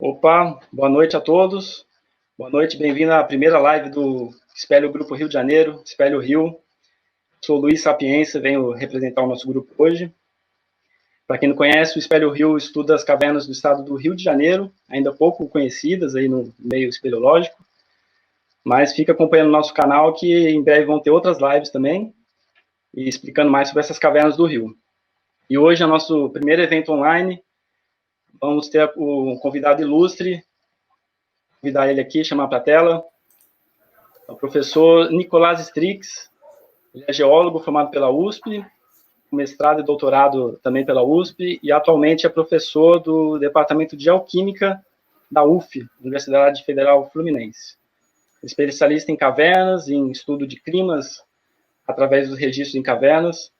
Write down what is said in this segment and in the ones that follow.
Opa, boa noite a todos. Boa noite, bem-vindo à primeira live do Espelho Grupo Rio de Janeiro, Espelho Rio. Sou Luiz Sapiência, venho representar o nosso grupo hoje. Para quem não conhece, o Espelho Rio estuda as cavernas do estado do Rio de Janeiro, ainda pouco conhecidas aí no meio espeleológico, mas fica acompanhando o nosso canal que em breve vão ter outras lives também, e explicando mais sobre essas cavernas do Rio. E hoje é nosso primeiro evento online. Vamos ter o convidado ilustre, convidar ele aqui, chamar para a tela, o professor Nicolás Strix. Ele é geólogo formado pela USP, com mestrado e doutorado também pela USP, e atualmente é professor do Departamento de Geoquímica da UF, Universidade Federal Fluminense. Especialista em cavernas, em estudo de climas, através dos registros em cavernas,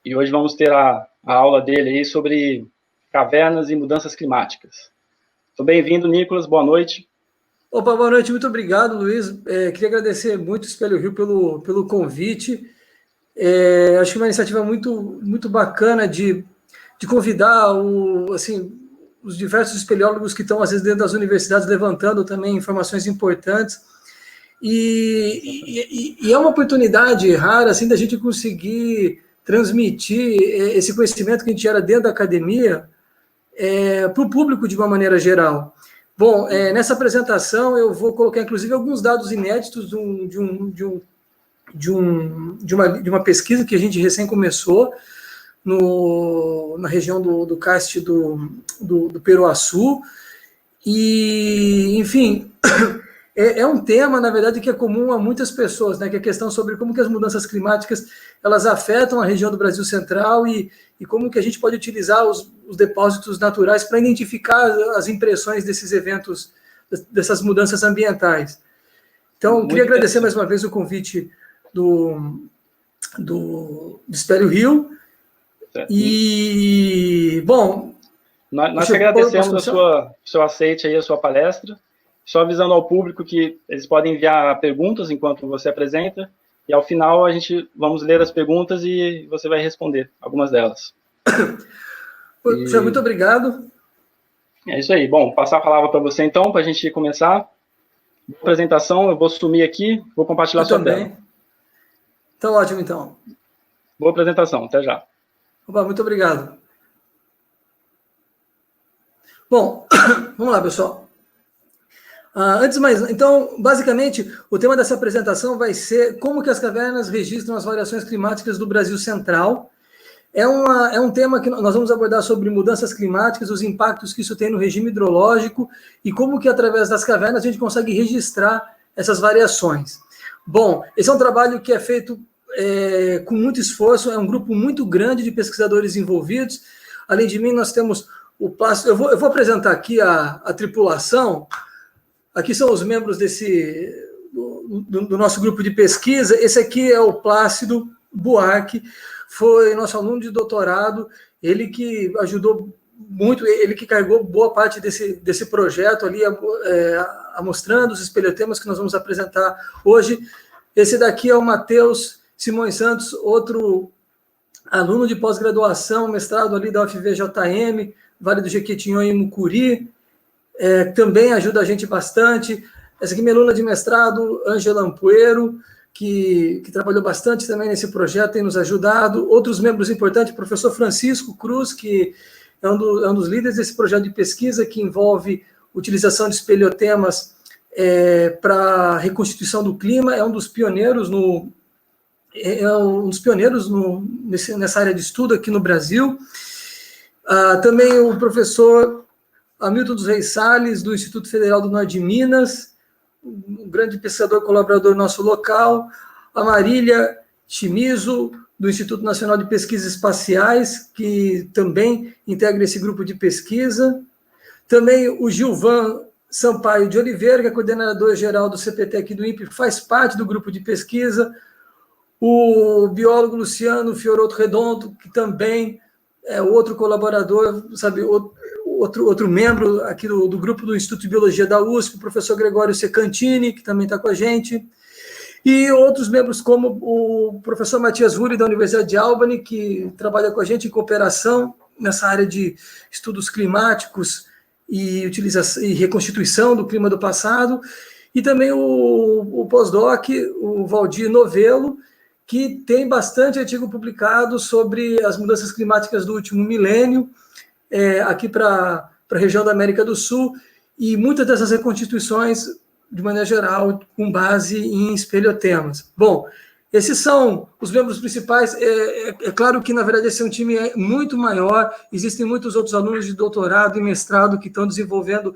e hoje vamos ter a aula dele aí sobre cavernas e mudanças climáticas. Então, bem-vindo, Nicolas, boa noite. Opa, boa noite, muito obrigado, Luiz. Queria agradecer muito o Espelho Rio pelo convite. Acho que é uma iniciativa muito bacana de convidar os diversos espeleólogos que estão, às vezes, dentro das universidades, levantando também informações importantes. E é uma oportunidade rara assim, da gente conseguir transmitir esse conhecimento que a gente gera dentro da academia para o público de uma maneira geral. Bom, nessa apresentação eu vou colocar, inclusive, alguns dados inéditos de uma pesquisa que a gente recém começou na região do Cast do Peruaçu. E, enfim, é um tema, na verdade, que é comum a muitas pessoas, né, que é a questão sobre como que as mudanças climáticas elas afetam a região do Brasil Central e como que a gente pode utilizar os depósitos naturais para identificar as impressões desses eventos, dessas mudanças ambientais. Então, queria agradecer mais uma vez o convite do Espelho Rio. E, bom... Nós que agradecemos o seu aceite aí, a sua palestra. Só avisando ao público que eles podem enviar perguntas enquanto você apresenta, e ao final vamos ler as perguntas e você vai responder algumas delas. Muito obrigado. É isso aí. Bom, passar a palavra para você então, para a gente começar. A apresentação, eu vou sumir aqui, vou compartilhar sua tela. Então, ótimo, então. Boa apresentação, até já. Opa, muito obrigado. Bom, vamos lá, pessoal. Então, basicamente, o tema dessa apresentação vai ser como que as cavernas registram as variações climáticas do Brasil Central. É um tema que nós vamos abordar sobre mudanças climáticas, os impactos que isso tem no regime hidrológico e como que, através das cavernas, a gente consegue registrar essas variações. Bom, esse é um trabalho que é feito com muito esforço, é um grupo muito grande de pesquisadores envolvidos. Além de mim, nós temos o Plácido. Eu vou apresentar aqui a tripulação. Aqui são os membros do nosso grupo de pesquisa. Esse aqui é o Plácido Buarque, foi nosso aluno de doutorado, ele que ajudou muito, ele que carregou boa parte desse projeto ali, mostrando os espeleotemas que nós vamos apresentar hoje. Esse daqui é o Matheus Simões Santos, outro aluno de pós-graduação, mestrado ali da UFVJM, Vale do Jequitinhonha e Mucuri, também ajuda a gente bastante. Essa aqui é minha aluna de mestrado, Ângela Ampuero, que trabalhou bastante também nesse projeto, tem nos ajudado. Outros membros importantes, o professor Francisco Cruz, que é um dos líderes desse projeto de pesquisa, que envolve utilização de espeleotemas para reconstituição do clima, é um dos pioneiros nessa área de estudo aqui no Brasil. Também o professor Hamilton dos Reis Salles, do Instituto Federal do Norte de Minas, um grande pesquisador colaborador nosso local. A Marília Chimizo, do Instituto Nacional de Pesquisas Espaciais, que também integra esse grupo de pesquisa. Também o Gilvan Sampaio de Oliveira, que é coordenador-geral do CPTEC do INPE, faz parte do grupo de pesquisa. O biólogo Luciano Fiorotto Redondo, que também é outro colaborador, outro membro aqui do grupo do Instituto de Biologia da USP, o professor Gregório Secantini, que também está com a gente, e outros membros como o professor Matias Rulli, da Universidade de Albany, que trabalha com a gente em cooperação nessa área de estudos climáticos e reconstituição do clima do passado, e também o pós-doc, o Valdir Novello, que tem bastante artigo publicado sobre as mudanças climáticas do último milênio, aqui para a região da América do Sul, e muitas dessas reconstituições, de maneira geral, com base em espeleotemas. Bom, esses são os membros principais. É claro que, na verdade, esse é um time muito maior, existem muitos outros alunos de doutorado e mestrado que estão desenvolvendo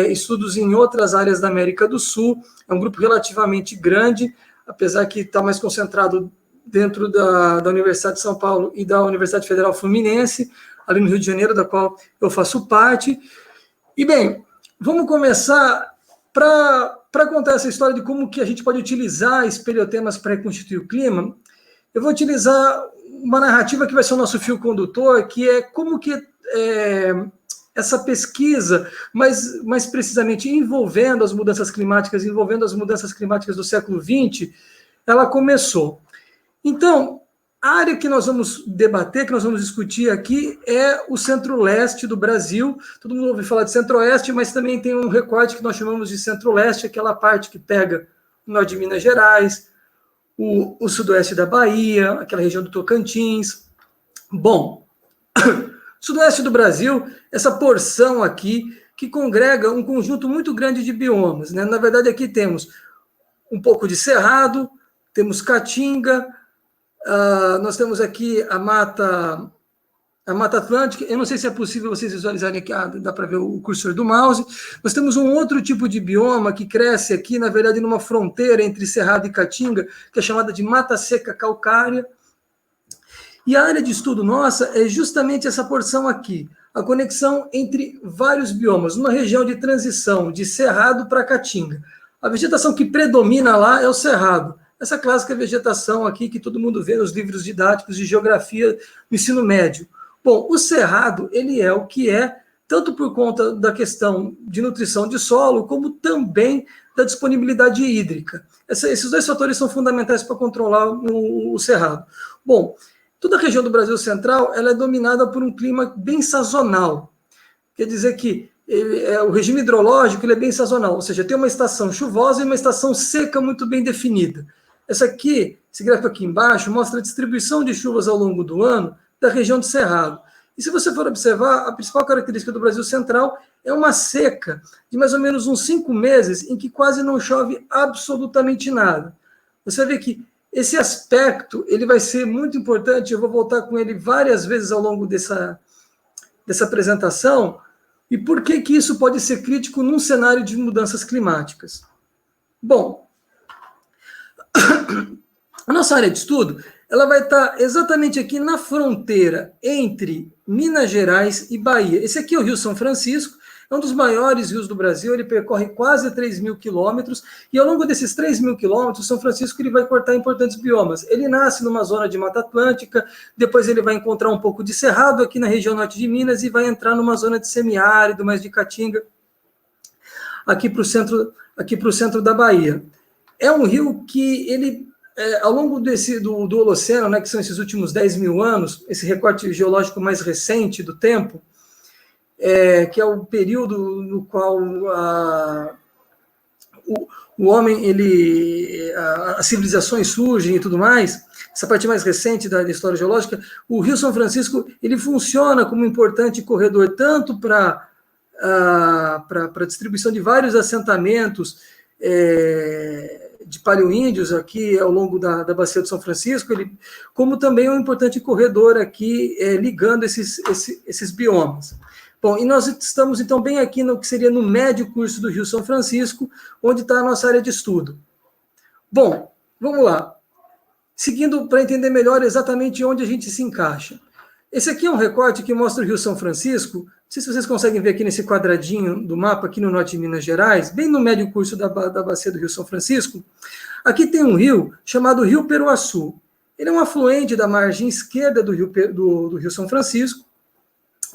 estudos em outras áreas da América do Sul. É um grupo relativamente grande, apesar que está mais concentrado dentro da Universidade de São Paulo e da Universidade Federal Fluminense, ali no Rio de Janeiro, da qual eu faço parte. E, bem, vamos começar para contar essa história de como que a gente pode utilizar espeleotemas para reconstituir o clima. Eu vou utilizar uma narrativa que vai ser o nosso fio condutor, que é como que essa pesquisa, mais precisamente envolvendo as mudanças climáticas do século XX, ela começou. Então, a área que nós vamos debater, que nós vamos discutir aqui, é o centro-leste do Brasil. Todo mundo ouve falar de centro-oeste, mas também tem um recorte que nós chamamos de centro-leste, aquela parte que pega o norte de Minas Gerais, o sudoeste da Bahia, aquela região do Tocantins. Bom, sudoeste do Brasil, essa porção aqui, que congrega um conjunto muito grande de biomas, né? Na verdade, aqui temos um pouco de cerrado, temos caatinga, nós temos aqui a Mata Atlântica. Eu não sei se é possível vocês visualizarem aqui, dá para ver o cursor do mouse. Nós temos um outro tipo de bioma que cresce aqui, na verdade, numa fronteira entre cerrado e caatinga, que é chamada de mata seca calcária. E a área de estudo nossa é justamente essa porção aqui, a conexão entre vários biomas, uma região de transição de cerrado para caatinga. A vegetação que predomina lá é o cerrado. Essa clássica vegetação aqui que todo mundo vê nos livros didáticos de geografia do ensino médio. Bom, o cerrado, ele é o que é, tanto por conta da questão de nutrição de solo, como também da disponibilidade hídrica. Esses dois fatores são fundamentais para controlar o cerrado. Bom, toda a região do Brasil Central, ela é dominada por um clima bem sazonal. Quer dizer que o regime hidrológico ele é bem sazonal, ou seja, tem uma estação chuvosa e uma estação seca muito bem definida. Esse gráfico aqui embaixo mostra a distribuição de chuvas ao longo do ano da região de Cerrado. E se você for observar, a principal característica do Brasil Central é uma seca de mais ou menos uns 5 meses em que quase não chove absolutamente nada. Você vê que esse aspecto ele vai ser muito importante, eu vou voltar com ele várias vezes ao longo dessa apresentação. E por que isso pode ser crítico num cenário de mudanças climáticas? Bom, a nossa área de estudo ela vai estar exatamente aqui na fronteira entre Minas Gerais e Bahia. Esse aqui é o Rio São Francisco, é um dos maiores rios do Brasil, ele percorre quase 3.000 quilômetros, e ao longo desses 3.000 quilômetros, São Francisco ele vai cortar importantes biomas. Ele nasce numa zona de Mata Atlântica, depois ele vai encontrar um pouco de cerrado aqui na região norte de Minas, e vai entrar numa zona de semiárido, mais de caatinga, aqui para o centro da Bahia. É um rio que ele ao longo do Holoceno, né, que são esses últimos 10.000 anos, esse recorte geológico mais recente do tempo, que é o período no qual o homem, as civilizações surgem e tudo mais, essa parte mais recente da história geológica, o Rio São Francisco ele funciona como um importante corredor tanto para a distribuição de vários assentamentos de paleoíndios aqui ao longo da bacia do São Francisco, como também um importante corredor aqui ligando esses biomas. Bom, e nós estamos então bem aqui no que seria no médio curso do Rio São Francisco, onde está a nossa área de estudo. Bom, vamos lá. Seguindo para entender melhor exatamente onde a gente se encaixa. Esse aqui é um recorte que mostra o Rio São Francisco. Não sei se vocês conseguem ver aqui nesse quadradinho do mapa, aqui no norte de Minas Gerais, bem no médio curso da bacia do Rio São Francisco. Aqui tem um rio chamado Rio Peruaçu. Ele é um afluente da margem esquerda do Rio São Francisco.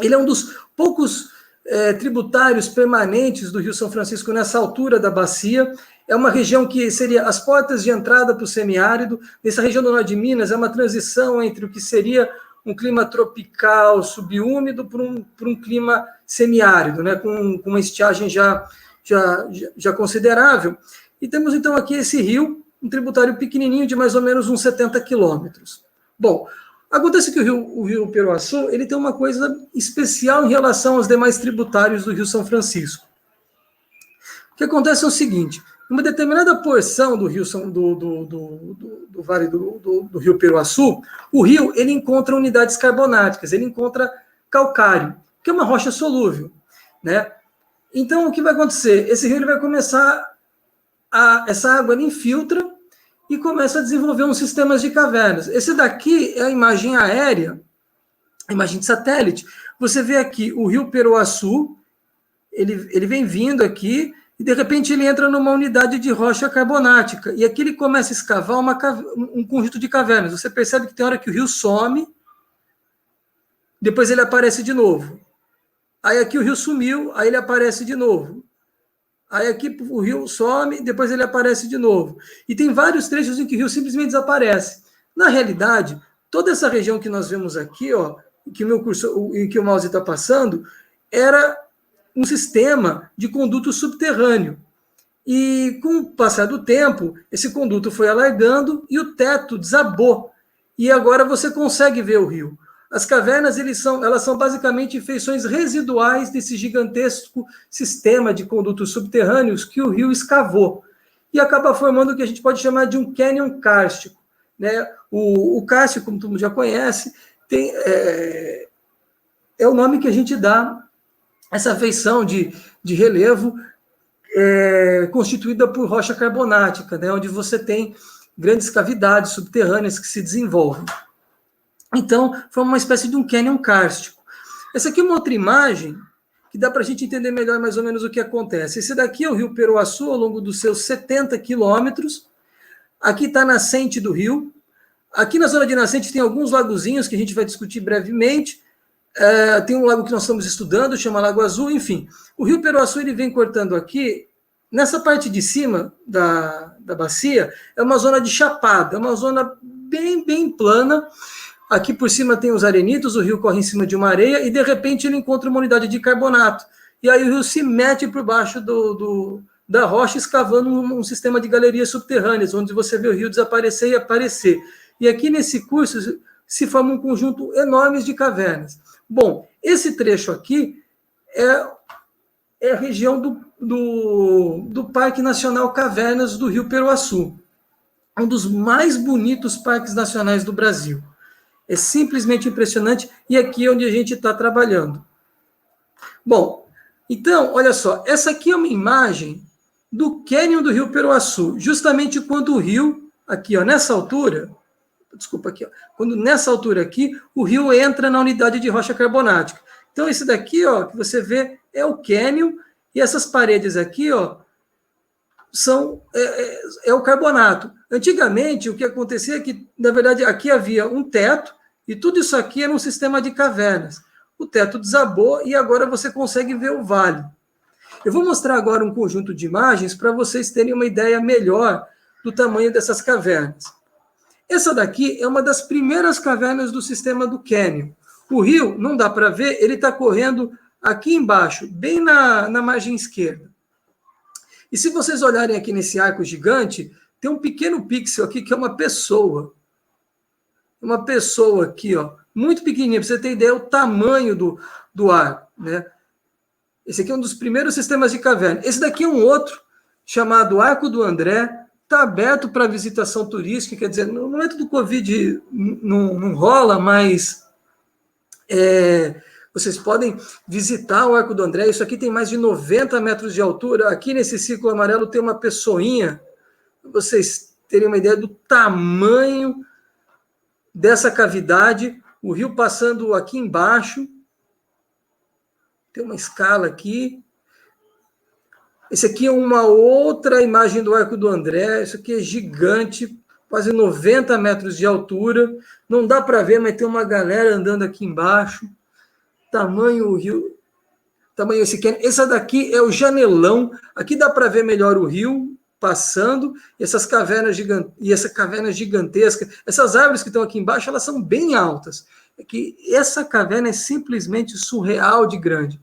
Ele é um dos poucos tributários permanentes do Rio São Francisco nessa altura da bacia. É uma região que seria as portas de entrada para o semiárido. Nessa região do norte de Minas, é uma transição entre o que seria um clima tropical, subúmido, para um clima semiárido, né, com uma estiagem já considerável. E temos, então, aqui esse rio, um tributário pequenininho de mais ou menos uns 70 quilômetros. Bom, acontece que o rio Peruaçu, ele tem uma coisa especial em relação aos demais tributários do Rio São Francisco. O que acontece é o seguinte: uma determinada porção do rio do vale do rio Peruaçu, o rio ele encontra unidades carbonáticas, ele encontra calcário, que é uma rocha solúvel, né? Então, o que vai acontecer? Esse rio ele vai começar essa água ele infiltra e começa a desenvolver uns sistemas de cavernas. Esse daqui é a imagem aérea, a imagem de satélite. Você vê aqui o rio Peruaçu, ele vem vindo aqui, e de repente ele entra numa unidade de rocha carbonática, e aqui ele começa a escavar um conjunto de cavernas. Você percebe que tem hora que o rio some, depois ele aparece de novo. Aí aqui o rio sumiu, aí ele aparece de novo. Aí aqui o rio some, depois ele aparece de novo. E tem vários trechos em que o rio simplesmente desaparece. Na realidade, toda essa região que nós vemos aqui, ó, em que o mouse está passando, era um sistema de conduto subterrâneo. E com o passar do tempo, esse conduto foi alargando e o teto desabou. E agora você consegue ver o rio. As cavernas elas são basicamente feições residuais desse gigantesco sistema de condutos subterrâneos que o rio escavou. E acaba formando o que a gente pode chamar de um cânion kárstico, né? O kárstico, como todo mundo já conhece, é o nome que a gente dá essa feição de relevo constituída por rocha carbonática, né, onde você tem grandes cavidades subterrâneas que se desenvolvem. Então, foi uma espécie de um cânion kárstico. Essa aqui é uma outra imagem que dá para a gente entender melhor mais ou menos o que acontece. Esse daqui é o rio Peruaçu, ao longo dos seus 70 quilômetros. Aqui está a nascente do rio. Aqui na zona de nascente tem alguns lagozinhos que a gente vai discutir brevemente. Tem um lago que nós estamos estudando, chama Lago Azul, enfim. O rio Peruaçu ele vem cortando aqui, nessa parte de cima da bacia, é uma zona de chapada, é uma zona bem plana. Aqui por cima tem os arenitos, o rio corre em cima de uma areia, e de repente ele encontra uma unidade de carbonato. E aí o rio se mete por baixo da rocha, escavando um sistema de galerias subterrâneas, onde você vê o rio desaparecer e aparecer. E aqui nesse curso se forma um conjunto enorme de cavernas. Bom, esse trecho aqui é a região do Parque Nacional Cavernas do Rio Peruaçu, um dos mais bonitos parques nacionais do Brasil. É simplesmente impressionante, e aqui é onde a gente está trabalhando. Bom, então, olha só, essa aqui é uma imagem do cânion do Rio Peruaçu, justamente quando o rio, aqui, ó, nessa altura, desculpa aqui, ó, quando nessa altura aqui, o rio entra na unidade de rocha carbonática. Então, esse daqui, ó, que você vê, é o cânion, e essas paredes aqui, ó, são o carbonato. Antigamente, o que acontecia é que, na verdade, aqui havia um teto, e tudo isso aqui era um sistema de cavernas. O teto desabou e agora você consegue ver o vale. Eu vou mostrar agora um conjunto de imagens para vocês terem uma ideia melhor do tamanho dessas cavernas. Essa daqui é uma das primeiras cavernas do sistema do cânion. O rio, não dá para ver, ele está correndo aqui embaixo, bem na margem esquerda. E se vocês olharem aqui nesse arco gigante, tem um pequeno pixel aqui que é uma pessoa. Uma pessoa aqui, ó, muito pequenininha, para você ter ideia do tamanho do arco, né? Esse aqui é um dos primeiros sistemas de caverna. Esse daqui é um outro, chamado Arco do André, está aberto para visitação turística, quer dizer, no momento do Covid não rola, mas vocês podem visitar o Arco do André. Isso aqui tem mais de 90 metros de altura. Aqui nesse círculo amarelo tem uma pessoinha, para vocês terem uma ideia do tamanho dessa cavidade, o rio passando aqui embaixo, tem uma escala aqui. Esse aqui é uma outra imagem do Arco do André, isso aqui é gigante, quase 90 metros de altura, não dá para ver, mas tem uma galera andando aqui embaixo, tamanho o rio, tamanho esse cânion. Essa daqui é o janelão, aqui dá para ver melhor o rio passando, e essa caverna gigantesca, essas árvores que estão aqui embaixo, elas são bem altas. é que essa caverna é simplesmente surreal de grande.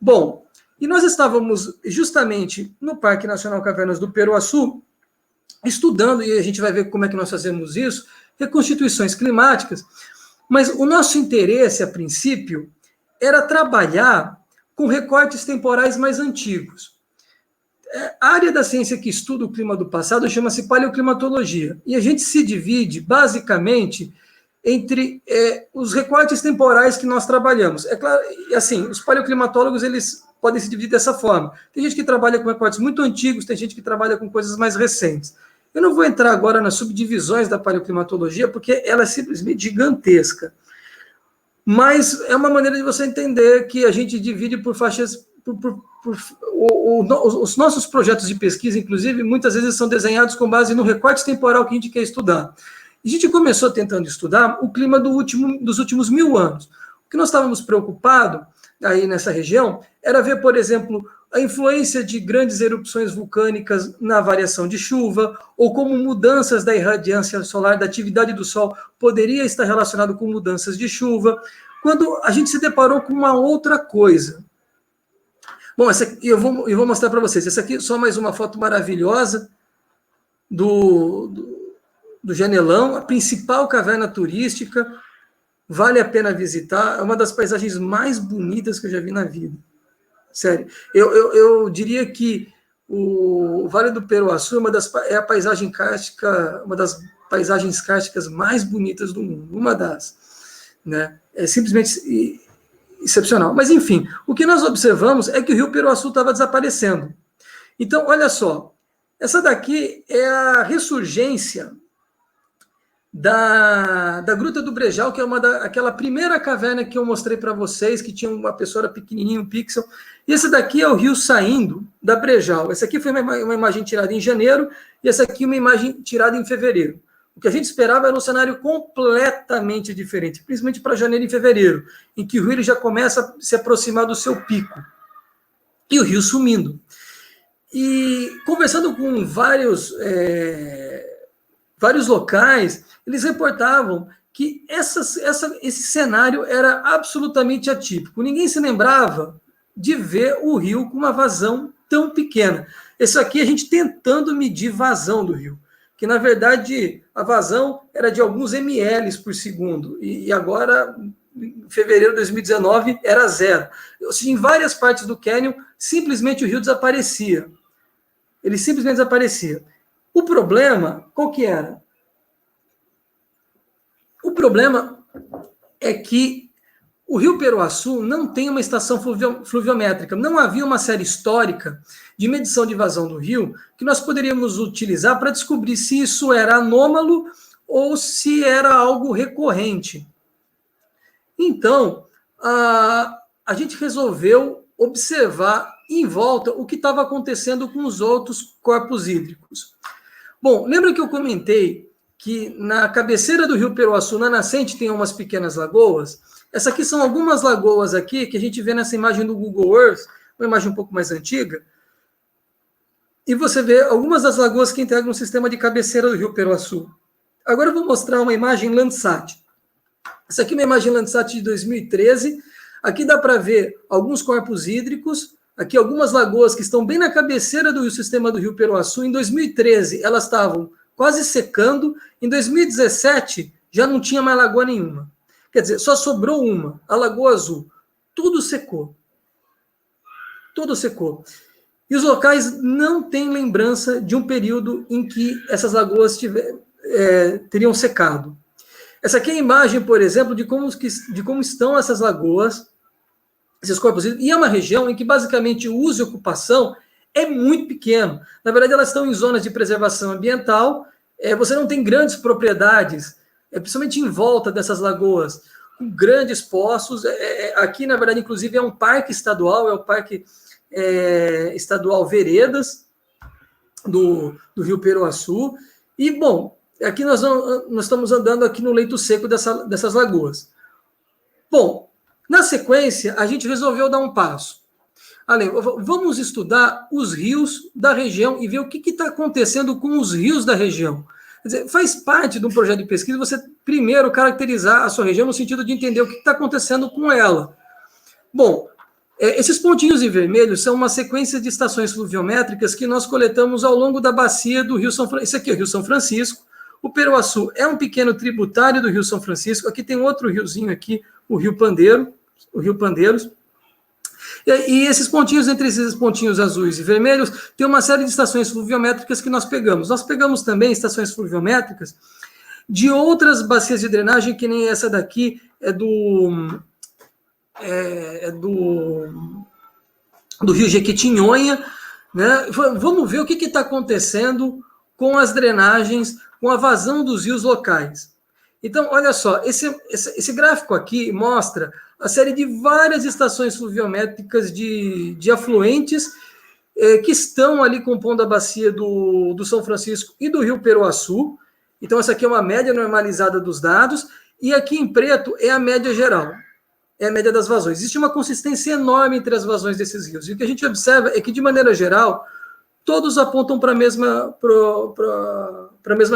Bom, e nós estávamos justamente no Parque Nacional Cavernas do Peruaçu, estudando, e a gente vai ver como é que nós fazemos isso, reconstituições climáticas, mas o nosso interesse, a princípio, era trabalhar com recortes temporais mais antigos. A área da ciência que estuda o clima do passado chama-se paleoclimatologia, e a gente se divide, basicamente, entre os recortes temporais que nós trabalhamos. É claro, assim, os paleoclimatólogos, eles podem se dividir dessa forma. Tem gente que trabalha com recortes muito antigos, tem gente que trabalha com coisas mais recentes. Eu não vou entrar agora nas subdivisões da paleoclimatologia, porque ela é simplesmente gigantesca. Mas é uma maneira de você entender que a gente divide por faixas. Os nossos projetos de pesquisa, inclusive, muitas vezes são desenhados com base no recorte temporal que a gente quer estudar. A gente começou tentando estudar o clima dos últimos 1000 anos. O que nós estávamos preocupados aí nessa região era ver, por exemplo, a influência de grandes erupções vulcânicas na variação de chuva, ou como mudanças da irradiância solar, da atividade do Sol, poderia estar relacionado com mudanças de chuva, quando a gente se deparou com uma outra coisa. Bom, essa aqui eu vou mostrar para vocês. Essa aqui é só mais uma foto maravilhosa do Janelão, a principal caverna turística, vale a pena visitar, é uma das paisagens mais bonitas que eu já vi na vida. Sério, eu diria que o Vale do Peruaçu é a paisagem kárstica, uma das paisagens kársticas mais bonitas do mundo, uma das, né? É simplesmente excepcional. Mas, enfim, o que nós observamos é que o Rio Peruaçu estava desaparecendo. Então, olha só, essa daqui é a ressurgência da Gruta do Brejal, que é aquela primeira caverna que eu mostrei para vocês, que tinha uma pessoa pequenininha, um pixel. E esse daqui é o rio saindo da Brejal. Essa aqui foi uma imagem tirada em janeiro, e essa aqui uma imagem tirada em fevereiro. O que a gente esperava era um cenário completamente diferente, principalmente para janeiro e fevereiro, em que o rio ele já começa a se aproximar do seu pico. E o rio sumindo. E conversando com vários locais, eles reportavam que esse cenário era absolutamente atípico. Ninguém se lembrava de ver o rio com uma vazão tão pequena. Isso aqui a gente tentando medir vazão do rio, que na verdade a vazão era de alguns ml por segundo, e agora, em fevereiro de 2019, era zero. Ou seja, em várias partes do cânion, simplesmente o rio desaparecia. Ele simplesmente desaparecia. O problema, qual que era? O problema é que o Rio Peruaçu não tem uma estação fluviométrica. Não havia uma série histórica de medição de vazão do rio que nós poderíamos utilizar para descobrir se isso era anômalo ou se era algo recorrente. Então, a gente resolveu observar em volta o que estava acontecendo com os outros corpos hídricos. Bom, lembra que eu comentei que na cabeceira do Rio Peruaçu, na nascente, tem umas pequenas lagoas? Essa aqui são algumas lagoas aqui que a gente vê nessa imagem do Google Earth, uma imagem um pouco mais antiga, e você vê algumas das lagoas que integram o sistema de cabeceira do Rio Peruaçu. Agora eu vou mostrar uma imagem Landsat. Essa aqui é uma imagem Landsat de 2013. Aqui dá para ver alguns corpos hídricos, aqui algumas lagoas que estão bem na cabeceira do sistema do Rio Peruaçu. Em 2013, elas estavam quase secando. Em 2017, já não tinha mais lagoa nenhuma. Quer dizer, só sobrou uma, a Lagoa Azul. Tudo secou. Tudo secou. E os locais não têm lembrança de um período em que essas lagoas teriam secado. Essa aqui é a imagem, por exemplo, de como estão essas lagoas, esses corpos hídricos, e é uma região em que, basicamente, o uso e ocupação é muito pequeno. Na verdade, elas estão em zonas de preservação ambiental, você não tem grandes propriedades, principalmente em volta dessas lagoas, com grandes poços. Aqui, na verdade, inclusive, é um parque estadual, é o Parque Estadual Veredas, do Rio Peruaçu. E, bom, aqui nós estamos andando aqui no leito seco dessas lagoas. Bom, na sequência, a gente resolveu dar um passo. Além, vamos estudar os rios da região e ver o que está acontecendo com os rios da região. Quer dizer, faz parte de um projeto de pesquisa você primeiro caracterizar a sua região no sentido de entender o que está acontecendo com ela. Bom, esses pontinhos em vermelho são uma sequência de estações fluviométricas que nós coletamos ao longo da bacia do Rio São Francisco. Esse aqui é o Rio São Francisco. O Peruaçu é um pequeno tributário do Rio São Francisco. Aqui tem outro riozinho aqui, o Rio Pandeiros. E esses pontinhos, entre esses pontinhos azuis e vermelhos, tem uma série de estações fluviométricas que nós pegamos. Nós pegamos também estações fluviométricas de outras bacias de drenagem, que nem essa daqui, do Rio Jequitinhonha, né? Vamos ver o que está acontecendo com as drenagens, com a vazão dos rios locais. Então, olha só, esse gráfico aqui mostra a série de várias estações fluviométricas de afluentes que estão ali compondo a bacia do São Francisco e do Rio Peruaçu. Então, essa aqui é uma média normalizada dos dados, e aqui em preto é a média geral, é a média das vazões. Existe uma consistência enorme entre as vazões desses rios, e o que a gente observa é que, de maneira geral, todos apontam para a mesma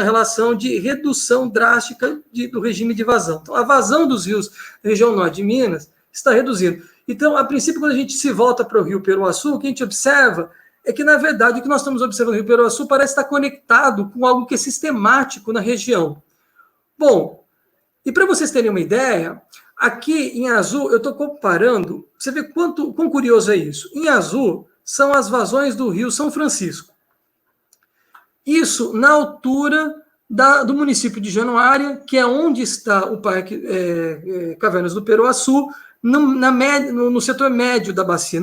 relação de redução drástica do regime de vazão. Então, a vazão dos rios da região norte de Minas está reduzindo. Então, a princípio, quando a gente se volta para o Rio Peruaçu, o que a gente observa é que, na verdade, o que nós estamos observando no Rio Peruaçu parece estar conectado com algo que é sistemático na região. Bom, e para vocês terem uma ideia, aqui em azul eu estou comparando, você vê quão curioso é isso. Em azul são as vazões do Rio São Francisco. Isso na altura do município de Januária, que é onde está o Parque Cavernas do Peruaçu, no setor médio da bacia,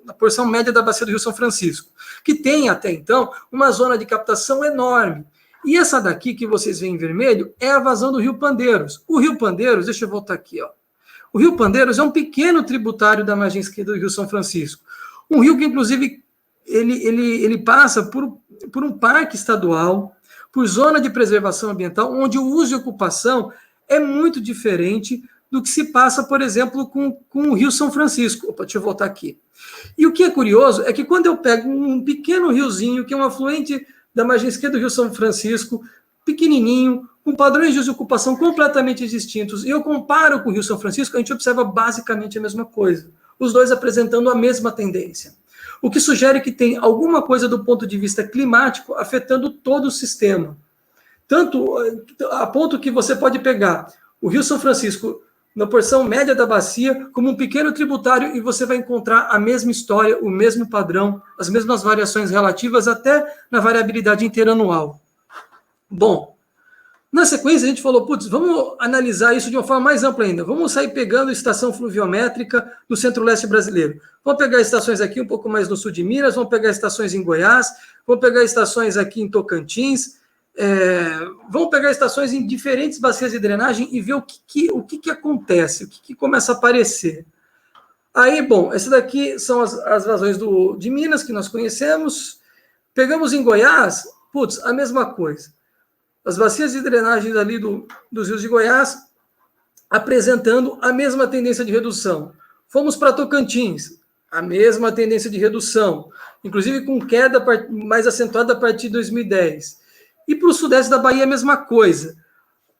na porção média da bacia do Rio São Francisco, que tem até então uma zona de captação enorme. E essa daqui que vocês veem em vermelho é a vazão do Rio Pandeiros. O Rio Pandeiros, deixa eu voltar aqui, ó. O Rio Pandeiros é um pequeno tributário da margem esquerda do Rio São Francisco. Um rio que, inclusive, ele passa por um parque estadual, por zona de preservação ambiental, onde o uso e ocupação é muito diferente do que se passa, por exemplo, com o Rio São Francisco. Opa, deixa eu voltar aqui. E o que é curioso é que quando eu pego um pequeno riozinho, que é um afluente da margem esquerda do Rio São Francisco, pequenininho, com padrões de uso e ocupação completamente distintos, e eu comparo com o Rio São Francisco, a gente observa basicamente a mesma coisa. Os dois apresentando a mesma tendência. O que sugere que tem alguma coisa do ponto de vista climático afetando todo o sistema. Tanto a ponto que você pode pegar o Rio São Francisco na porção média da bacia como um pequeno tributário e você vai encontrar a mesma história, o mesmo padrão, as mesmas variações relativas até na variabilidade interanual. Bom, na sequência a gente falou, vamos analisar isso de uma forma mais ampla ainda. Vamos sair pegando estação fluviométrica do centro-leste brasileiro. Vamos pegar estações aqui um pouco mais no sul de Minas, vamos pegar estações em Goiás, vamos pegar estações aqui em Tocantins, vamos pegar estações em diferentes bacias de drenagem e ver o que acontece, o que começa a aparecer. Aí, bom, essa daqui são as vazões de Minas, que nós conhecemos. Pegamos em Goiás, a mesma coisa. As bacias de drenagem ali dos rios de Goiás apresentando a mesma tendência de redução. Fomos para Tocantins, a mesma tendência de redução, inclusive com queda mais acentuada a partir de 2010. E para o sudeste da Bahia, a mesma coisa.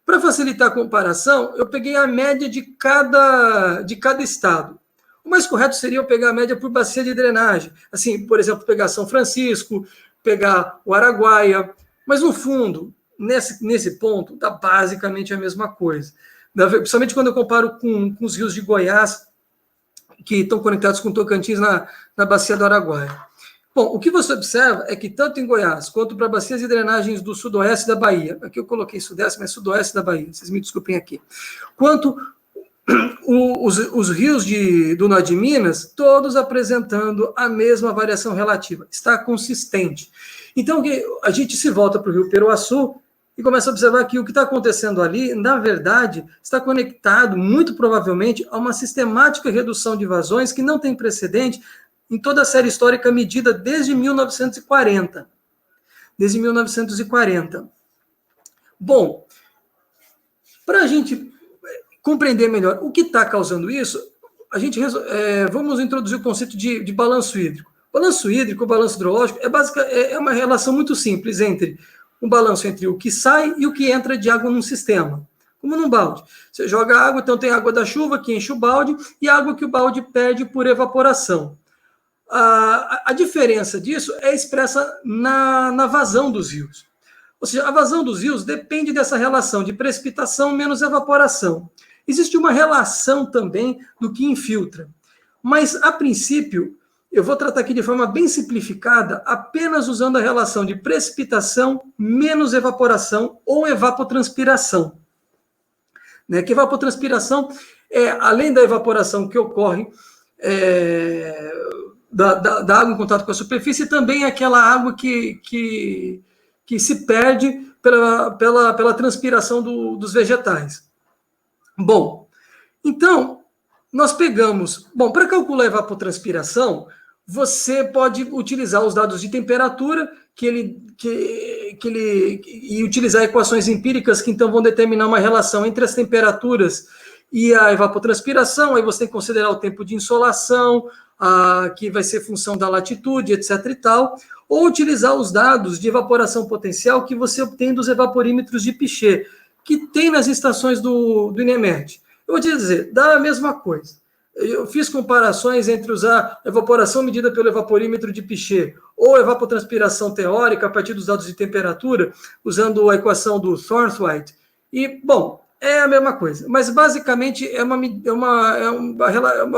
Para facilitar a comparação, eu peguei a média de cada estado. O mais correto seria eu pegar a média por bacia de drenagem. Assim, por exemplo, pegar São Francisco, pegar o Araguaia. Mas, no fundo, nesse ponto, dá basicamente a mesma coisa. Principalmente quando eu comparo com os rios de Goiás, que estão conectados com Tocantins na bacia do Araguaia. Bom, o que você observa é que tanto em Goiás quanto para bacias de drenagens do sudoeste da Bahia, aqui eu coloquei sudeste, mas sudoeste da Bahia, vocês me desculpem aqui, quanto os rios do norte de Minas, todos apresentando a mesma variação relativa, está consistente. Então, a gente se volta para o Rio Peruaçu e começa a observar que o que está acontecendo ali, na verdade, está conectado, muito provavelmente, a uma sistemática redução de vazões que não tem precedente em toda a série histórica medida desde 1940. Desde 1940. Bom, para a gente compreender melhor o que está causando isso, vamos introduzir o conceito de balanço hídrico. Balanço hídrico, balanço hidrológico, é uma relação muito simples entre um balanço entre o que sai e o que entra de água num sistema, como num balde. Você joga água, então tem água da chuva que enche o balde e água que o balde perde por evaporação. A diferença disso é expressa na vazão dos rios. Ou seja, a vazão dos rios depende dessa relação de precipitação menos evaporação. Existe uma relação também do que infiltra. Mas, a princípio, eu vou tratar aqui de forma bem simplificada, apenas usando a relação de precipitação menos evaporação ou evapotranspiração. Né? Que evapotranspiração é, além da evaporação que ocorre da água em contato com a superfície, também é aquela água que se perde pela transpiração dos vegetais. Bom, então, nós pegamos... Bom, para calcular a evapotranspiração, você pode utilizar os dados de temperatura e utilizar equações empíricas que então vão determinar uma relação entre as temperaturas e a evapotranspiração. Aí você tem que considerar o tempo de insolação, que vai ser função da latitude, etc. e tal, ou utilizar os dados de evaporação potencial que você obtém dos evaporímetros de Pichet, que tem nas estações do INEMET. Eu vou te dizer, dá a mesma coisa. Eu fiz comparações entre usar evaporação medida pelo evaporímetro de Pichet ou evapotranspiração teórica a partir dos dados de temperatura, usando a equação do Thornthwaite. E, bom, é a mesma coisa. Mas, basicamente, é uma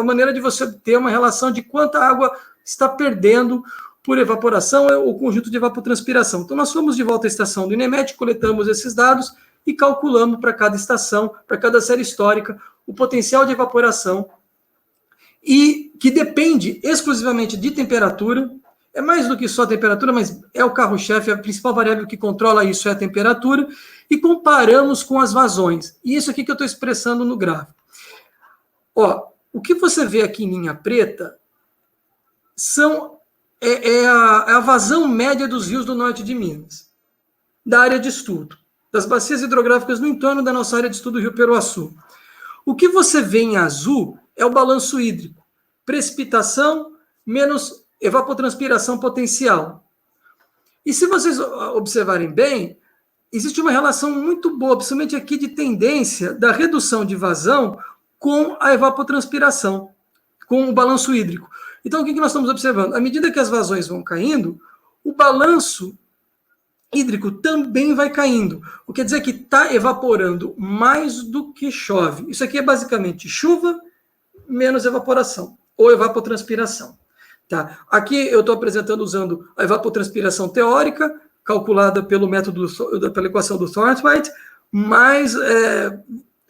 maneira de você ter uma relação de quanta água está perdendo por evaporação ou conjunto de evapotranspiração. Então, nós fomos de volta à estação do INEMET, coletamos esses dados e calculamos para cada estação, para cada série histórica, o potencial de evaporação, e que depende exclusivamente de temperatura. É mais do que só a temperatura, mas é o carro-chefe, a principal variável que controla isso é a temperatura, e comparamos com as vazões. E isso aqui que eu estou expressando no gráfico. Ó, o que você vê aqui em linha preta é a vazão média dos rios do norte de Minas, da área de estudo, das bacias hidrográficas no entorno da nossa área de estudo do Rio Peruaçu. O que você vê em azul é o balanço hídrico, precipitação menos evapotranspiração potencial. E se vocês observarem bem, existe uma relação muito boa, principalmente aqui de tendência da redução de vazão com a evapotranspiração, com o balanço hídrico. Então, o que nós estamos observando? À medida que as vazões vão caindo, o balanço hídrico também vai caindo. O que quer dizer que está evaporando mais do que chove. Isso aqui é basicamente chuva menos evaporação, ou evapotranspiração. Tá? Aqui eu estou apresentando usando a evapotranspiração teórica, calculada pelo método, pela equação do Thornthwaite, mas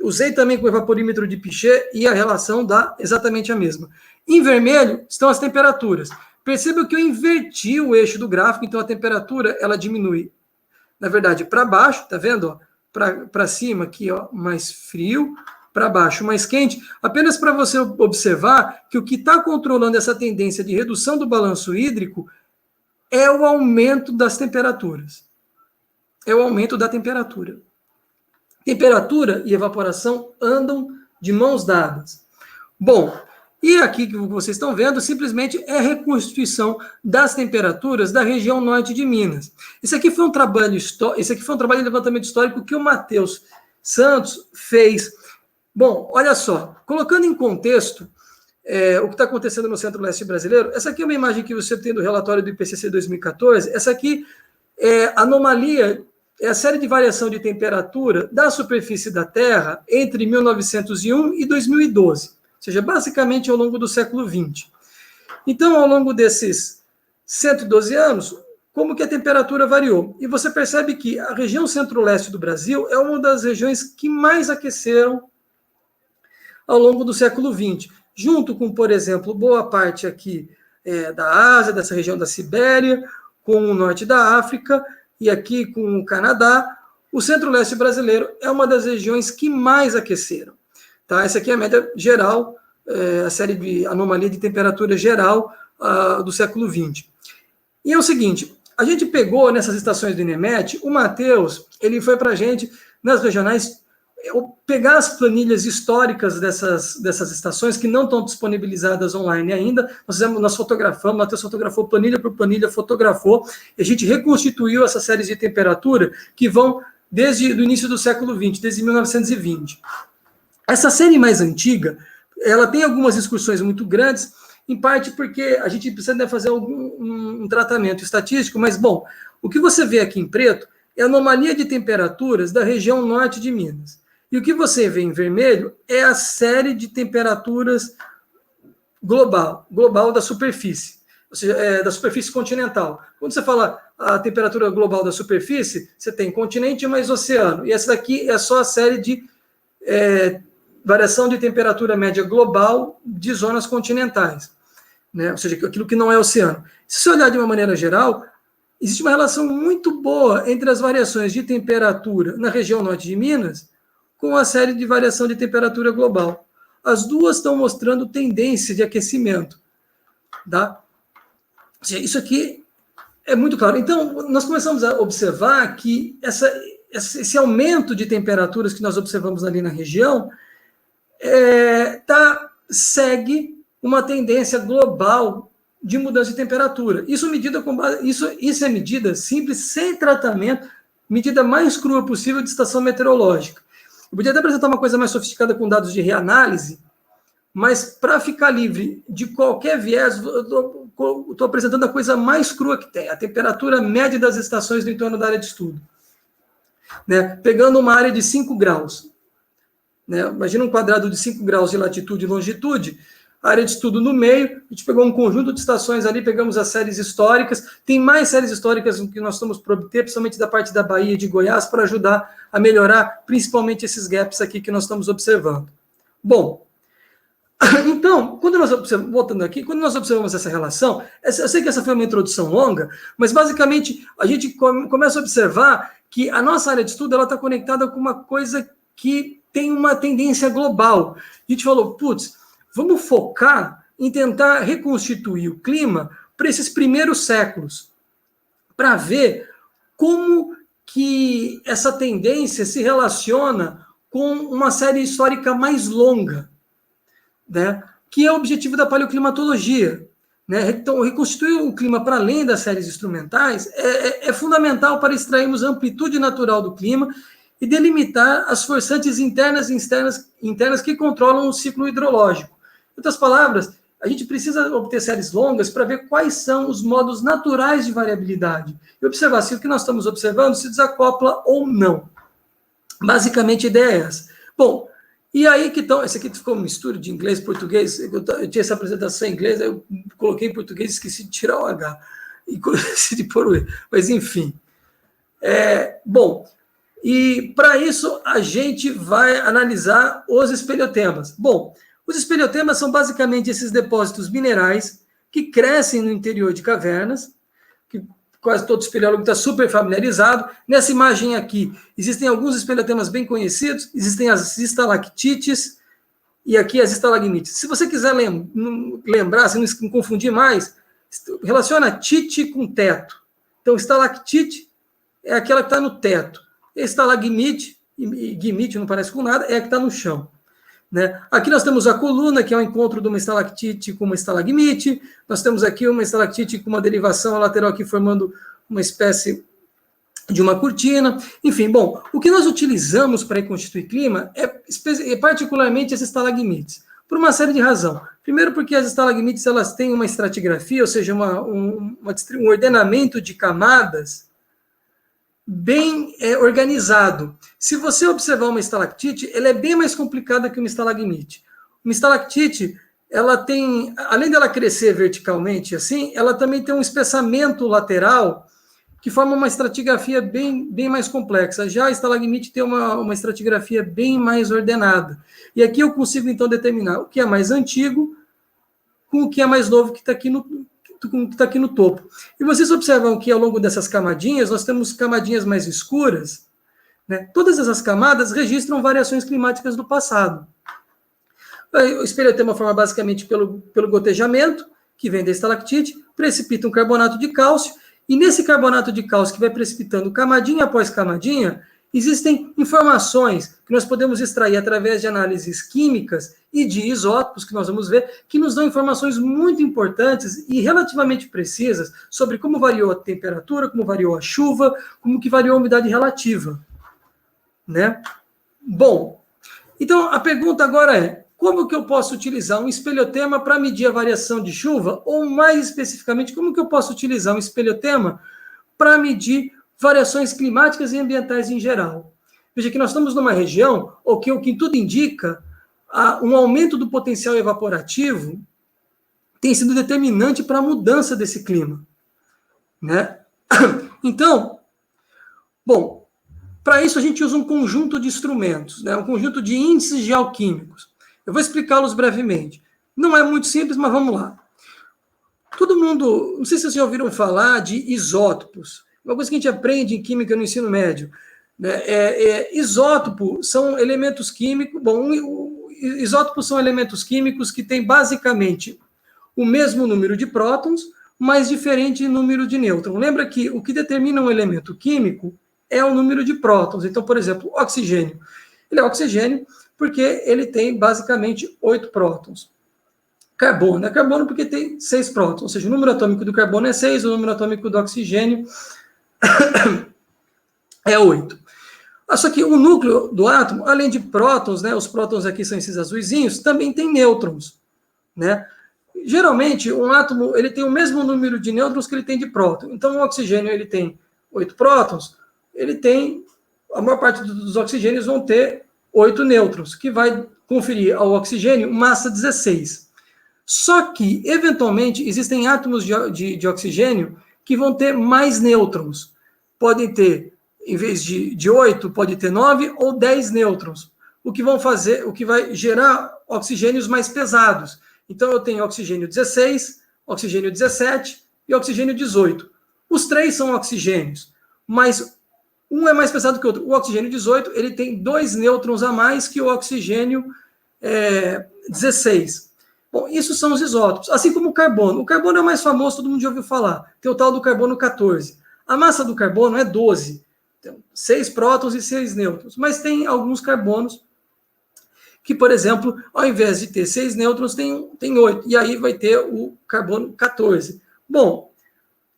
usei também com o evaporímetro de Pichet e a relação dá exatamente a mesma. Em vermelho estão as temperaturas. Perceba que eu inverti o eixo do gráfico, então a temperatura ela diminui, na verdade, para baixo, tá vendo? Para cima aqui, ó, mais frio, para baixo mais quente, apenas para você observar que o que está controlando essa tendência de redução do balanço hídrico é o aumento das temperaturas. É o aumento da temperatura. Temperatura e evaporação andam de mãos dadas. Bom, e aqui que vocês estão vendo, simplesmente é a reconstituição das temperaturas da região norte de Minas. Esse aqui foi um trabalho de levantamento histórico que o Matheus Santos fez. Bom, olha só, colocando em contexto o que está acontecendo no centro-leste brasileiro, essa aqui é uma imagem que você tem do relatório do IPCC 2014, essa aqui é anomalia, é a série de variação de temperatura da superfície da Terra entre 1901 e 2012, ou seja, basicamente ao longo do século XX. Então, ao longo desses 112 anos, como que a temperatura variou? E você percebe que a região centro-leste do Brasil é uma das regiões que mais aqueceram ao longo do século XX, junto com, por exemplo, boa parte aqui da Ásia, dessa região da Sibéria, com o norte da África e aqui com o Canadá. O centro-leste brasileiro é uma das regiões que mais aqueceram. Tá? Essa aqui é a média geral, a série de anomalia de temperatura geral do século XX. E é o seguinte, a gente pegou nessas estações do INEMET, o Matheus, ele foi para a gente, nas regionais, pegar as planilhas históricas dessas estações que não estão disponibilizadas online ainda. Nós fotografamos, o Matheus fotografou planilha por planilha, fotografou, e a gente reconstituiu essas séries de temperatura que vão desde o início do século XX, desde 1920. Essa série mais antiga, ela tem algumas excursões muito grandes, em parte porque a gente precisa fazer um tratamento estatístico, mas, bom, o que você vê aqui em preto é a anomalia de temperaturas da região norte de Minas. E o que você vê em vermelho é a série de temperaturas global da superfície, ou seja, da superfície continental. Quando você fala a temperatura global da superfície, você tem continente mais oceano. E essa daqui é só a série de variação de temperatura média global de zonas continentais, né? Ou seja, aquilo que não é oceano. Se você olhar de uma maneira geral, existe uma relação muito boa entre as variações de temperatura na região norte de Minas com a série de variação de temperatura global. As duas estão mostrando tendência de aquecimento, tá? Ou seja, isso aqui é muito claro. Então, nós começamos a observar que esse aumento de temperaturas que nós observamos ali na região segue uma tendência global de mudança de temperatura. Isso é medida simples, sem tratamento, medida mais crua possível de estação meteorológica. Eu podia até apresentar uma coisa mais sofisticada com dados de reanálise, mas para ficar livre de qualquer viés, eu estou apresentando a coisa mais crua que tem, a temperatura média das estações do entorno da área de estudo. Né? Pegando uma área de 5 graus. Né? Imagina um quadrado de 5 graus de latitude e longitude, a área de estudo no meio, a gente pegou um conjunto de estações ali, pegamos as séries históricas, tem mais séries históricas que nós estamos por obter, principalmente da parte da Bahia e de Goiás, para ajudar a melhorar, principalmente esses gaps aqui que nós estamos observando. Bom, então, voltando aqui, quando nós observamos essa relação, eu sei que essa foi uma introdução longa, mas basicamente a gente começa a observar que a nossa área de estudo está conectada com uma coisa que tem uma tendência global. A gente falou, putz, vamos focar em tentar reconstituir o clima para esses primeiros séculos, para ver como que essa tendência se relaciona com uma série histórica mais longa, né, que é o objetivo da paleoclimatologia. Né? Então, reconstituir o clima para além das séries instrumentais é fundamental para extrairmos a amplitude natural do clima e delimitar as forçantes internas e internas que controlam o ciclo hidrológico. Em outras palavras, a gente precisa obter séries longas para ver quais são os modos naturais de variabilidade e observar se o que nós estamos observando se desacopla ou não. Basicamente, a ideia é essa. Bom, e aí que estão... Esse aqui ficou uma mistura de inglês e português. Eu tinha essa apresentação em inglês, eu coloquei em português e esqueci de tirar o H. E esqueci de pôr o E. Mas, enfim. Bom, e para isso a gente vai analisar os espeleotemas. Bom, os espeleotemas são basicamente esses depósitos minerais que crescem no interior de cavernas, que quase todo espeleólogo está super familiarizado. Nessa imagem aqui, existem alguns espeleotemas bem conhecidos, existem as estalactites e aqui as estalagmites. Se você quiser lembrar, se não confundir mais, relaciona tite com teto. Então, estalactite é aquela que está no teto. Estalagmite, e gmite não parece com nada, é a que está no chão. Né? Aqui nós temos a coluna, que é o encontro de uma estalactite com uma estalagmite. Nós temos aqui uma estalactite com uma derivação lateral aqui formando uma espécie de uma cortina. Enfim, bom, o que nós utilizamos para reconstituir clima é particularmente as estalagmites, por uma série de razões. Primeiro porque as estalagmites elas têm uma estratigrafia, ou seja, um ordenamento de camadas bem organizado. Se você observar uma estalactite, ela é bem mais complicada que uma estalagmite. Uma estalactite, ela tem, além dela crescer verticalmente assim, ela também tem um espessamento lateral que forma uma estratigrafia bem mais complexa. Já a estalagmite tem uma estratigrafia bem mais ordenada. E aqui eu consigo, então, determinar o que é mais antigo com o que é mais novo que está aqui no topo. E vocês observam que ao longo dessas camadinhas, nós temos camadinhas mais escuras, né? Todas essas camadas registram variações climáticas do passado. O espeleotema forma basicamente pelo gotejamento, que vem da estalactite, precipita um carbonato de cálcio, e nesse carbonato de cálcio que vai precipitando camadinha após camadinha, Existem informações que nós podemos extrair através de análises químicas e de isótopos, que nós vamos ver, que nos dão informações muito importantes e relativamente precisas sobre como variou a temperatura, como variou a chuva, como que variou a umidade relativa, né? Bom, então a pergunta agora é: como que eu posso utilizar um espeleotema para medir a variação de chuva? Ou, mais especificamente, como que eu posso utilizar um espeleotema para medir variações climáticas e ambientais em geral? Veja que nós estamos numa região o que tudo indica, um aumento do potencial evaporativo tem sido determinante para a mudança desse clima, né? Então, bom, para isso a gente usa um conjunto de instrumentos, né? Um conjunto de índices geoquímicos. Eu vou explicá-los brevemente. Não é muito simples, mas vamos lá. Todo mundo, não sei se vocês já ouviram falar de isótopos. Uma coisa que a gente aprende em química no ensino médio, né? Isótopo são elementos químicos. Bom, isótopos são elementos químicos que têm basicamente o mesmo número de prótons, mas diferente número de nêutrons. Lembra que o que determina um elemento químico é o número de prótons. Então, por exemplo, oxigênio. Ele é oxigênio porque ele tem basicamente 8 prótons. Carbono é carbono porque tem 6 prótons, ou seja, o número atômico do carbono é 6, o número atômico do oxigênio é 8. Só que o núcleo do átomo, além de prótons, né, os prótons aqui são esses azuisinhos, também tem nêutrons, né? Geralmente, um átomo ele tem o mesmo número de nêutrons que ele tem de prótons. Então, o oxigênio ele tem 8 prótons, a maior parte dos oxigênios vão ter 8 nêutrons, que vai conferir ao oxigênio massa 16. Só que, eventualmente, existem átomos de oxigênio que vão ter mais nêutrons. Podem ter, em vez de 8, pode ter 9 ou 10 nêutrons. O que vai gerar oxigênios mais pesados. Então, eu tenho oxigênio 16, oxigênio 17 e oxigênio 18. Os três são oxigênios, mas um é mais pesado que o outro. O oxigênio 18, ele tem 2 nêutrons a mais que o oxigênio 16. Bom, isso são os isótopos. Assim como o carbono. O carbono é o mais famoso, todo mundo já ouviu falar. Tem o tal do carbono 14. A massa do carbono é 12. Tem 6 prótons e 6 nêutrons. Mas tem alguns carbonos que, por exemplo, ao invés de ter 6 nêutrons, tem 8. E aí vai ter o carbono 14. Bom,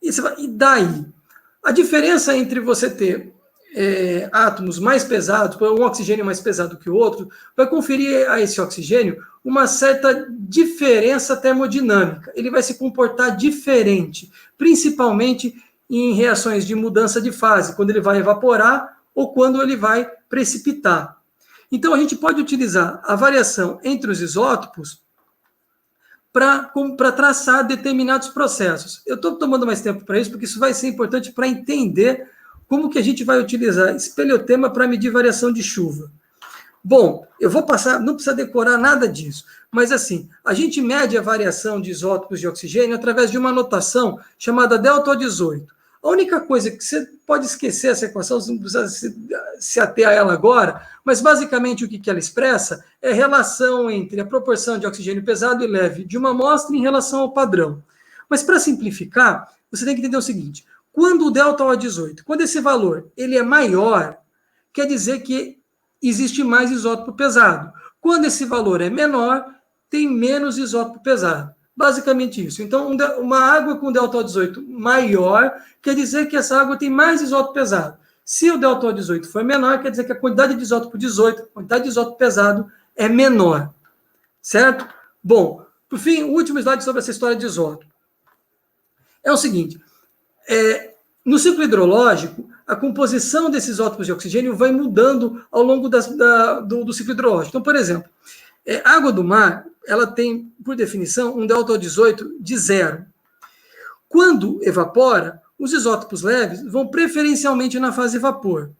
e daí? A diferença entre você ter átomos mais pesados, um oxigênio mais pesado que o outro, vai conferir a esse oxigênio uma certa diferença termodinâmica. Ele vai se comportar diferente, principalmente em reações de mudança de fase, quando ele vai evaporar ou quando ele vai precipitar. Então, a gente pode utilizar a variação entre os isótopos para traçar determinados processos. Eu estou tomando mais tempo para isso, porque isso vai ser importante para entender como que a gente vai utilizar espeleotema para medir variação de chuva. Bom, eu vou passar, não precisa decorar nada disso, mas assim, a gente mede a variação de isótopos de oxigênio através de uma notação chamada delta-18. A única coisa que você pode esquecer essa equação, você não precisa se ater a ela agora, mas basicamente o que ela expressa é a relação entre a proporção de oxigênio pesado e leve de uma amostra em relação ao padrão. Mas para simplificar, você tem que entender o seguinte: quando o delta-18, quando esse valor ele é maior, quer dizer que existe mais isótopo pesado. Quando esse valor é menor, tem menos isótopo pesado. Basicamente isso. Então, uma água com delta-18 maior quer dizer que essa água tem mais isótopo pesado. Se o delta-18 for menor, quer dizer que a quantidade de isótopo 18, a quantidade de isótopo pesado é menor. Certo? Bom, por fim, o último slide sobre essa história de isótopo. É o seguinte, no ciclo hidrológico, a composição desses isótopos de oxigênio vai mudando ao longo do ciclo hidrológico. Então, por exemplo, a água do mar, ela tem, por definição, um delta-18 de 0. Quando evapora, os isótopos leves vão preferencialmente na fase vapor.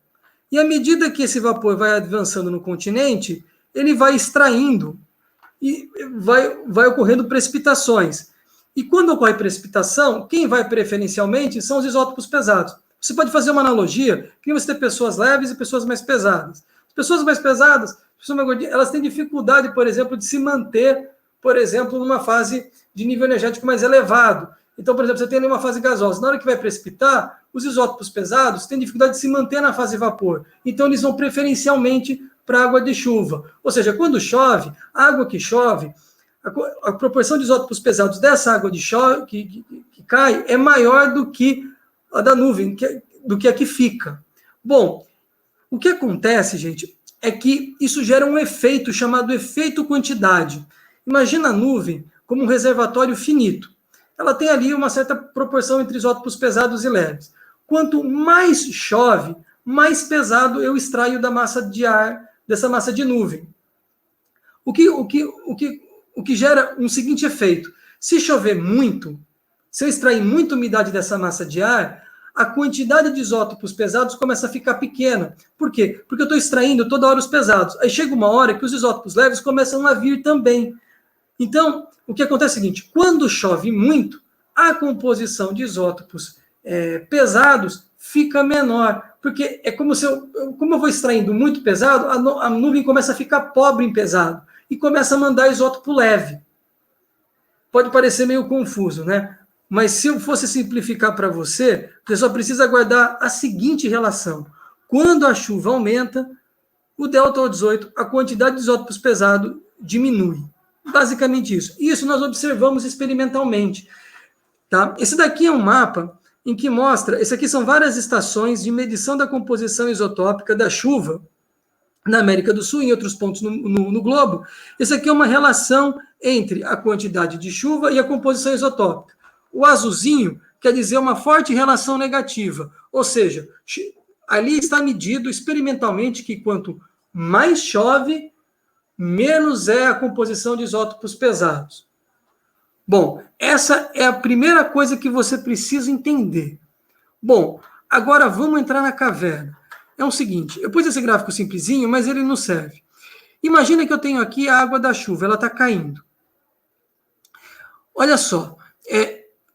E à medida que esse vapor vai avançando no continente, ele vai extraindo e vai ocorrendo precipitações. E quando ocorre precipitação, quem vai preferencialmente são os isótopos pesados. Você pode fazer uma analogia que você tem pessoas leves e pessoas mais pesadas. As pessoas mais pesadas, elas têm dificuldade, por exemplo, de se manter, por exemplo, numa fase de nível energético mais elevado. Então, por exemplo, você tem ali uma fase gasosa. Na hora que vai precipitar, os isótopos pesados têm dificuldade de se manter na fase vapor. Então, eles vão preferencialmente para a água de chuva. Ou seja, quando chove, a água que chove, a proporção de isótopos pesados dessa água de chove, que cai é maior do que a da nuvem, do que a que fica. Bom, o que acontece, gente, é que isso gera um efeito chamado efeito quantidade. Imagina a nuvem como um reservatório finito. Ela tem ali uma certa proporção entre isótopos pesados e leves. Quanto mais chove, mais pesado eu extraio da massa de ar, dessa massa de nuvem. O que gera um seguinte efeito. Se chover muito, se eu extrair muita umidade dessa massa de ar, a quantidade de isótopos pesados começa a ficar pequena. Por quê? Porque eu estou extraindo toda hora os pesados. Aí chega uma hora que os isótopos leves começam a vir também. Então, o que acontece é o seguinte, quando chove muito, a composição de isótopos pesados fica menor, porque é como eu vou extraindo muito pesado, a nuvem começa a ficar pobre em pesado e começa a mandar isótopo leve. Pode parecer meio confuso, né? Mas se eu fosse simplificar para você, você só precisa guardar a seguinte relação. Quando a chuva aumenta, o ΔO18, a quantidade de isótopos pesados diminui. Basicamente isso. Isso nós observamos experimentalmente. Tá? Esse daqui é um mapa em que mostra, esse aqui são várias estações de medição da composição isotópica da chuva na América do Sul e em outros pontos no globo. Esse aqui é uma relação entre a quantidade de chuva e a composição isotópica. O azulzinho quer dizer uma forte relação negativa, ou seja, ali está medido experimentalmente que quanto mais chove, menos é a composição de isótopos pesados. Bom, essa é a primeira coisa que você precisa entender. Bom, agora vamos entrar na caverna. É o seguinte, eu pus esse gráfico simplesinho, mas ele não serve. Imagina que eu tenho aqui a água da chuva, ela está caindo. Olha só,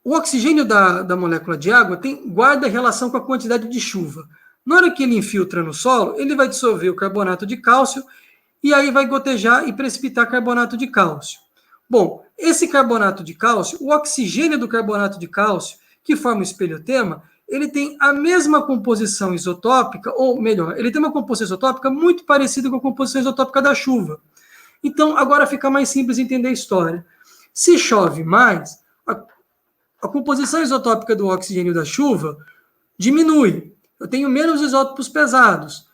o oxigênio da molécula de água guarda relação com a quantidade de chuva. Na hora que ele infiltra no solo, ele vai dissolver o carbonato de cálcio e aí vai gotejar e precipitar carbonato de cálcio. Bom, esse carbonato de cálcio, o oxigênio do carbonato de cálcio, que forma o espeleotema, ele tem a mesma composição isotópica, ou melhor, ele tem uma composição isotópica muito parecida com a composição isotópica da chuva. Então, agora fica mais simples entender a história. Se chove mais, a composição isotópica do oxigênio da chuva diminui. Eu tenho menos isótopos pesados.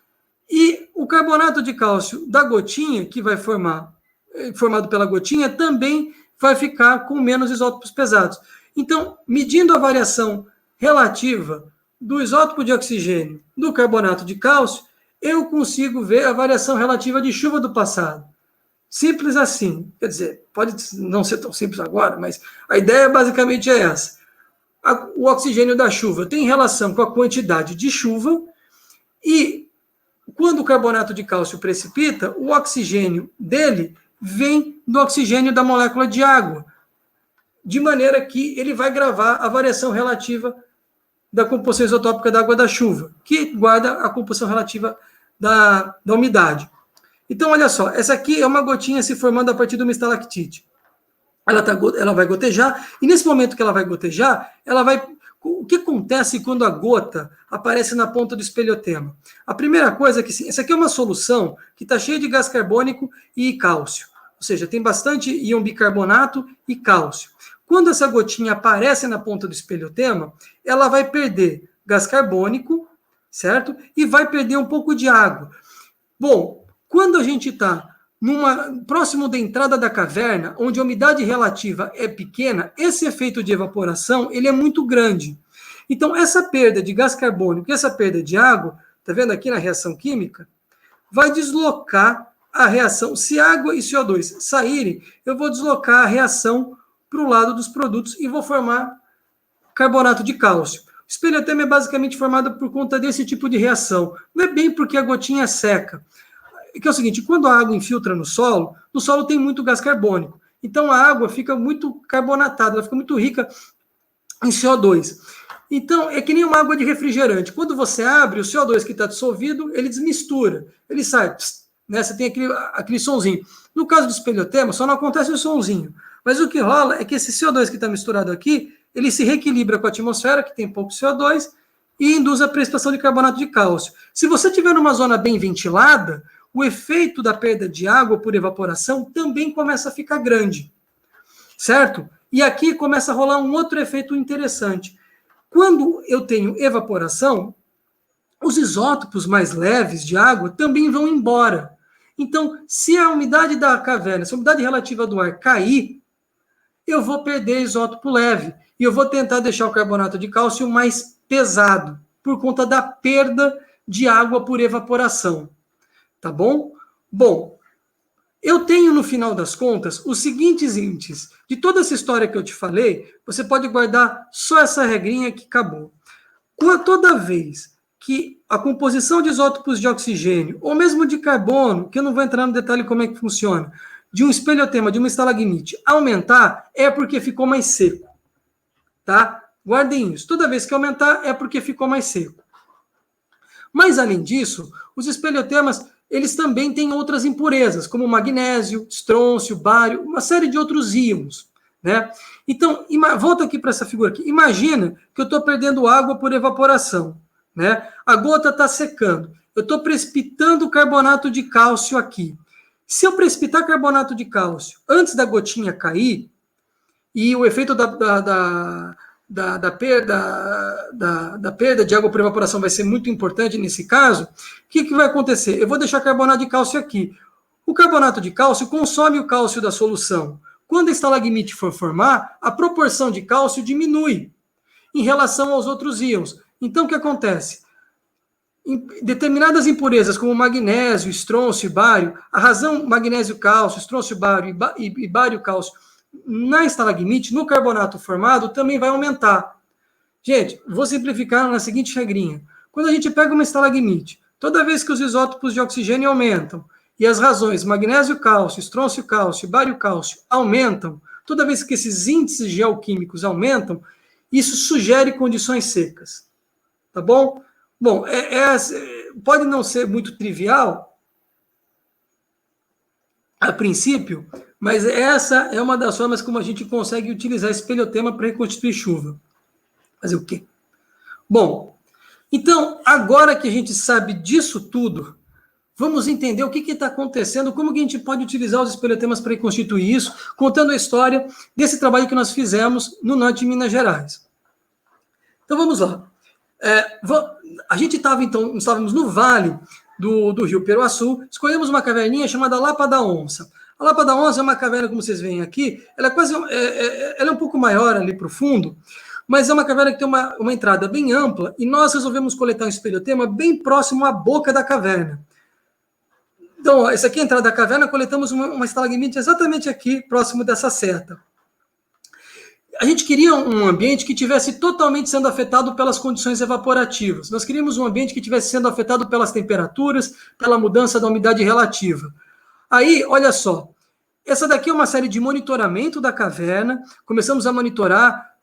E o carbonato de cálcio da gotinha, que vai formado pela gotinha, também vai ficar com menos isótopos pesados. Então, medindo a variação relativa do isótopo de oxigênio do carbonato de cálcio, eu consigo ver a variação relativa de chuva do passado. Simples assim. Quer dizer, pode não ser tão simples agora, mas a ideia basicamente é essa. O oxigênio da chuva tem relação com a quantidade de chuva e quando o carbonato de cálcio precipita, o oxigênio dele vem do oxigênio da molécula de água, de maneira que ele vai gravar a variação relativa da composição isotópica da água da chuva, que guarda a composição relativa da umidade. Então, olha só, essa aqui é uma gotinha se formando a partir de uma estalactite. Ela vai gotejar, e nesse momento que ela vai gotejar, o que acontece quando a gota aparece na ponta do espeleotema? A primeira coisa é que essa aqui é uma solução que está cheia de gás carbônico e cálcio. Ou seja, tem bastante íon bicarbonato e cálcio. Quando essa gotinha aparece na ponta do espeleotema, ela vai perder gás carbônico, certo? E vai perder um pouco de água. Bom, quando a gente está próximo da entrada da caverna, onde a umidade relativa é pequena, esse efeito de evaporação ele é muito grande. Então, essa perda de gás carbônico e essa perda de água, está vendo aqui na reação química, vai deslocar a reação. Se água e CO2 saírem, eu vou deslocar a reação para o lado dos produtos e vou formar carbonato de cálcio. O espeleotema é basicamente formado por conta desse tipo de reação. Não é bem porque a gotinha é seca. Que é o seguinte, quando a água infiltra no solo tem muito gás carbônico. Então, a água fica muito carbonatada, ela fica muito rica em CO2. Então, é que nem uma água de refrigerante. Quando você abre, o CO2 que está dissolvido, ele desmistura. Ele sai, né? Você tem aquele sonzinho. No caso do espeleotema, só não acontece o sonzinho. Mas o que rola é que esse CO2 que está misturado aqui, ele se reequilibra com a atmosfera, que tem pouco CO2, e induz a precipitação de carbonato de cálcio. Se você tiver numa zona bem ventilada, o efeito da perda de água por evaporação também começa a ficar grande, certo? E aqui começa a rolar um outro efeito interessante. Quando eu tenho evaporação, os isótopos mais leves de água também vão embora. Então, se a umidade da caverna, se a umidade relativa do ar cair, eu vou perder isótopo leve. E eu vou tentar deixar o carbonato de cálcio mais pesado, por conta da perda de água por evaporação. Tá bom? Bom, eu tenho, no final das contas, os seguintes índices. De toda essa história que eu te falei, você pode guardar só essa regrinha que acabou. Toda vez que a composição de isótopos de oxigênio, ou mesmo de carbono, que eu não vou entrar no detalhe como é que funciona, de um espeleotema, de uma estalagmite, aumentar, é porque ficou mais seco. Tá? Guardem isso. Toda vez que aumentar, é porque ficou mais seco. Mas, além disso, os espeleotemas, eles também têm outras impurezas, como magnésio, estrôncio, bário, uma série de outros íons. Né? Então, volta aqui para essa figura aqui. Imagina que eu estou perdendo água por evaporação. Né? A gota está secando. Eu estou precipitando carbonato de cálcio aqui. Se eu precipitar carbonato de cálcio antes da gotinha cair, e o efeito da perda de água por evaporação vai ser muito importante nesse caso, o que vai acontecer? Eu vou deixar carbonato de cálcio aqui. O carbonato de cálcio consome o cálcio da solução. Quando a estalagmite for formar, a proporção de cálcio diminui em relação aos outros íons. Então, o que acontece? Em determinadas impurezas, como magnésio, estrôncio e bário, a razão magnésio-cálcio, estrôncio-bário e bário-cálcio, na estalagmite, no carbonato formado, também vai aumentar. Gente, vou simplificar na seguinte regrinha. Quando a gente pega uma estalagmite, toda vez que os isótopos de oxigênio aumentam, e as razões magnésio-cálcio, estrôncio-cálcio e bário-cálcio aumentam, toda vez que esses índices geoquímicos aumentam, isso sugere condições secas. Tá bom? Bom, pode não ser muito trivial, a princípio, mas essa é uma das formas como a gente consegue utilizar espeleotema para reconstituir chuva. Fazer o quê? Bom, então, agora que a gente sabe disso tudo, vamos entender o que está acontecendo, como que a gente pode utilizar os espeleotemas para reconstituir isso, contando a história desse trabalho que nós fizemos no norte de Minas Gerais. Então, vamos lá. A gente estávamos no vale do Rio Peruaçu, escolhemos uma caverninha chamada Lapa da Onça. A Lapa da Onça é uma caverna, como vocês veem aqui, ela é um pouco maior ali para o fundo, mas é uma caverna que tem uma entrada bem ampla, e nós resolvemos coletar um espeleotema bem próximo à boca da caverna. Então, essa aqui é a entrada da caverna, coletamos uma estalagmite exatamente aqui, próximo dessa seta. A gente queria um ambiente que tivesse totalmente sendo afetado pelas condições evaporativas. Nós queríamos um ambiente que tivesse sendo afetado pelas temperaturas, pela mudança da umidade relativa. Aí, olha só, essa daqui é uma série de monitoramento da caverna. Começamos a monitorar,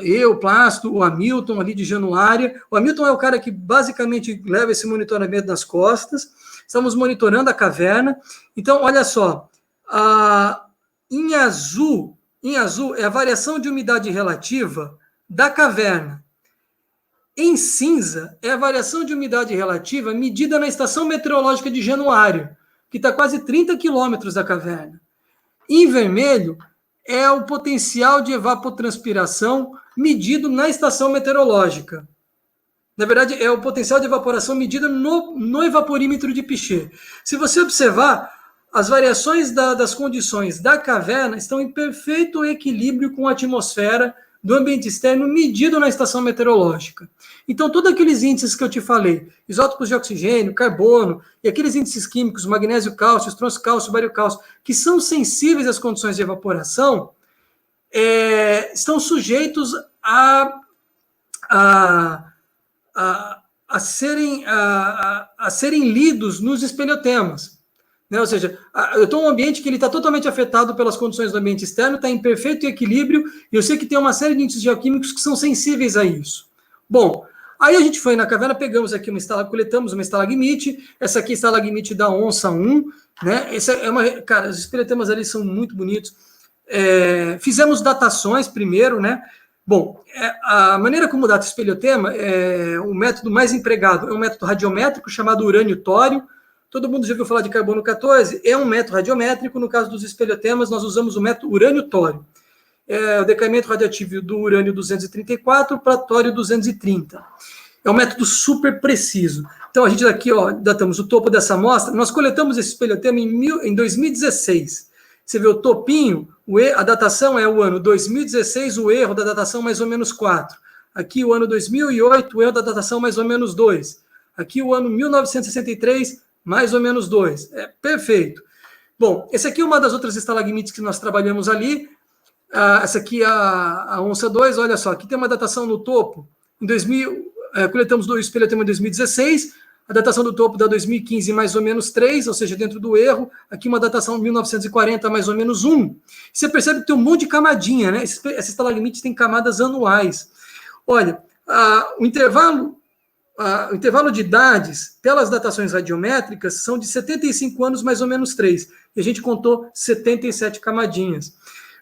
eu, Plácido, o Hamilton ali de Januária. O Hamilton é o cara que basicamente leva esse monitoramento nas costas. Estamos monitorando a caverna. Então, olha só, em azul é a variação de umidade relativa da caverna. Em cinza é a variação de umidade relativa medida na estação meteorológica de Januário, que está quase 30 quilômetros da caverna. Em vermelho é o potencial de evapotranspiração medido na estação meteorológica. Na verdade, é o potencial de evaporação medido no evaporímetro de Piché. Se você observar, as variações das condições da caverna estão em perfeito equilíbrio com a atmosfera do ambiente externo medido na estação meteorológica. Então, todos aqueles índices que eu te falei, isótopos de oxigênio, carbono, e aqueles índices químicos, magnésio, cálcio, estrôncio, cálcio, bário, cálcio, que são sensíveis às condições de evaporação, estão sujeitos a serem lidos nos espeleotemas. Né? Ou seja, eu estou em um ambiente que ele está totalmente afetado pelas condições do ambiente externo, está em perfeito equilíbrio, e eu sei que tem uma série de índices geoquímicos que são sensíveis a isso. Bom, aí a gente foi na caverna, pegamos aqui coletamos uma estalagmite, essa aqui é a estalagmite da Onça 1, né? Essa é cara, os espeleotemas ali são muito bonitos. Fizemos datações primeiro, né? Bom, a maneira como data espeleotema, o método mais empregado é um método radiométrico chamado urânio-tório. Todo mundo já ouviu falar de carbono 14, é um método radiométrico. No caso dos espeleotemas, nós usamos o método urânio-tório. O decaimento radioativo do urânio 234 para tório 230. É um método super preciso. Então, a gente aqui, datamos o topo dessa amostra. Nós coletamos esse espeleotema em 2016. Você vê o topinho, a datação é o ano 2016, o erro da datação mais ou menos 4. Aqui o ano 2008, o erro da datação mais ou menos 2. Aqui o ano 1963, mais ou menos 2. Perfeito. Bom, esse aqui é uma das outras estalagmites que nós trabalhamos ali. Essa aqui é a onça 2, olha só, aqui tem uma datação no topo. Em 2000, coletamos do espeleotema em 2016, a datação do topo dá 2015 mais ou menos 3, ou seja, dentro do erro. Aqui uma datação de 1940 mais ou menos 1. Você percebe que tem um monte de camadinha, né? Essa estalagmite tem camadas anuais. Olha, o intervalo de idades pelas datações radiométricas são de 75 anos mais ou menos 3. E a gente contou 77 camadinhas.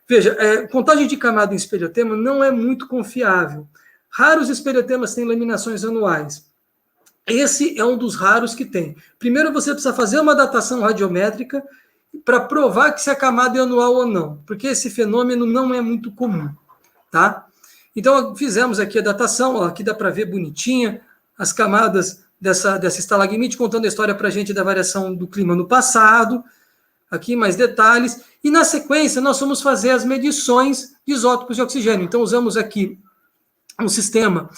Veja, contagem de camada em espeleotema não é muito confiável. Raros espeleotemas têm laminações anuais. Esse é um dos raros que tem. Primeiro, você precisa fazer uma datação radiométrica para provar que se a camada é anual ou não, porque esse fenômeno não é muito comum, tá? Então, fizemos aqui a datação, aqui dá para ver bonitinha as camadas dessa estalagmite, contando a história para a gente da variação do clima no passado, aqui mais detalhes, e na sequência nós vamos fazer as medições de isótopos de oxigênio. Então, usamos aqui um sistema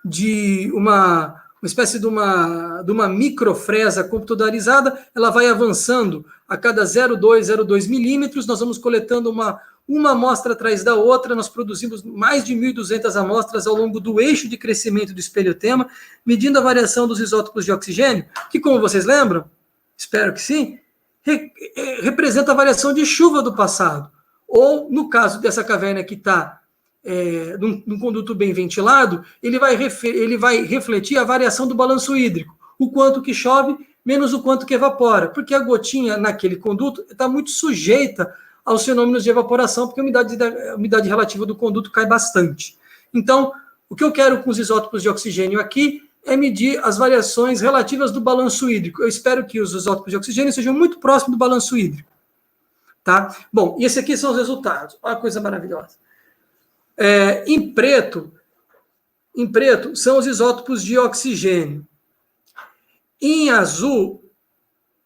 de uma espécie de uma microfresa computadorizada, ela vai avançando a cada 0,2 milímetros, nós vamos coletando uma amostra atrás da outra, nós produzimos mais de 1.200 amostras ao longo do eixo de crescimento do espeleotema, medindo a variação dos isótopos de oxigênio, que, como vocês lembram, espero que sim, representa a variação de chuva do passado. Ou, no caso dessa caverna que está num conduto bem ventilado, ele vai refletir a variação do balanço hídrico, o quanto que chove, menos o quanto que evapora, porque a gotinha naquele conduto está muito sujeita aos fenômenos de evaporação, porque a umidade relativa do conduto cai bastante. Então, o que eu quero com os isótopos de oxigênio aqui é medir as variações relativas do balanço hídrico. Eu espero que os isótopos de oxigênio sejam muito próximos do balanço hídrico. Tá? Bom, e esse aqui são os resultados. Olha que coisa maravilhosa. Em preto são os isótopos de oxigênio. Em azul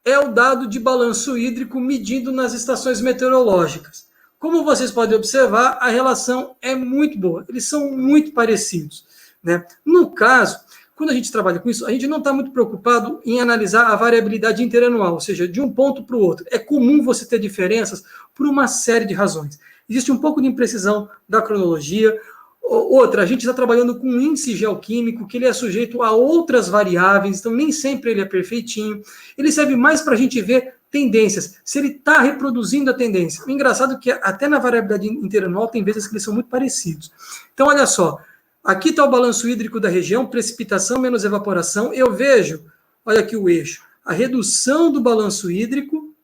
é o dado de balanço hídrico medido nas estações meteorológicas. Como vocês podem observar, a relação é muito boa. Eles são muito parecidos, né? No caso, quando a gente trabalha com isso, a gente não está muito preocupado em analisar a variabilidade interanual, ou seja, de um ponto para o outro. É comum você ter diferenças por uma série de razões. Existe um pouco de imprecisão da cronologia. Outra, a gente está trabalhando com um índice geoquímico que ele é sujeito a outras variáveis, então nem sempre ele é perfeitinho. Ele serve mais para a gente ver tendências, se ele está reproduzindo a tendência. O engraçado é que até na variabilidade interanual tem vezes que eles são muito parecidos. Então, olha só, aqui está o balanço hídrico da região, precipitação menos evaporação. Eu vejo, olha aqui o eixo, a redução do balanço hídrico,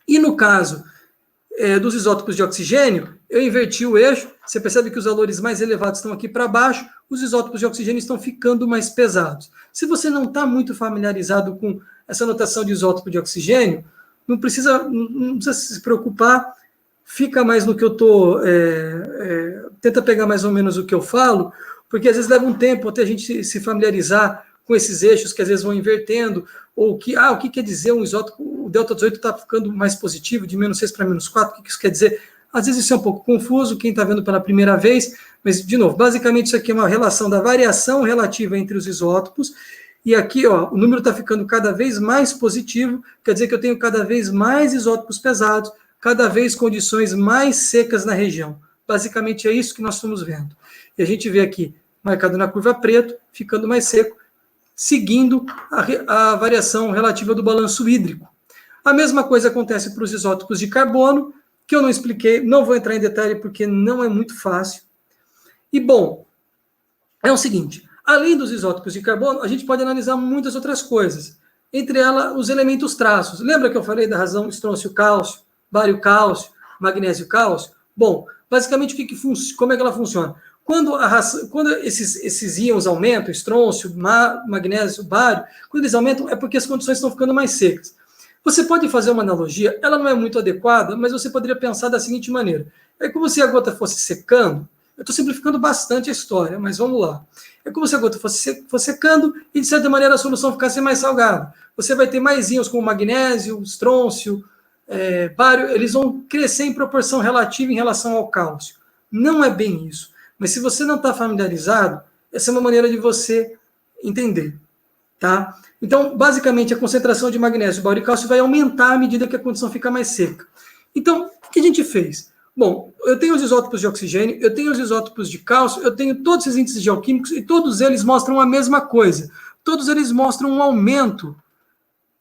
e no caso dos isótopos de oxigênio, eu inverti o eixo, você percebe que os valores mais elevados estão aqui para baixo, os isótopos de oxigênio estão ficando mais pesados. Se você não está muito familiarizado com essa notação de isótopo de oxigênio, não precisa se preocupar, fica mais no que eu estou... tenta pegar mais ou menos o que eu falo, porque às vezes leva um tempo até a gente se familiarizar com esses eixos que às vezes vão invertendo, ou que, o que quer dizer um isótopo, o delta 18 está ficando mais positivo, de menos 6 para menos 4, o que isso quer dizer? Às vezes isso é um pouco confuso, quem está vendo pela primeira vez, mas, de novo, basicamente isso aqui é uma relação da variação relativa entre os isótopos, e aqui, o número está ficando cada vez mais positivo, quer dizer que eu tenho cada vez mais isótopos pesados, cada vez condições mais secas na região. Basicamente é isso que nós estamos vendo. E a gente vê aqui, marcado na curva preto, ficando mais seco, seguindo a variação relativa do balanço hídrico. A mesma coisa acontece para os isótopos de carbono, que eu não expliquei, não vou entrar em detalhe porque não é muito fácil. E, bom, é o seguinte, além dos isótopos de carbono, a gente pode analisar muitas outras coisas, entre elas os elementos traços. Lembra que eu falei da razão estrôncio-cálcio, bário-cálcio, magnésio-cálcio? Bom, Basicamente, como é que ela funciona? Quando esses íons aumentam, estrôncio, magnésio, bário, quando eles aumentam é porque as condições estão ficando mais secas. Você pode fazer uma analogia, ela não é muito adequada, mas você poderia pensar da seguinte maneira. É como se a gota fosse secando, eu estou simplificando bastante a história, mas vamos lá. É como se a gota fosse secando e, de certa maneira, a solução ficasse mais salgada. Você vai ter mais íons como magnésio, estrôncio, bário, eles vão crescer em proporção relativa em relação ao cálcio. Não é bem isso. Mas se você não está familiarizado, essa é uma maneira de você entender. Tá? Então, basicamente, a concentração de magnésio, bário e cálcio vai aumentar à medida que a condição fica mais seca. Então, o que a gente fez? Bom, eu tenho os isótopos de oxigênio, eu tenho os isótopos de cálcio, eu tenho todos esses índices geoquímicos e todos eles mostram a mesma coisa. Todos eles mostram um aumento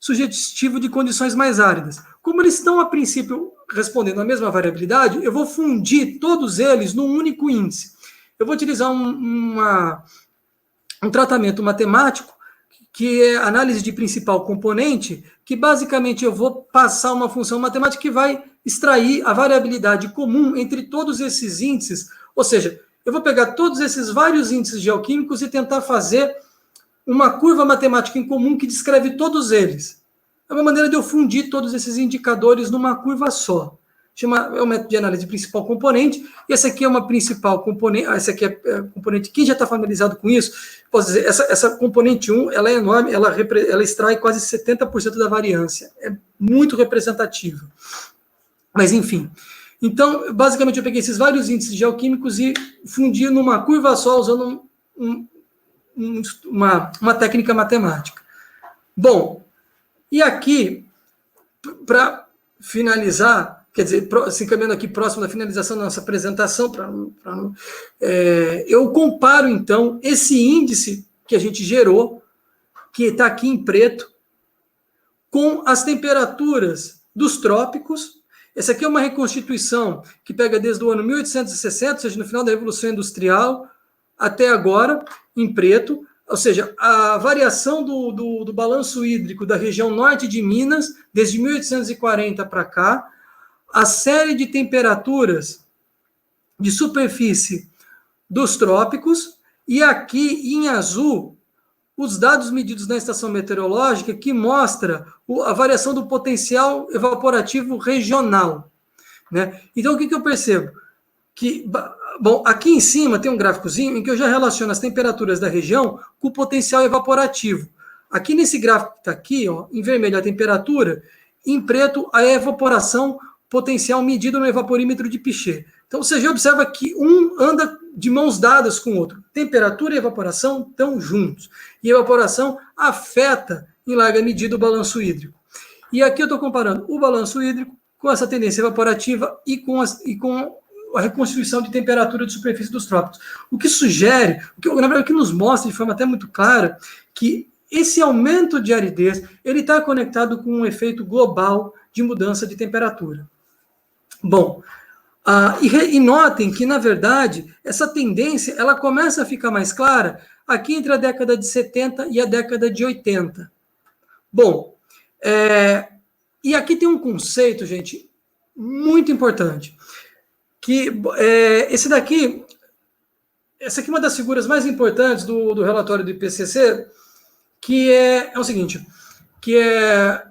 sugestivo de condições mais áridas. Como eles estão, a princípio, respondendo à mesma variabilidade, eu vou fundir todos eles num único índice. Eu vou utilizar um tratamento matemático, que é análise de principal componente, que basicamente eu vou passar uma função matemática que vai extrair a variabilidade comum entre todos esses índices, ou seja, eu vou pegar todos esses vários índices geoquímicos e tentar fazer uma curva matemática em comum que descreve todos eles. É uma maneira de eu fundir todos esses indicadores numa curva só. É o método de análise de principal componente, e essa aqui é uma principal componente, essa aqui é componente, quem já está familiarizado com isso, posso dizer, essa componente 1, ela é enorme, ela extrai quase 70% da variância, é muito representativa. Mas, enfim, então, basicamente, eu peguei esses vários índices geoquímicos e fundi numa curva só, usando uma técnica matemática. Bom, e aqui, para finalizar, quer dizer, se encaminhando aqui próximo da finalização da nossa apresentação, eu comparo, então, esse índice que a gente gerou, que está aqui em preto, com as temperaturas dos trópicos. Essa aqui é uma reconstituição que pega desde o ano 1860, ou seja, no final da Revolução Industrial, até agora, em preto, ou seja, a variação do balanço hídrico da região norte de Minas, desde 1840 para cá, a série de temperaturas de superfície dos trópicos, e aqui em azul, os dados medidos na estação meteorológica, que mostra a variação do potencial evaporativo regional. Né? Então, o que eu percebo? Bom, aqui em cima tem um gráficozinho em que eu já relaciono as temperaturas da região com o potencial evaporativo. Aqui nesse gráfico que está aqui, ó, em vermelho a temperatura, em preto a evaporação potencial medido no evaporímetro de Pichet. Então, você já observa que um anda de mãos dadas com o outro. Temperatura e evaporação estão juntos. E a evaporação afeta, em larga medida, o balanço hídrico. E aqui eu estou comparando o balanço hídrico com essa tendência evaporativa e com a reconstituição de temperatura de superfície dos trópicos. O que sugere, na verdade, o que nos mostra de forma até muito clara, que esse aumento de aridez ele está conectado com um efeito global de mudança de temperatura. Bom, e notem que, na verdade, essa tendência ela começa a ficar mais clara aqui entre a década de 70 e a década de 80. Bom, e aqui tem um conceito, gente, muito importante, que essa aqui é uma das figuras mais importantes do relatório do IPCC, que é o seguinte, que é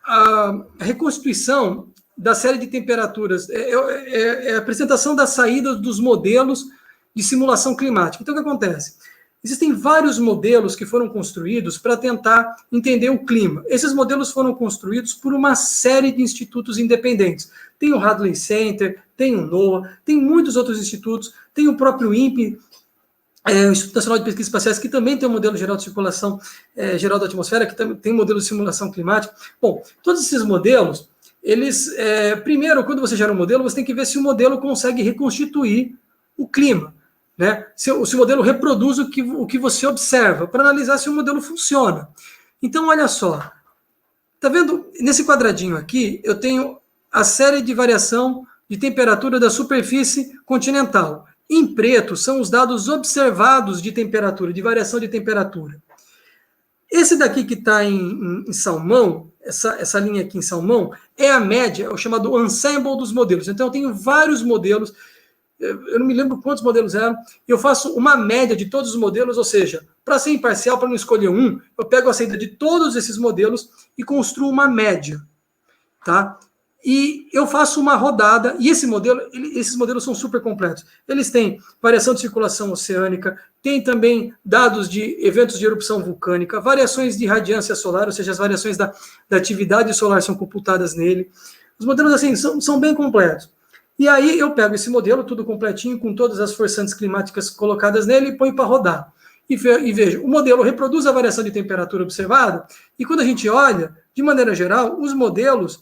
a reconstituição da série de temperaturas, a apresentação da saída dos modelos de simulação climática. Então, o que acontece? Existem vários modelos que foram construídos para tentar entender o clima. Esses modelos foram construídos por uma série de institutos independentes. Tem o Hadley Center, tem o NOAA, tem muitos outros institutos, tem o próprio INPE, o Instituto Nacional de Pesquisas Espaciais, que também tem um modelo geral de circulação geral da atmosfera, que também tem um modelo de simulação climática. Bom, todos esses modelos, eles, primeiro, quando você gera um modelo, você tem que ver se o modelo consegue reconstituir o clima, né? Se o modelo reproduz o que você observa, para analisar se o modelo funciona. Então, olha só, tá vendo? Nesse quadradinho aqui, eu tenho a série de variação de temperatura da superfície continental. Em preto, são os dados observados de temperatura, de variação de temperatura. Esse daqui que está em salmão, essa linha aqui em salmão, é a média, é o chamado ensemble dos modelos. Então, eu tenho vários modelos eu não me lembro quantos modelos eram, e eu faço uma média de todos os modelos, ou seja, para ser imparcial, para não escolher um, eu pego a saída de todos esses modelos e construo uma média, tá? E eu faço uma rodada, e esses modelos são super completos. Eles têm variação de circulação oceânica, tem também dados de eventos de erupção vulcânica, variações de radiância solar, ou seja, as variações da atividade solar são computadas nele. Os modelos, assim, são bem completos. E aí eu pego esse modelo, tudo completinho, com todas as forçantes climáticas colocadas nele, e ponho para rodar. E vejo, o modelo reproduz a variação de temperatura observada, e quando a gente olha, de maneira geral, os modelos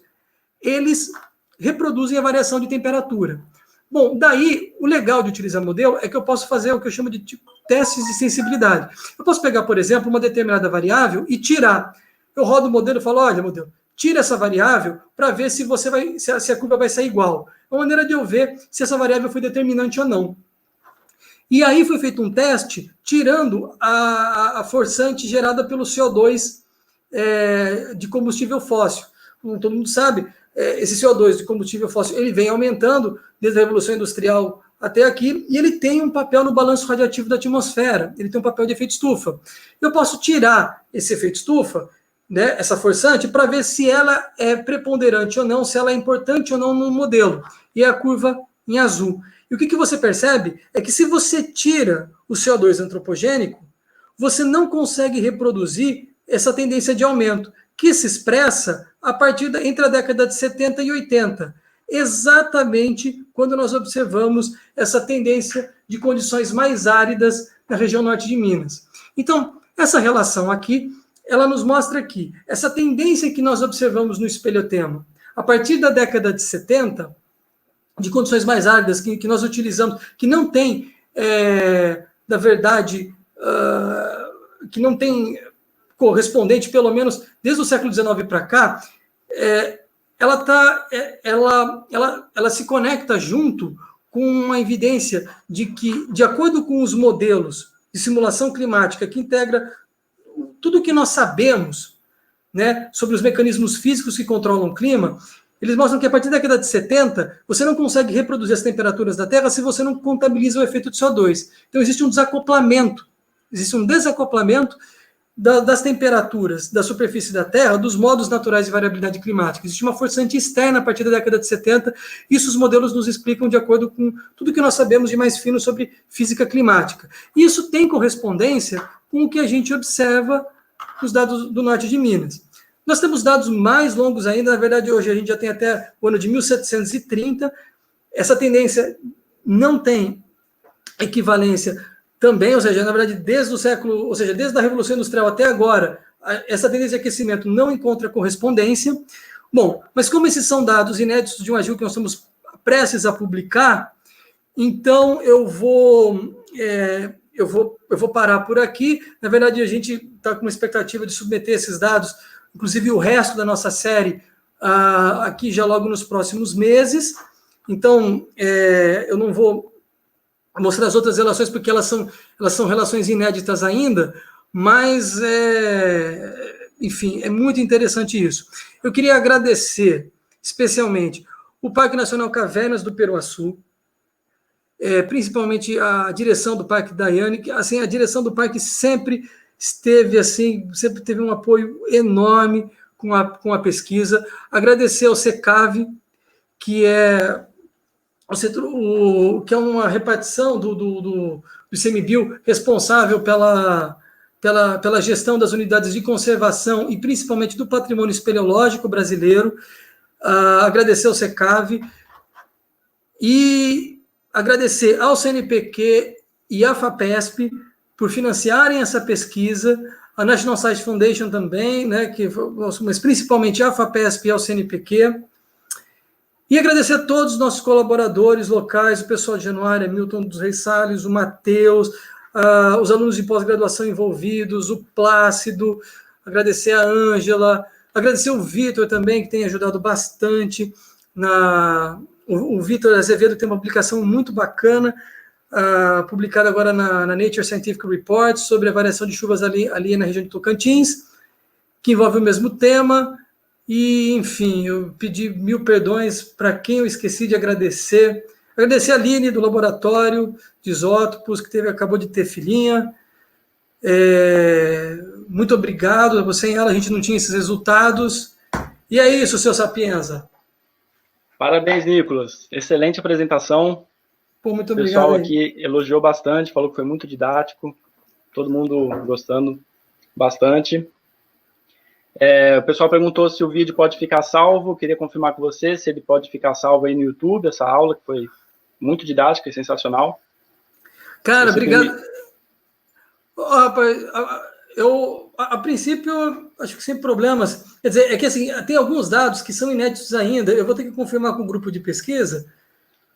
eles reproduzem a variação de temperatura. Bom, daí, o legal de utilizar modelo é que eu posso fazer o que eu chamo de testes de sensibilidade. Eu posso pegar, por exemplo, uma determinada variável e tirar. Eu rodo o modelo e falo, olha, modelo, tira essa variável para ver se a curva vai sair igual. É uma maneira de eu ver se essa variável foi determinante ou não. E aí foi feito um teste tirando a forçante gerada pelo CO2 de combustível fóssil. Como todo mundo sabe, esse CO2 de combustível fóssil, ele vem aumentando desde a Revolução Industrial até aqui, e ele tem um papel no balanço radiativo da atmosfera, ele tem um papel de efeito estufa. Eu posso tirar esse efeito estufa, né, essa forçante, para ver se ela é preponderante ou não, se ela é importante ou não no modelo, e é a curva em azul. E o que você percebe é que se você tira o CO2 antropogênico, você não consegue reproduzir essa tendência de aumento, que se expressa a partir entre a década de 70 e 80, exatamente quando nós observamos essa tendência de condições mais áridas na região norte de Minas. Então, essa relação aqui, ela nos mostra que essa tendência que nós observamos no espelhotema, a partir da década de 70, de condições mais áridas que nós utilizamos, que não tem, na verdade, que não tem correspondente, pelo menos desde o século XIX para cá, ela se conecta junto com uma evidência de que, de acordo com os modelos de simulação climática que integra tudo o que nós sabemos, né, sobre os mecanismos físicos que controlam o clima, eles mostram que a partir da década de 70, você não consegue reproduzir as temperaturas da Terra se você não contabiliza o efeito de CO2. Então existe um desacoplamento das temperaturas da superfície da Terra, dos modos naturais de variabilidade climática. Existe uma forçante externa a partir da década de 70, isso os modelos nos explicam de acordo com tudo que nós sabemos de mais fino sobre física climática. Isso tem correspondência com o que a gente observa nos dados do norte de Minas. Nós temos dados mais longos ainda, na verdade hoje a gente já tem até o ano de 1730, essa tendência não tem equivalência também, ou seja, na verdade, desde a Revolução Industrial até agora, essa tendência de aquecimento não encontra correspondência. Bom, mas como esses são dados inéditos de um artigo que nós estamos prestes a publicar, então eu vou parar por aqui. Na verdade, a gente está com uma expectativa de submeter esses dados, inclusive o resto da nossa série, aqui já logo nos próximos meses. Então, eu não vou mostrar as outras relações, porque elas são relações inéditas ainda, mas, enfim, é muito interessante isso. Eu queria agradecer, especialmente, o Parque Nacional Cavernas do Peruaçu, principalmente a direção do Parque Daiane, que, assim, a direção do parque sempre teve um apoio enorme com a pesquisa. Agradecer ao SECAV, que é que é uma repartição do ICMBio responsável pela gestão das unidades de conservação e principalmente do patrimônio espeleológico brasileiro. Agradecer ao SECAV e agradecer ao CNPq e à FAPESP por financiarem essa pesquisa, a National Science Foundation também, né, mas principalmente à FAPESP e ao CNPq. E agradecer a todos os nossos colaboradores locais, o pessoal de Januária, Milton dos Reis Salles, o Matheus, os alunos de pós-graduação envolvidos, o Plácido, agradecer a Ângela, agradecer o Vitor também, que tem ajudado bastante. O Vitor Azevedo tem uma publicação muito bacana, publicada agora na Nature Scientific Report, sobre a variação de chuvas ali na região de Tocantins, que envolve o mesmo tema. E, enfim, eu pedi 1000 perdões para quem eu esqueci de agradecer. Agradecer a Aline, do Laboratório de Isótopos, que acabou de ter filhinha. Muito obrigado. Sem ela, a gente não tinha esses resultados. E é isso, seu Sapienza. Parabéns, Nicolas. Excelente apresentação. Pô, muito obrigado. O pessoal aí. aqui elogiou bastante, falou que foi muito didático. Todo mundo gostando bastante. O pessoal perguntou se o vídeo pode ficar salvo. Queria confirmar com você se ele pode ficar salvo aí no YouTube, essa aula, que foi muito didática e sensacional. Cara, obrigado. Rapaz, a princípio, acho que sem problemas. Quer dizer, é que assim, tem alguns dados que são inéditos ainda. Eu vou ter que confirmar com o grupo de pesquisa.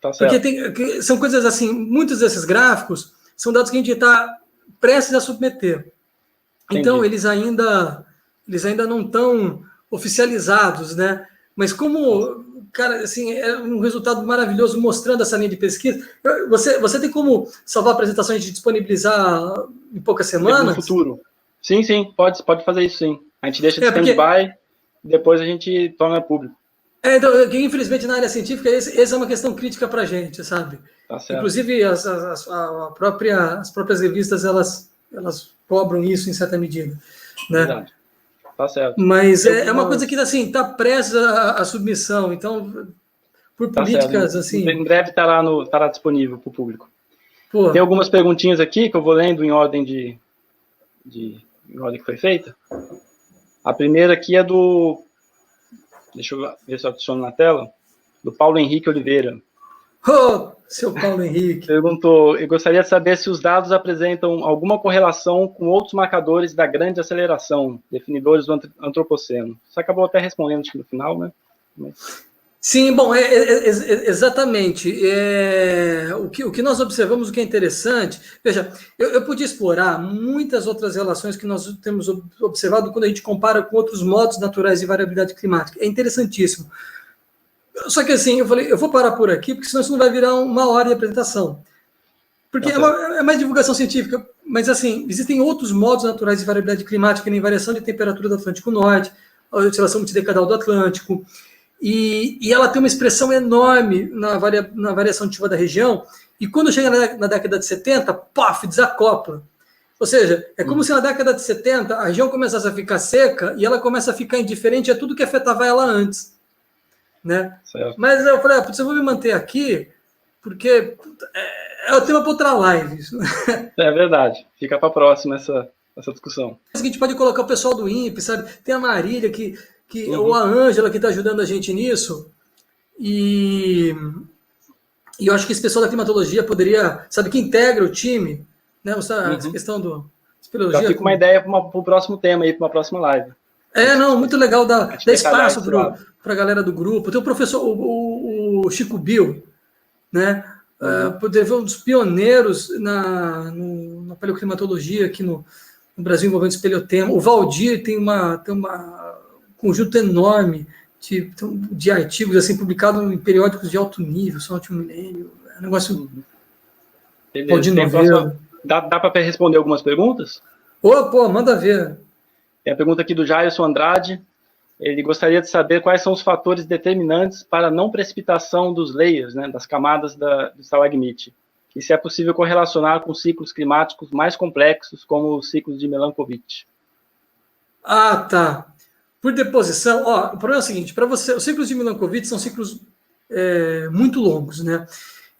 Tá certo. Porque são coisas assim, muitos desses gráficos são dados que a gente está prestes a submeter. Entendi. Então, eles ainda não estão oficializados, né? Mas como, cara, assim, é um resultado maravilhoso mostrando essa linha de pesquisa. Você tem como salvar a apresentação e disponibilizar em poucas semanas? No futuro. Sim, pode fazer isso, sim. A gente deixa de stand-by, depois a gente torna público. Então, infelizmente, na área científica, essa é uma questão crítica para a gente, sabe? Tá certo. Inclusive, as próprias revistas, elas cobram isso em certa medida, né? Verdade. Tá certo. Mas é uma coisa que, assim, está prestes à submissão. Então, por políticas, certo. assim... Em breve estará disponível para o público. Pô. Tem algumas perguntinhas aqui que eu vou lendo em ordem em ordem que foi feita. A primeira aqui é do... Deixa eu ver se eu adiciono na tela. Do Paulo Henrique Oliveira. Seu Paulo Henrique. Perguntou, eu gostaria de saber se os dados apresentam alguma correlação com outros marcadores da grande aceleração, definidores do antropoceno. Você acabou até respondendo no final, né? Sim, bom, exatamente. O que nós observamos, o que é interessante, veja, eu podia explorar muitas outras relações que nós temos observado quando a gente compara com outros modos naturais de variabilidade climática. É interessantíssimo. Só que assim, eu falei, eu vou parar por aqui, porque senão isso não vai virar uma hora de apresentação. Porque é mais divulgação científica, mas assim, existem outros modos naturais de variabilidade climática, que nem variação de temperatura do Atlântico Norte, a oscilação multidecadal do Atlântico, e ela tem uma expressão enorme na variação de chuva da região, e quando chega na década de 70, pof, desacopla. Ou seja, é como se na década de 70 a região começasse a ficar seca e ela começa a ficar indiferente a tudo que afetava ela antes. Né? Mas eu falei, eu vou me manter aqui, porque é o tema para outra live. É verdade, fica para a próxima essa discussão. A gente pode colocar o pessoal do INPE, sabe? Tem a Marília, ou a Ângela, que está ajudando a gente nisso, e eu acho que esse pessoal da climatologia poderia, sabe, que integra o time, né? Essa questão do espeleologia. Já fica uma ideia para o próximo tema aí, para uma próxima live. Muito legal dar espaço para a galera do grupo. Tem o professor, o Chico Bill, né? Poder ver um dos pioneiros na paleoclimatologia aqui no Brasil envolvendo espeleotema. O Valdir tem um conjunto enorme de artigos assim, publicados em periódicos de alto nível, só último milênio. É um negócio. Dá para responder algumas perguntas? Manda ver. Tem a pergunta aqui do Jairson Andrade. Ele gostaria de saber quais são os fatores determinantes para a não precipitação dos layers, né, das camadas do estalagmite, e se é possível correlacionar com ciclos climáticos mais complexos, como os ciclos de Milankovitch. Tá. Por deposição, o problema é o seguinte, para você, os ciclos de Milankovitch são ciclos muito longos, né?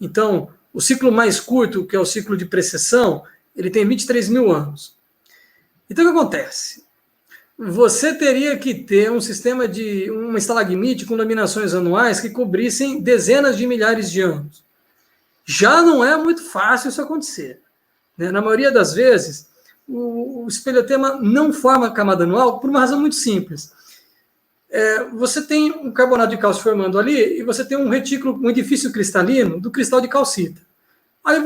Então, o ciclo mais curto, que é o ciclo de precessão, ele tem 23 mil anos. Então, o que acontece? Você teria que ter um sistema de uma estalagmite com laminações anuais que cobrissem dezenas de milhares de anos. Já não é muito fácil isso acontecer, né? Na maioria das vezes, o espeleotema não forma camada anual por uma razão muito simples. Você tem um carbonato de cálcio formando ali e você tem um retículo, um edifício cristalino do cristal de calcita. Aí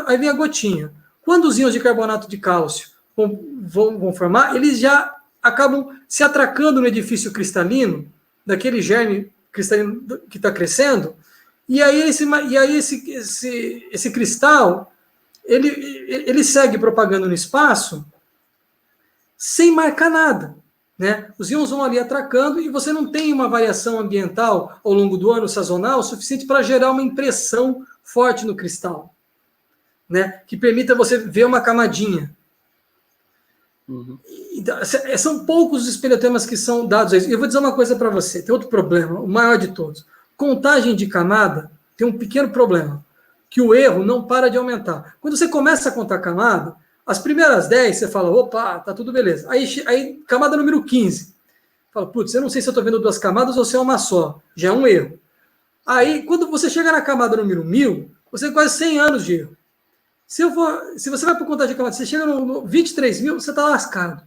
aí vem a gotinha. Quando os íons de carbonato de cálcio vão formar, eles já acabam se atracando no edifício cristalino, daquele germe cristalino que está crescendo, e aí esse cristal ele segue propagando no espaço sem marcar nada, né? Os íons vão ali atracando e você não tem uma variação ambiental ao longo do ano sazonal suficiente para gerar uma impressão forte no cristal, né? Que permita você ver uma camadinha. Uhum. Então, são poucos os espelhotemas que são dados a isso. E eu vou dizer uma coisa para você, tem outro problema, o maior de todos. Contagem de camada tem um pequeno problema, que o erro não para de aumentar. Quando você começa a contar camada, as primeiras 10 você fala, opa, tá tudo beleza. Aí camada número 15, fala, putz, eu não sei se eu estou vendo duas camadas ou se é uma só, já é um erro. Aí, quando você chega na camada número 1000, você tem quase 100 anos de erro. Se você vai para contagem de camada, você chega no 23.000, você está lascado.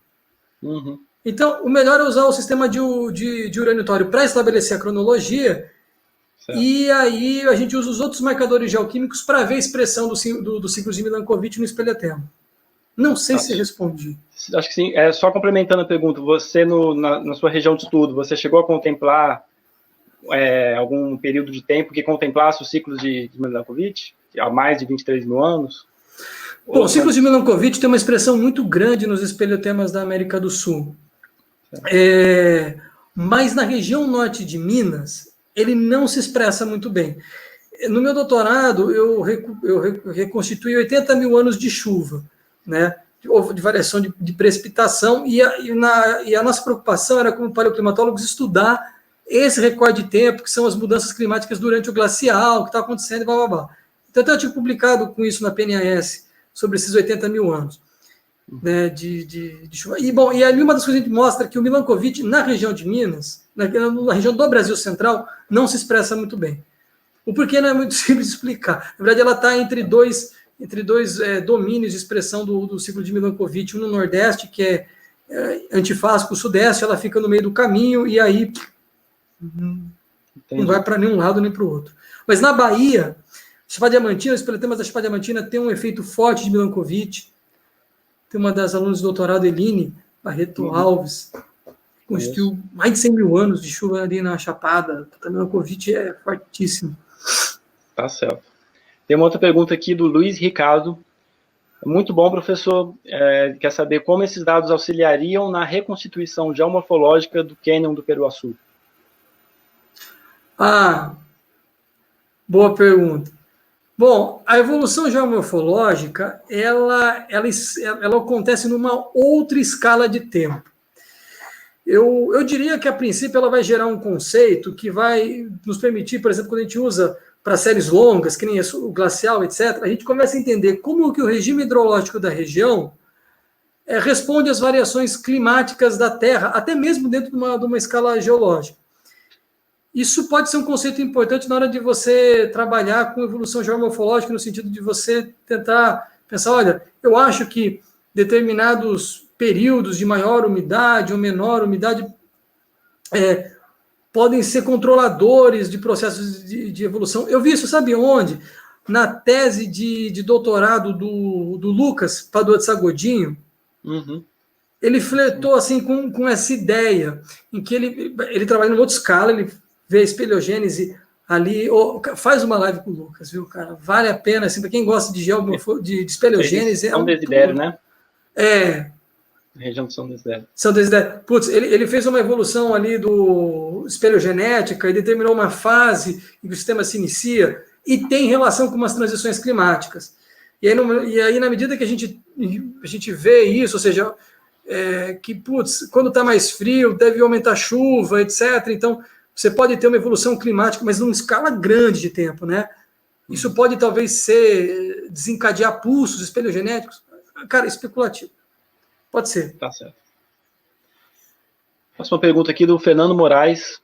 Uhum. Então, o melhor é usar o sistema de urânio tório para estabelecer a cronologia. Certo. E aí a gente usa os outros marcadores geoquímicos para ver a expressão do ciclo de Milankovitch no espelhotema. Não sei se respondi. Acho que sim. Só complementando a pergunta, você na sua região de estudo, você chegou a contemplar algum período de tempo que contemplasse os ciclos de Milankovitch há mais de 23 mil anos? Bom, o ciclo de Milankovitch tem uma expressão muito grande nos espelhotemas da América do Sul. Mas na região norte de Minas, ele não se expressa muito bem. No meu doutorado, eu reconstituí 80 mil anos de chuva, né? De variação de precipitação, e a nossa preocupação era, como paleoclimatólogos, estudar esse recorde de tempo, que são as mudanças climáticas durante o glacial, o que está acontecendo, blá, blá, blá. Então, eu tinha publicado com isso na PNAS, sobre esses 80 mil anos, né, de chuva. E ali uma das coisas que a gente mostra que o Milankovitch, na região de Minas, na região do Brasil Central, não se expressa muito bem. O porquê não é muito simples de explicar. Na verdade, ela está entre dois domínios de expressão do ciclo de Milankovitch, um no Nordeste, que é antifásico, o Sudeste, ela fica no meio do caminho, e aí não vai para nenhum lado nem para o outro. Mas na Bahia, Chapada Diamantina, os espeleotemas da Chapada Diamantina tem um efeito forte de Milankovitch. Tem uma das alunas de doutorado, Eline Barreto Alves, que constituiu mais de 100 mil anos de chuva ali na Chapada. O Milankovitch é fortíssimo. Tá certo. Tem uma outra pergunta aqui do Luiz Ricardo. Muito bom, professor. Quer saber como esses dados auxiliariam na reconstituição geomorfológica do cânion do Peruaçu? Boa pergunta. Bom, a evolução geomorfológica, ela acontece numa outra escala de tempo. Eu diria que, a princípio, ela vai gerar um conceito que vai nos permitir, por exemplo, quando a gente usa para séries longas, que nem o glacial, etc., a gente começa a entender como que o regime hidrológico da região responde às variações climáticas da Terra, até mesmo dentro de uma escala geológica. Isso pode ser um conceito importante na hora de você trabalhar com evolução geomorfológica, no sentido de você tentar pensar, olha, eu acho que determinados períodos de maior umidade ou menor umidade podem ser controladores de processos de evolução. Eu vi isso, sabe onde? Na tese de doutorado do Lucas Padua-Sagodinho. Uhum. Ele flertou assim, com essa ideia, em que ele trabalha numa outra escala, ele vê a espeleogênese ali, faz uma live com o Lucas, viu, cara? Vale a pena, assim, para quem gosta de espeleogênese. São Desidério, né? Região de São Desidério. São Desidério. Putz, ele fez uma evolução ali do espeleogenética e determinou uma fase em que o sistema se inicia e tem relação com umas transições climáticas. E aí na medida que a gente vê isso, ou seja, que, putz, quando está mais frio, deve aumentar a chuva, etc. Então, você pode ter uma evolução climática, mas numa escala grande de tempo, né? Isso pode, talvez, desencadear pulsos espeleogenéticos. Cara, especulativo. Pode ser. Tá certo. Próxima pergunta aqui do Fernando Moraes.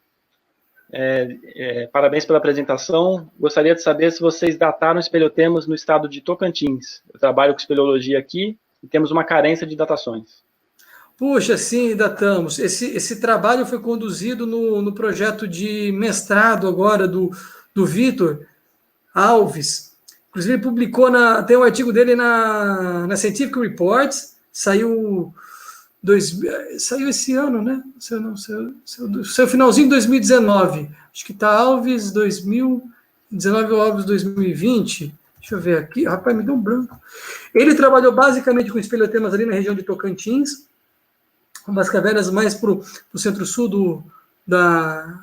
Parabéns pela apresentação. Gostaria de saber se vocês dataram espeleotemas no estado de Tocantins. Eu trabalho com espeleologia aqui e temos uma carência de datações. Puxa, sim, datamos. Esse trabalho foi conduzido no projeto de mestrado agora do Vitor Alves. Inclusive, ele publicou, tem um artigo dele na Scientific Reports, saiu esse ano, né? Saiu finalzinho de 2019. Acho que está Alves 2019 ou Alves 2020. Deixa eu ver aqui. Rapaz, me deu um branco. Ele trabalhou basicamente com espeleotemas ali na região de Tocantins, umas cavernas mais para o centro-sul da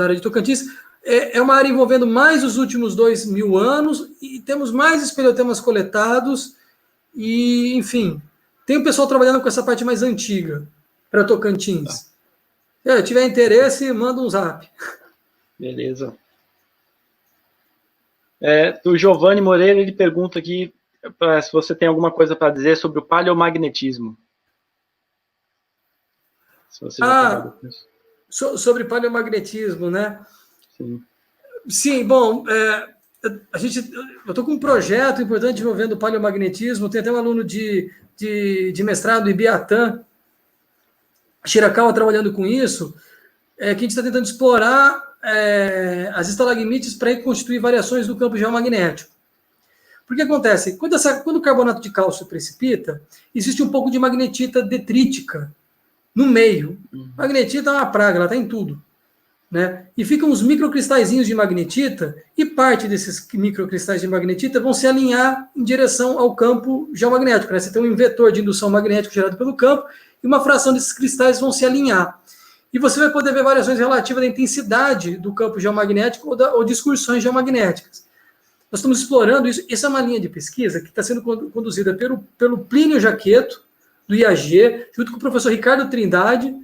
área de Tocantins. é uma área envolvendo mais os últimos 2.000 anos, e temos mais espeleotemas coletados, e, enfim, tem o pessoal trabalhando com essa parte mais antiga, para Tocantins. Se tiver interesse, manda um zap. Beleza. O Giovanni Moreira, ele pergunta aqui se você tem alguma coisa para dizer sobre o paleomagnetismo. Se você já trabalhou com isso. Sobre paleomagnetismo, né? Sim. Sim, bom, eu estou com um projeto importante envolvendo o paleomagnetismo. Tem até um aluno de mestrado em Biatã, Shirakawa, trabalhando com isso, que a gente está tentando explorar as estalagmites para reconstituir variações do campo geomagnético. Porque acontece, quando o carbonato de cálcio precipita, existe um pouco de magnetita detrítica no meio. Magnetita é uma praga, ela está em tudo. Né? E ficam uns microcristalzinhos de magnetita, e parte desses microcristais de magnetita vão se alinhar em direção ao campo geomagnético. Né? Você tem um vetor de indução magnética gerado pelo campo, e uma fração desses cristais vão se alinhar. E você vai poder ver variações relativas da intensidade do campo geomagnético ou de excursões geomagnéticas. Nós estamos explorando isso. Essa é uma linha de pesquisa que está sendo conduzida pelo Plínio Jaqueto, do IAG, junto com o professor Ricardo Trindade.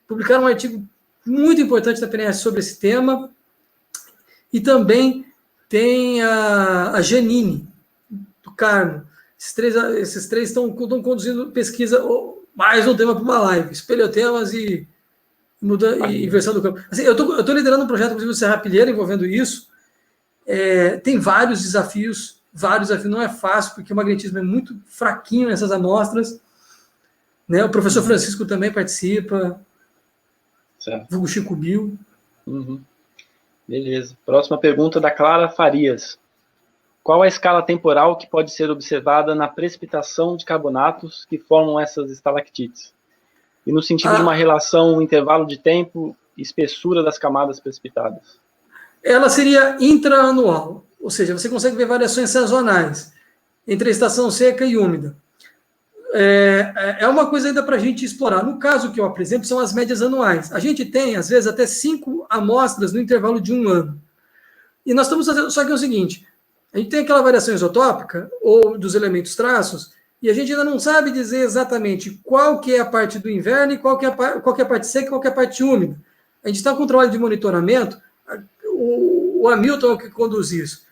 Publicaram um artigo muito importante da PNS sobre esse tema. E também tem a Janine, do Carmo. Esses três estão conduzindo pesquisa, mais um tema para uma live, espeleotemas e inversão do campo. Assim, eu estou liderando um projeto, inclusive, do Serra Pilheira, envolvendo isso. Tem vários desafios, não é fácil, porque o magnetismo é muito fraquinho nessas amostras. Né? O professor Francisco também participa, vulgo Chico Bill. Beleza. Próxima pergunta da Clara Farias. Qual a escala temporal que pode ser observada na precipitação de carbonatos que formam essas estalactites? E no sentido de uma relação, intervalo de tempo e espessura das camadas precipitadas? Ela seria intraanual, ou seja, você consegue ver variações sazonais entre a estação seca e úmida. É uma coisa ainda para a gente explorar. No caso que eu apresento, são as médias anuais. A gente tem, às vezes, até 5 amostras no intervalo de 1 ano. E nós estamos fazendo, só que é o seguinte, a gente tem aquela variação isotópica, ou dos elementos traços, e a gente ainda não sabe dizer exatamente qual que é a parte do inverno e qual que é a parte seca e qual que é a parte úmida. A gente está com um trabalho de monitoramento, o Hamilton é o que conduz isso.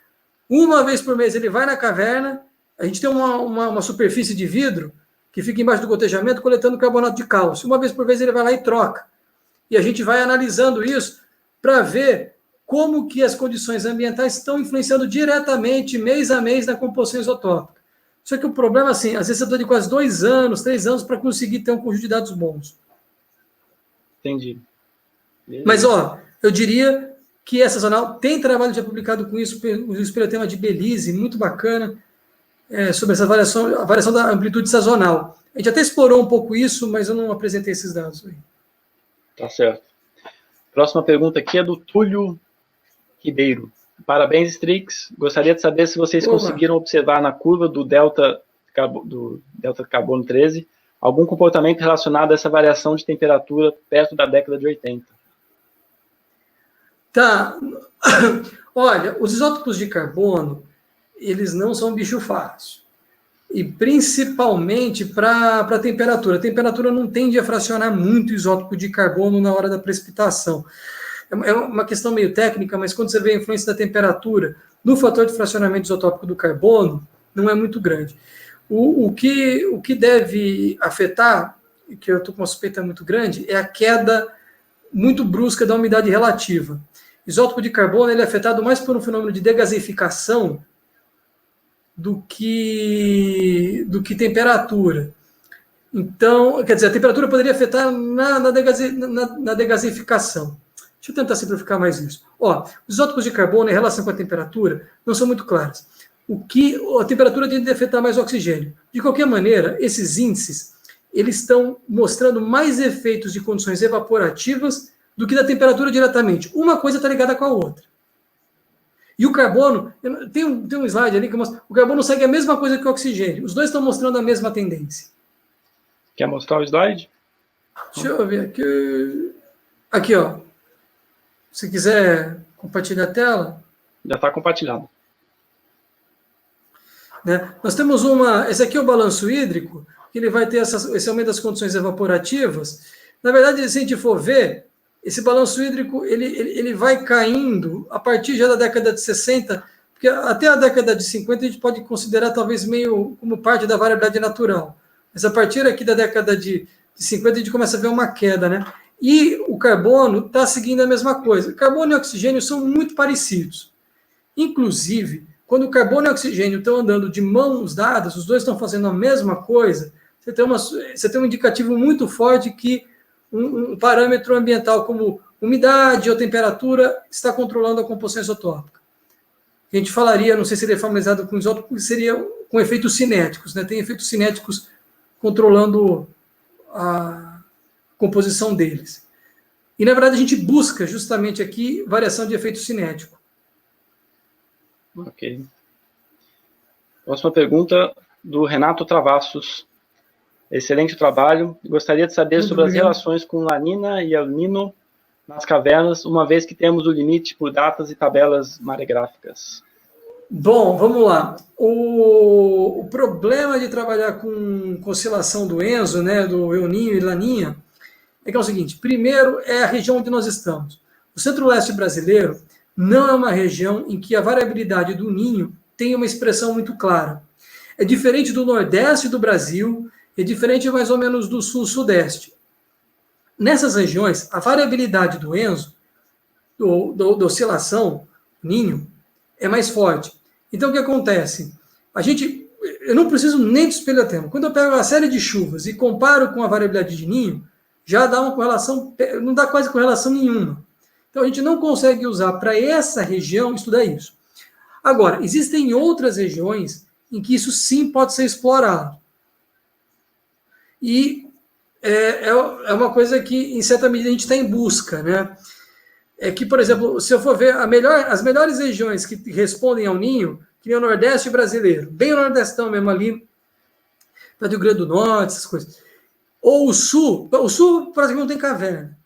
Uma vez por mês ele vai na caverna, a gente tem uma superfície de vidro que fica embaixo do gotejamento coletando carbonato de cálcio. Uma vez por mês ele vai lá e troca. E a gente vai analisando isso para ver como que as condições ambientais estão influenciando diretamente, mês a mês, na composição isotópica. Só que o problema, assim, às vezes você precisa de quase 2 anos, 3 anos para conseguir ter um conjunto de dados bons. Entendi. Beleza. Mas, eu diria que essa sazonal tem trabalho já publicado com isso, o espeleotema de Belize, muito bacana, sobre essa a variação da amplitude sazonal. A gente até explorou um pouco isso, mas eu não apresentei esses dados aí. Tá certo. Próxima pergunta aqui é do Túlio Ribeiro. Parabéns, Strix. Gostaria de saber se vocês conseguiram observar na curva do delta carbono 13 algum comportamento relacionado a essa variação de temperatura perto da década de 80. Tá. Olha, os isótopos de carbono, eles não são bicho fácil. E principalmente para a temperatura. A temperatura não tende a fracionar muito o isótopo de carbono na hora da precipitação. É uma questão meio técnica, mas quando você vê a influência da temperatura no fator de fracionamento isotópico do carbono, não é muito grande. O que deve afetar, que eu estou com uma suspeita muito grande, é a queda muito brusca da umidade relativa. Isótopo de carbono ele é afetado mais por um fenômeno de degasificação do que temperatura. Então, quer dizer, a temperatura poderia afetar na degasificação. Deixa eu tentar simplificar mais isso. Os isótopos de carbono, em relação com a temperatura, não são muito claros. A temperatura tende a afetar mais o oxigênio. De qualquer maneira, esses índices, eles estão mostrando mais efeitos de condições evaporativas do que da temperatura diretamente. Uma coisa está ligada com a outra. E o carbono, tem um slide ali que mostra, o carbono segue a mesma coisa que o oxigênio. Os dois estão mostrando a mesma tendência. Quer mostrar o slide? Deixa eu ver aqui. Aqui, se quiser Compartilha a tela. Já está compartilhado. Né? Nós temos esse aqui é o balanço hídrico, que ele vai ter esse aumento das condições evaporativas. Na verdade, se a gente for ver, esse balanço hídrico ele vai caindo a partir já da década de 60, porque até a década de 50 a gente pode considerar talvez meio como parte da variabilidade natural. Mas a partir aqui da década de 50 a gente começa a ver uma queda, né? E o carbono está seguindo a mesma coisa. Carbono e oxigênio são muito parecidos. Inclusive, quando o carbono e o oxigênio estão andando de mãos dadas, os dois estão fazendo a mesma coisa, você tem um indicativo muito forte que um parâmetro ambiental como umidade ou temperatura está controlando a composição isotópica. A gente falaria, não sei se ele é familiarizado com isótopos, seria com efeitos cinéticos, né? Tem efeitos cinéticos controlando a composição deles. E, na verdade, a gente busca justamente aqui variação de efeito cinético. Ok. Próxima pergunta do Renato Travassos. Excelente trabalho. Gostaria de saber sobre as relações com Lanina e El Niño nas cavernas, uma vez que temos o limite por datas e tabelas maregráficas. Bom, vamos lá. O problema de trabalhar com oscilação do ENSO, né, do El Niño e Laninha, é que é o seguinte: primeiro é a região onde nós estamos. O centro-leste brasileiro não é uma região em que a variabilidade do Ninho tem uma expressão muito clara. É diferente do nordeste do Brasil, é diferente mais ou menos do sul-sudeste. Nessas regiões, a variabilidade do ENSO, da oscilação, Ninho, é mais forte. Então, o que acontece? Eu não preciso nem de espelhotema. Quando eu pego uma série de chuvas e comparo com a variabilidade de Ninho, já dá uma correlação, não dá quase correlação nenhuma. Então, a gente não consegue usar para essa região estudar isso. Agora, existem outras regiões em que isso sim pode ser explorado. E é uma coisa que, em certa medida, a gente está em busca, né? É que, por exemplo, se eu for ver as melhores regiões que respondem ao Ninho, que é o Nordeste brasileiro, bem o Nordestão mesmo ali, do Rio Grande do Norte, essas coisas. Ou o Sul, por exemplo, não tem caverna.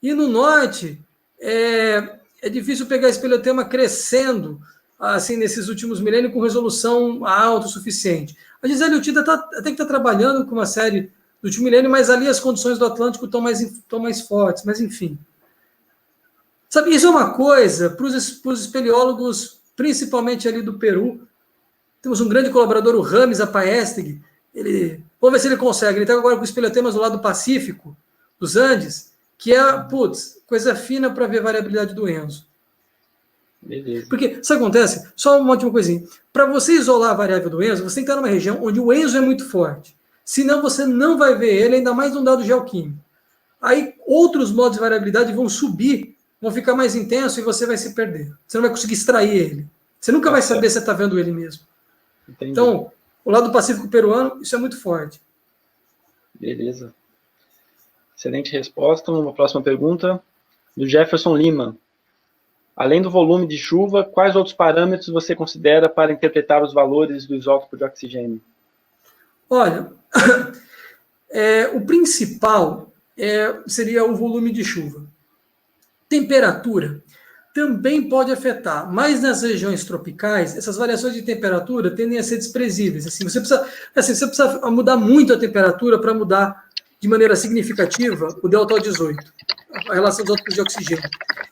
E no Norte, é difícil pegar espelhotema crescendo, assim, nesses últimos milênios, com resolução alta o suficiente. A Gisele Utida até que está trabalhando com uma série do último milênio, mas ali as condições do Atlântico estão mais fortes, mas enfim. Sabe, isso é uma coisa para os espeleólogos, principalmente ali do Peru. Temos um grande colaborador, o Rames Apaestegui. Vamos ver se ele consegue. Ele está agora com espelhotemas do lado do Pacífico, dos Andes, que é, coisa fina para ver variabilidade do ENSO. Beleza. Porque, sabe o que acontece? Só uma última coisinha. Para você isolar a variável do ENSO, você tem que estar numa região onde o ENSO é muito forte. Senão você não vai ver ele, ainda mais num dado geoquímico. Aí outros modos de variabilidade vão subir, vão ficar mais intensos e você vai se perder. Você não vai conseguir extrair ele. Você nunca vai saber se você está vendo ele mesmo. Entendi. Então, o lado do Pacífico peruano, isso é muito forte. Beleza. Excelente resposta. Uma próxima pergunta do Jefferson Lima. Além do volume de chuva, quais outros parâmetros você considera para interpretar os valores do isótopo de oxigênio? Olha, o principal seria o volume de chuva. Temperatura também pode afetar, mas nas regiões tropicais, essas variações de temperatura tendem a ser desprezíveis. Assim, você precisa mudar muito a temperatura para mudar de maneira significativa o delta O18, a relação dos isótopos de oxigênio.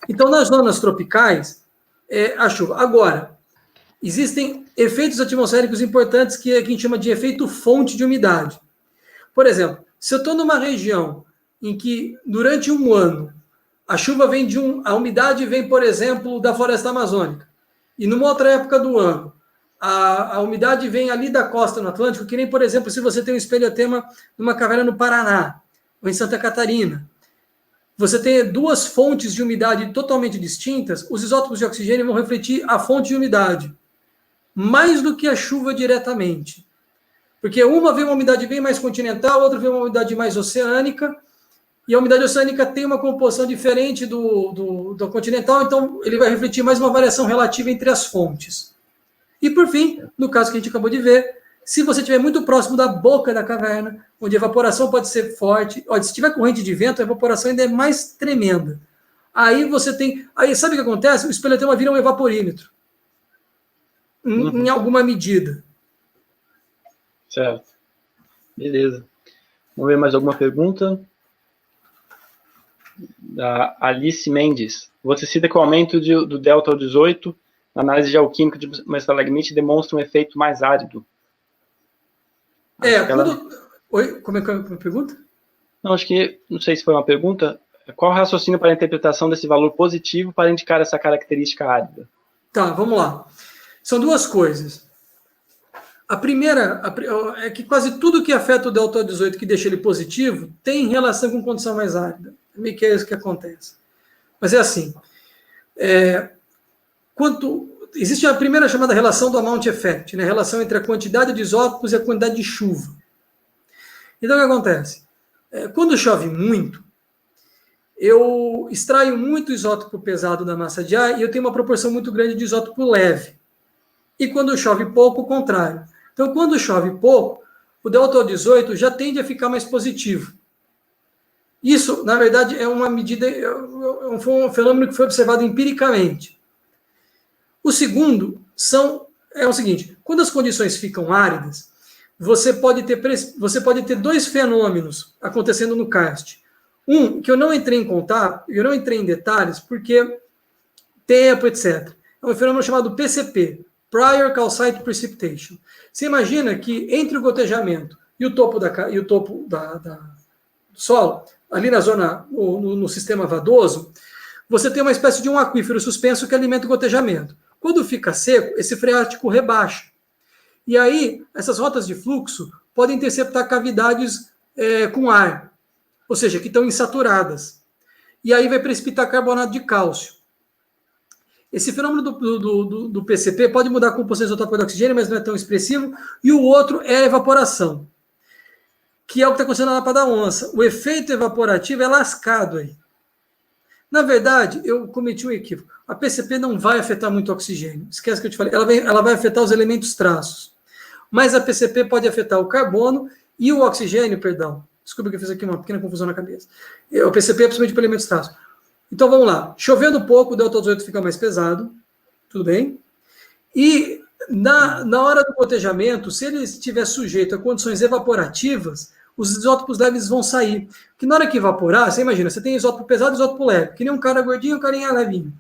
Então, nas zonas tropicais, a chuva. Agora, existem efeitos atmosféricos importantes que a gente chama de efeito fonte de umidade. Por exemplo, se eu estou numa região em que, durante um ano, a chuva vem a umidade vem, por exemplo, da floresta amazônica, e numa outra época do ano, a umidade vem ali da costa no Atlântico, que nem, por exemplo, se você tem um espelhotema numa caverna no Paraná, ou em Santa Catarina, você tem duas fontes de umidade totalmente distintas, os isótopos de oxigênio vão refletir a fonte de umidade, mais do que a chuva diretamente. Porque uma vem uma umidade bem mais continental, outra vem uma umidade mais oceânica, e a umidade oceânica tem uma composição diferente do continental, então ele vai refletir mais uma variação relativa entre as fontes. E, por fim, no caso que a gente acabou de ver, se você estiver muito próximo da boca da caverna, onde a evaporação pode ser forte, se tiver corrente de vento, a evaporação ainda é mais tremenda. Aí você tem... Aí sabe o que acontece? O espeleotema vira um evaporímetro. Em alguma medida. Certo. Beleza. Vamos ver mais alguma pergunta? Da Alice Mendes. Você cita que o aumento do delta 18 na análise geoquímica de uma estalagmite demonstra um efeito mais árido. Oi? Como é que é a pergunta? Não, acho que, não sei se foi uma pergunta. Qual o raciocínio para a interpretação desse valor positivo para indicar essa característica árida? Tá, vamos lá. São duas coisas. A primeira é que quase tudo que afeta o delta 18 que deixa ele positivo tem relação com condição mais árida. É meio que é isso que acontece. Mas é assim. Existe a primeira chamada relação do amount effect, né? A relação entre a quantidade de isótopos e a quantidade de chuva. Então, o que acontece? Quando chove muito, eu extraio muito isótopo pesado da massa de ar e eu tenho uma proporção muito grande de isótopo leve. E quando chove pouco, o contrário. Então, quando chove pouco, o delta 18 já tende a ficar mais positivo. Isso, na verdade, é uma medida, um fenômeno que foi observado empiricamente. O segundo é o seguinte: quando as condições ficam áridas, você pode ter dois fenômenos acontecendo no karst. Um, que eu não entrei em contato, eu não entrei em detalhes, porque tempo, etc. É um fenômeno chamado PCP, Prior Calcite Precipitation. Você imagina que entre o gotejamento e o topo do solo, ali na zona, no sistema vadoso, você tem uma espécie de um aquífero suspenso que alimenta o gotejamento. Quando fica seco, esse freático rebaixa. E aí, essas rotas de fluxo podem interceptar cavidades com ar, ou seja, que estão insaturadas. E aí vai precipitar carbonato de cálcio. Esse fenômeno do PCP pode mudar a composição isotópica do oxigênio, mas não é tão expressivo. E o outro é a evaporação, que é o que está acontecendo na Lapa da Onça. O efeito evaporativo é lascado aí. Na verdade, eu cometi um equívoco. A PCP não vai afetar muito o oxigênio. Esquece que eu te falei. Ela vai afetar os elementos traços. Mas a PCP pode afetar o carbono e o oxigênio, perdão. Desculpa que eu fiz aqui uma pequena confusão na cabeça. O PCP é principalmente para elementos traços. Então vamos lá. Chovendo pouco, o delta 18 fica mais pesado. Tudo bem? E na hora do gotejamento, se ele estiver sujeito a condições evaporativas, os isótopos leves vão sair. Porque na hora que evaporar, você imagina, você tem isótopo pesado e isótopo leve, que nem um cara gordinho e um carinha levinho.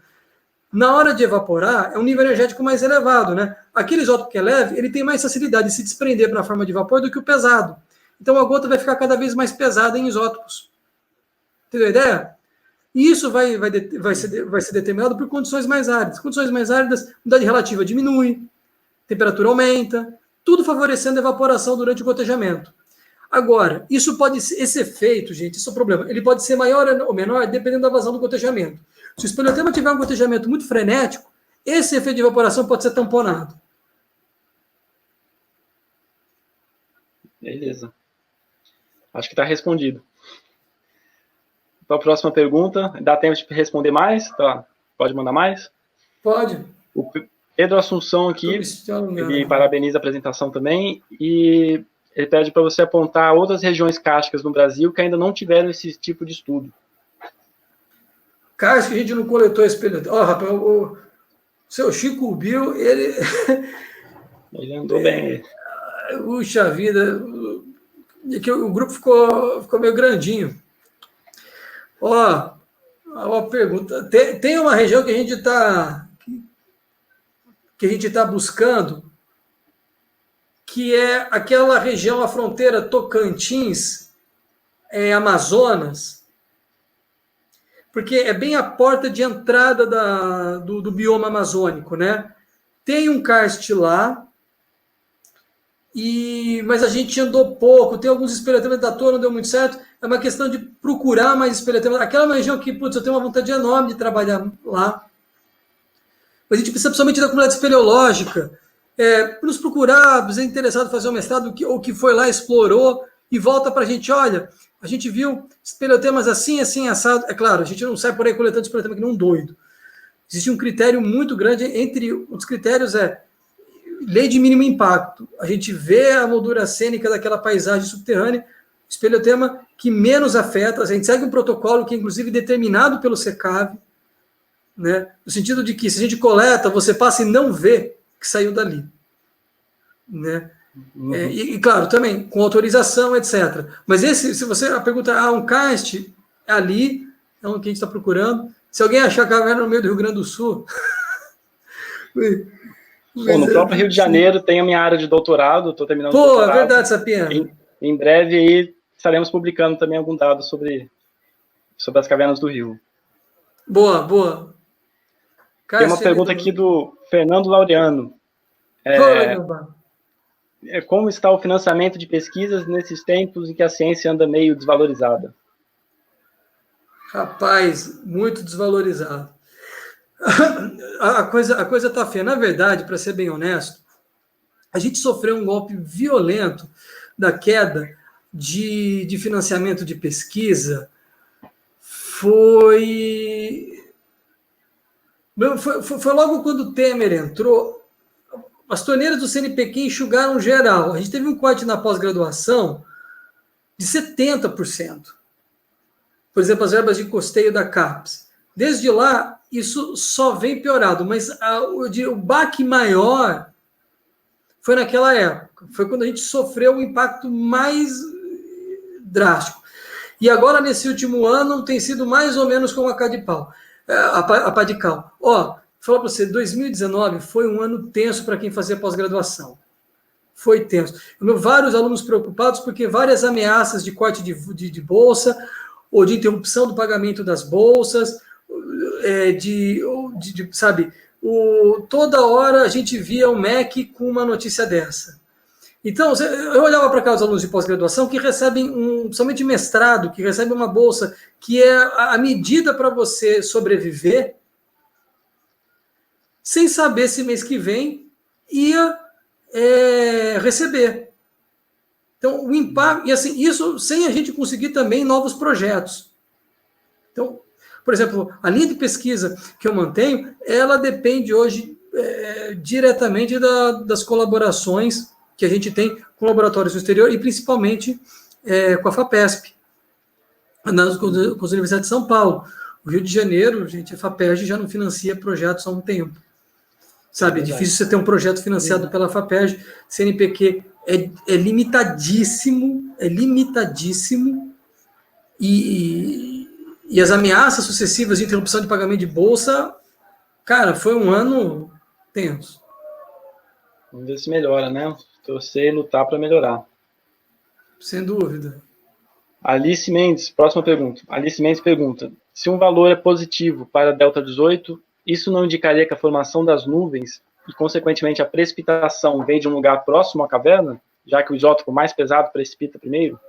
Na hora de evaporar, é um nível energético mais elevado, né? Aquele isótopo que é leve, ele tem mais facilidade de se desprender para a forma de vapor do que o pesado. Então a gota vai ficar cada vez mais pesada em isótopos. Entendeu a ideia? E isso vai ser determinado por condições mais áridas. Condições mais áridas, a umidade relativa diminui, temperatura aumenta, tudo favorecendo a evaporação durante o gotejamento. Agora, esse efeito, gente, isso é o problema. Ele pode ser maior ou menor dependendo da vazão do gotejamento. Se o espeleotema tiver um gotejamento muito frenético, esse efeito de evaporação pode ser tamponado. Beleza. Acho que está respondido. Então, a próxima pergunta. Dá tempo de responder mais? Tá. Pode mandar mais? Pode. O Pedro Assunção aqui, ele parabeniza a apresentação também e ele pede para você apontar outras regiões cársticas no Brasil que ainda não tiveram esse tipo de estudo. Cárstica, a gente não coletou espeleotema. Ó, rapaz, o seu Chico Bill, ele andou bem. Puxa vida, o grupo ficou meio grandinho. Ó, uma pergunta. Tem uma região que a gente está buscando, que é aquela região, a fronteira Tocantins, Amazonas, porque é bem a porta de entrada do bioma amazônico, né? Tem um karst lá, mas a gente andou pouco, tem alguns espeleotemas da toa, não deu muito certo. É uma questão de procurar mais espeleotemas. Aquela é uma região que, putz, eu tenho uma vontade enorme de trabalhar lá. Mas a gente precisa principalmente da comunidade espeleológica. Nos procurar, é interessado em fazer um mestrado, ou que foi lá, explorou, e volta para a gente, olha, a gente viu espeleotemas assim, assim, assado. É claro, a gente não sai por aí coletando espeleotema que nem um doido. Existe um critério muito grande, entre os critérios lei de mínimo impacto. A gente vê a moldura cênica daquela paisagem subterrânea, espeleotema que menos afeta. A gente segue um protocolo que é inclusive determinado pelo SECAV, né? No sentido de que se a gente coleta, você passa e não vê que saiu dali, né? Uhum. Claro, também com autorização, etc. Mas se você pergunta, um karst ali, é o que a gente está procurando. Se alguém achar caverna no meio do Rio Grande do Sul... No próprio Rio de Janeiro tem a minha área de doutorado, estou terminando o doutorado. É verdade, Sapiena. Em breve aí estaremos publicando também algum dado sobre as cavernas do Rio. Boa. Tem uma pergunta aqui do Fernando Laureano. Como está o financiamento de pesquisas nesses tempos em que a ciência anda meio desvalorizada? Rapaz, muito desvalorizado. A coisa está feia. Na verdade, para ser bem honesto, a gente sofreu um golpe violento da queda de financiamento de pesquisa. Foi logo quando o Temer entrou, as torneiras do CNPq enxugaram geral. A gente teve um corte na pós-graduação de 70%. Por exemplo, as verbas de custeio da CAPES. Desde lá, isso só vem piorado, mas o baque maior foi naquela época. Foi quando a gente sofreu o impacto mais drástico. E agora, nesse último ano, tem sido mais ou menos como a Padical. Vou falar para você, 2019 foi um ano tenso para quem fazia pós-graduação. Foi tenso. Vários alunos preocupados porque várias ameaças de corte de bolsa ou de interrupção do pagamento das bolsas, toda hora a gente via o MEC com uma notícia dessa. Então, eu olhava para cá os alunos de pós-graduação que recebem, somente mestrado, que recebem uma bolsa que é a medida para você sobreviver, sem saber se mês que vem ia receber. Então, o impacto, e assim, isso sem a gente conseguir também novos projetos. Então, por exemplo, a linha de pesquisa que eu mantenho, ela depende hoje diretamente das colaborações que a gente tem com laboratórios do exterior e principalmente com a FAPESP, com as universidades de São Paulo. O Rio de Janeiro, gente, a FAPERJ já não financia projetos há um tempo. Sabe, é difícil você ter um projeto financiado pela FAPERJ. CNPq é limitadíssimo, e as ameaças sucessivas de interrupção de pagamento de bolsa, cara, foi um ano tenso. Vamos ver se melhora, né? Torcer e lutar para melhorar. Sem dúvida. Alice Mendes, próxima pergunta. Alice Mendes pergunta: se um valor é positivo para delta 18, isso não indicaria que a formação das nuvens e, consequentemente, a precipitação vem de um lugar próximo à caverna, já que o isótopo mais pesado precipita primeiro?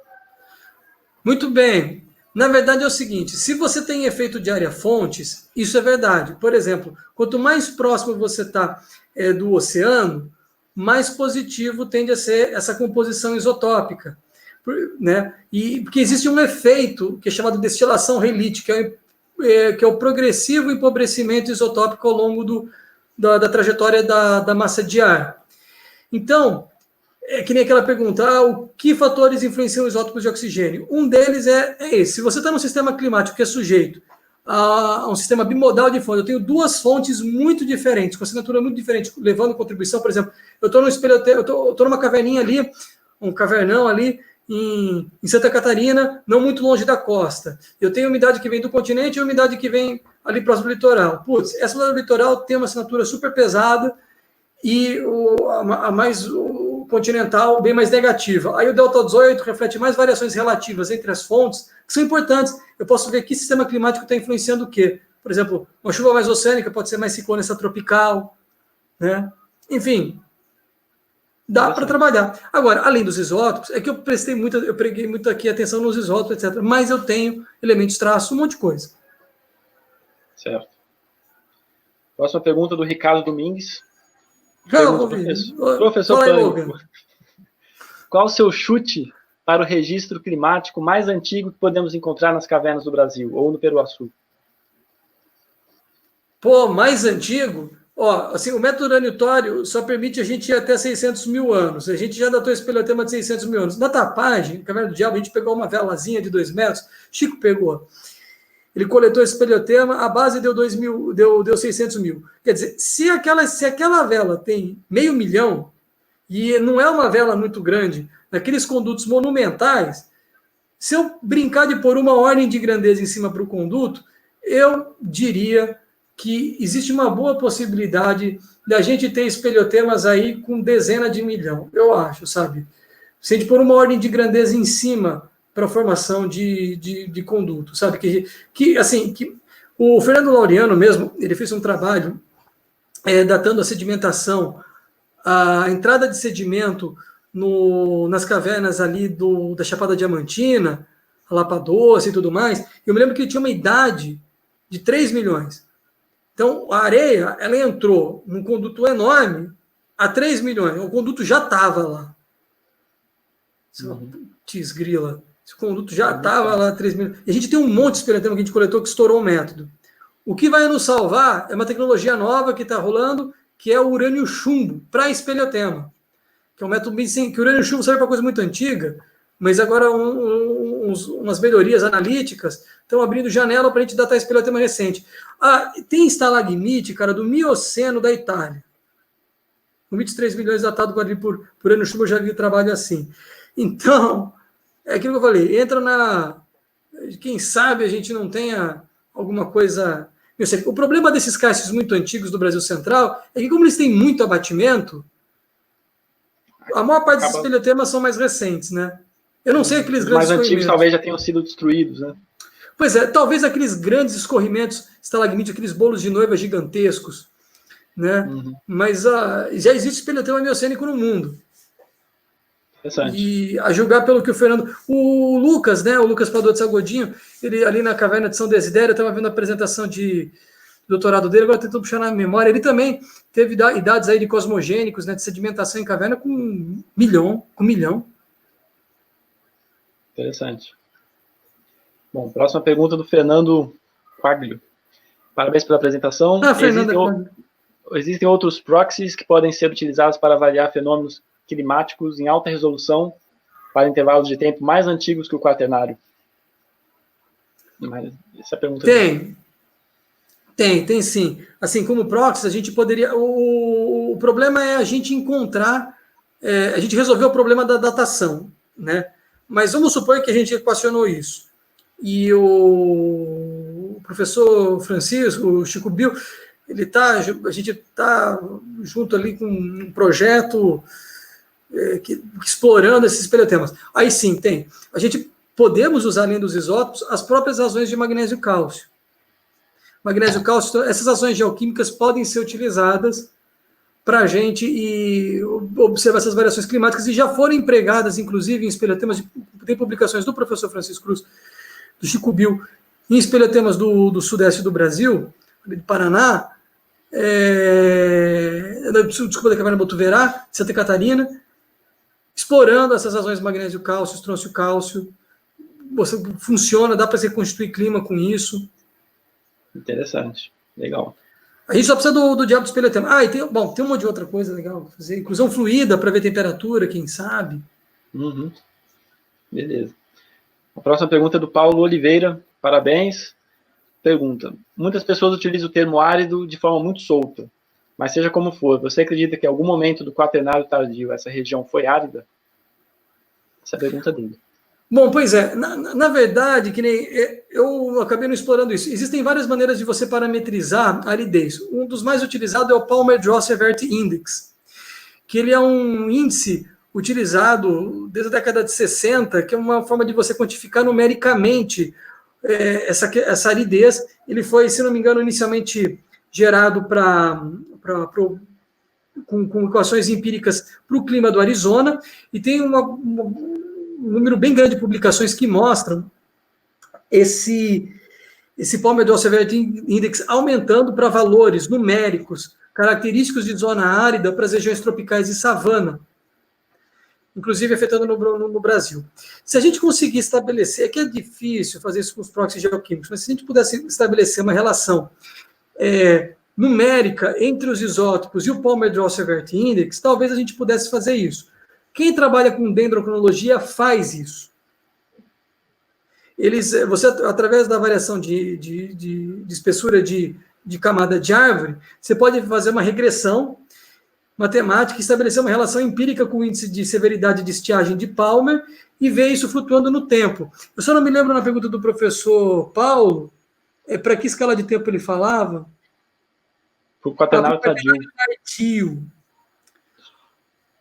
Muito bem. Na verdade é o seguinte, se você tem efeito de área-fontes, isso é verdade. Por exemplo, quanto mais próximo você está do oceano, mais positivo tende a ser essa composição isotópica, né? Porque existe um efeito que é chamado de destilação Rayleigh, que é o progressivo empobrecimento isotópico ao longo da trajetória da massa de ar. Então, é que nem aquela pergunta, o que fatores influenciam os isótopos de oxigênio? Um deles é esse. Se você está num sistema climático que é sujeito a um sistema bimodal de fontes, eu tenho duas fontes muito diferentes, com assinatura muito diferente, levando contribuição. Por exemplo, eu estou no espelho, eu estou numa caverninha ali, um cavernão ali, em Santa Catarina, não muito longe da costa. Eu tenho umidade que vem do continente e umidade que vem ali próximo do litoral. Putz, essa do litoral tem uma assinatura super pesada e o continental bem mais negativa. Aí o delta 18 reflete mais variações relativas entre as fontes, que são importantes. Eu posso ver que sistema climático está influenciando o quê? Por exemplo, uma chuva mais oceânica pode ser mais ciclone extratropical, né? Enfim, dá para trabalhar. Agora, além dos isótopos, é que eu preguei muito aqui atenção nos isótopos, etc. Mas eu tenho elementos traços, um monte de coisa. Certo. Próxima pergunta do Ricardo Domingues. Professor Pânico, qual o seu chute para o registro climático mais antigo que podemos encontrar nas cavernas do Brasil ou no Peruaçu? Mais antigo? O método uranitório só permite a gente ir até 600 mil anos. A gente já datou esse espeleotema de 600 mil anos. Na tapagem, Caverna do Diabo, a gente pegou uma velazinha de 2 metros. Chico pegou. ele coletou esse espeleotema, a base deu 2 mil, deu 600 mil. Quer dizer, se aquela vela tem 500 mil, e não é uma vela muito grande, naqueles condutos monumentais, se eu brincar de pôr uma ordem de grandeza em cima para o conduto, eu diria que existe uma boa possibilidade da gente ter espelhotemas aí com dezenas de milhão, eu acho, sabe? Se a gente pôr uma ordem de grandeza em cima para a formação de conduto, sabe? Que o Fernando Laureano mesmo, ele fez um trabalho datando a sedimentação, a entrada de sedimento nas cavernas ali da Chapada Diamantina, a Lapa Doce e tudo mais. Eu me lembro que ele tinha uma idade de 3 milhões. Então, a areia, ela entrou num conduto enorme a 3 milhões. O conduto já estava lá. Grila. Esse conduto já estava lá a 3 milhões. E a gente tem um monte de espelhotema que a gente coletou que estourou o método. O que vai nos salvar é uma tecnologia nova que está rolando, que é o urânio chumbo para espelhotema. Que é um método bem simples, que o urânio chumbo serve para coisa muito antiga, mas agora umas melhorias analíticas estão abrindo janela para a gente datar espelhotema recente. Tem estalagmite, cara, do Mioceno da Itália. Com 23 milhões datado por urânio chumbo, eu já vi trabalho assim. Então, é aquilo que eu falei, quem sabe a gente não tenha alguma coisa... O problema desses caixas muito antigos do Brasil Central é que, como eles têm muito abatimento, a maior parte dos espelhotemas são mais recentes, né? Eu não sei aqueles grandes mais antigos talvez já tenham sido destruídos, né? Pois é, talvez aqueles grandes escorrimentos, estalagmite, aqueles bolos de noiva gigantescos, né? Mas já existe espelhotema miocênico no mundo. E a julgar pelo que o Fernando... O Lucas, né? O Lucas Padua de Sagodinho, ele ali na caverna de São Desidério, eu estava vendo a apresentação de doutorado dele, agora tentando puxar na memória, ele também teve idades aí de cosmogênicos, né? De sedimentação em caverna com 1 milhão. Interessante. Bom, próxima pergunta do Fernando Quaglio. Parabéns pela apresentação. Existem outros proxies que podem ser utilizados para avaliar fenômenos climáticos em alta resolução para intervalos de tempo mais antigos que o quaternário? Essa pergunta tem sim. Assim, como proxies, a gente poderia... O problema é a gente encontrar... a gente resolveu o problema da datação, né? Mas vamos supor que a gente equacionou isso. E o professor Francisco, o Chico Bill, a gente está junto ali com um projeto explorando esses espelhotemas. Aí sim, a gente podemos usar, além dos isótopos, as próprias razões de magnésio e cálcio. Magnésio e cálcio, essas ações geoquímicas podem ser utilizadas para a gente observar essas variações climáticas, e já foram empregadas, inclusive, em espelhotemas. Tem publicações do professor Francisco Cruz, do Chico Bill, em espelhotemas do sudeste do Brasil, do Paraná, da caverna Botuverá, de Santa Catarina, explorando essas razões magnésio-cálcio, estrôncio-cálcio. Funciona, dá para se reconstituir clima com isso. Interessante, legal. A gente só precisa do diabo do espelhotema. E tem um monte de outra coisa legal para fazer. Inclusão fluida para ver temperatura, quem sabe. Beleza. A próxima pergunta é do Paulo Oliveira. Parabéns. Pergunta: muitas pessoas utilizam o termo árido de forma muito solta, mas seja como for, você acredita que em algum momento do quaternário tardio essa região foi árida? Essa é a pergunta dele. Bom, pois é. Na verdade, que nem eu acabei não explorando isso. Existem várias maneiras de você parametrizar a aridez. Um dos mais utilizados é o Palmer-Joss Index, que ele é um índice utilizado desde a década de 60, que é uma forma de você quantificar numericamente essa aridez. Ele foi, se não me engano, inicialmente gerado com equações empíricas para o clima do Arizona, e tem um número bem grande de publicações que mostram esse Palmer-Joss Index aumentando para valores numéricos característicos de zona árida para as regiões tropicais e savana, inclusive afetando no Brasil. Se a gente conseguir estabelecer, que é difícil fazer isso com os proxies geoquímicos, mas se a gente pudesse estabelecer uma relação numérica entre os isótopos e o Palmer-Joss Index, talvez a gente pudesse fazer isso. Quem trabalha com dendrocronologia faz isso. você, através da variação de espessura de camada de árvore, você pode fazer uma regressão matemática e estabelecer uma relação empírica com o índice de severidade de estiagem de Palmer e ver isso flutuando no tempo. Eu só não me lembro na pergunta do professor Paulo, para que escala de tempo ele falava? Por quaternário tardio.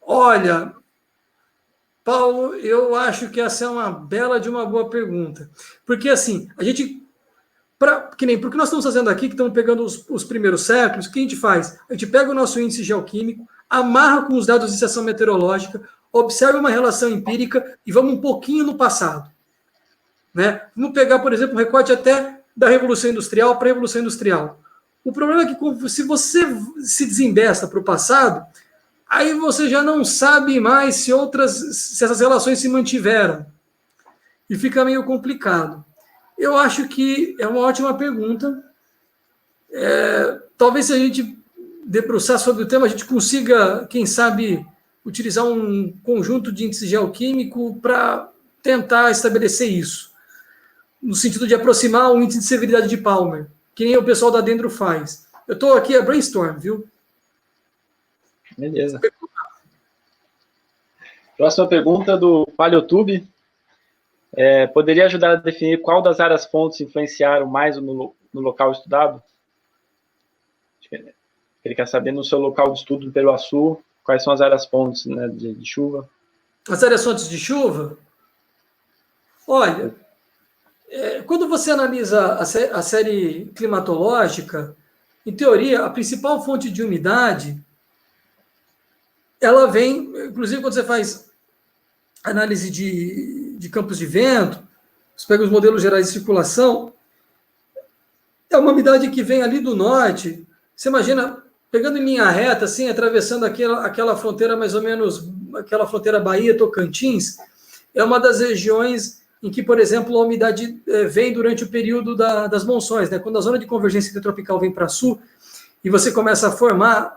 Olha, Paulo, eu acho que essa é uma bela de uma boa pergunta. Porque, assim, a gente... porque nós estamos fazendo aqui, que estamos pegando os primeiros séculos, o que a gente faz? A gente pega o nosso índice geoquímico, amarra com os dados de estação meteorológica, observa uma relação empírica e vamos um pouquinho no passado. Né? Vamos pegar, por exemplo, um recorte até da Revolução Industrial para a Revolução Industrial. O problema é que se você se desembesta para o passado, aí você já não sabe mais se essas relações se mantiveram. E fica meio complicado. Eu acho que é uma ótima pergunta. Talvez se a gente debruçar sobre o tema, a gente consiga, quem sabe, utilizar um conjunto de índice geoquímico para tentar estabelecer isso, no sentido de aproximar o índice de severidade de Palmer, que nem o pessoal da Dendro faz. Eu estou aqui a brainstorm, viu? Beleza. Próxima pergunta do PaleoTube. Poderia ajudar a definir qual das áreas fontes influenciaram mais no local estudado? Ele quer saber no seu local de estudo do Peruaçu, quais são as áreas fontes, né, de chuva. As áreas fontes de chuva? Olha, quando você analisa a série climatológica, em teoria, a principal fonte de umidade, ela vem, inclusive quando você faz análise de campos de vento, você pega os modelos gerais de circulação, é uma umidade que vem ali do norte. Você imagina, pegando em linha reta, assim, atravessando aquela fronteira mais ou menos, aquela fronteira Bahia-Tocantins, é uma das regiões em que, por exemplo, a umidade vem durante o período das monções, né? Quando a zona de convergência intertropical vem para sul, e você começa a formar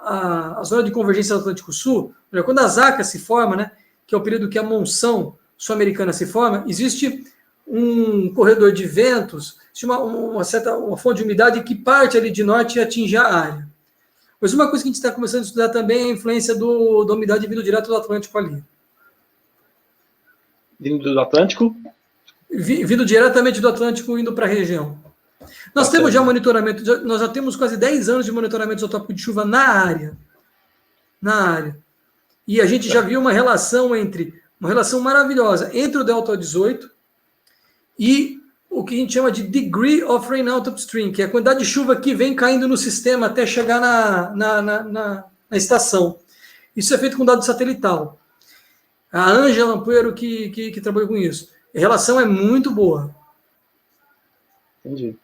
a zona de convergência do Atlântico Sul, quando a ZACA se forma, né, que é o período que a monção sul-americana se forma, existe um corredor de ventos, uma fonte de umidade que parte ali de norte e atinge a área. Mas uma coisa que a gente está começando a estudar também é a influência da umidade vindo direto do Atlântico ali. Vindo do Atlântico? Vindo diretamente do Atlântico, indo para a região. Nós temos já monitoramento, nós já temos quase 10 anos de monitoramento isotópico de chuva na área. E a gente já viu uma relação maravilhosa entre o delta 18 e o que a gente chama de degree of rainout upstream, que é a quantidade de chuva que vem caindo no sistema até chegar na estação. Isso é feito com dado satelital. A Ângela Ampuero que trabalhou com isso. A relação é muito boa. Entendi.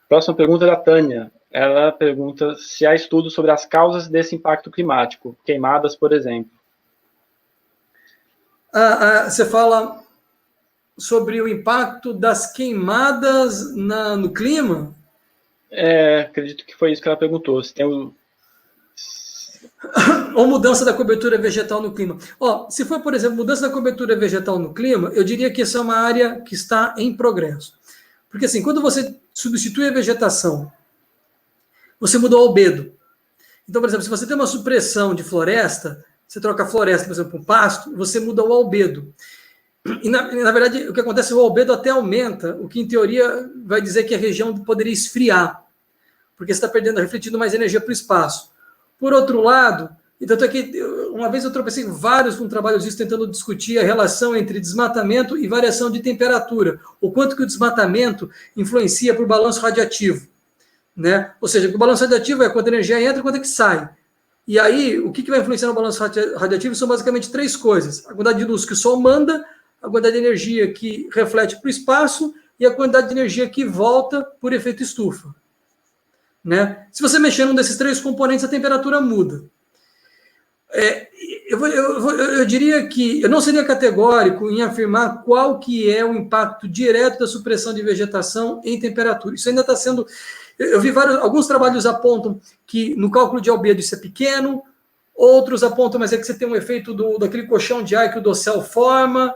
Próxima pergunta é da Tânia. Ela pergunta se há estudos sobre as causas desse impacto climático, queimadas, por exemplo. Você fala sobre o impacto das queimadas no clima? Acredito que foi isso que ela perguntou. Se tem ou mudança da cobertura vegetal no clima. Se for, por exemplo, mudança da cobertura vegetal no clima, eu diria que essa é uma área que está em progresso. Porque, assim, quando você substitui a vegetação, você muda o albedo. Então, por exemplo, se você tem uma supressão de floresta, você troca a floresta, por exemplo, por pasto, você muda o albedo. E, na verdade, o que acontece é que o albedo até aumenta, o que, em teoria, vai dizer que a região poderia esfriar, porque você está refletindo mais energia para o espaço. Por outro lado, e tanto é que uma vez eu tropecei vários com trabalhos disso, tentando discutir a relação entre desmatamento e variação de temperatura, o quanto que o desmatamento influencia para o balanço radiativo. Né? Ou seja, o balanço radiativo é quanta energia entra e quanta que sai. E aí, o que vai influenciar no balanço radiativo são basicamente 3 coisas. A quantidade de luz que o Sol manda, a quantidade de energia que reflete para o espaço e a quantidade de energia que volta por efeito estufa. Né? Se você mexer num desses 3 componentes, a temperatura muda. Eu diria que eu não seria categórico em afirmar qual que é o impacto direto da supressão de vegetação em temperatura. Isso ainda está sendo... Eu vi alguns trabalhos apontam que no cálculo de albedo isso é pequeno, outros apontam, mas é que você tem um efeito daquele colchão de ar que o dossel forma,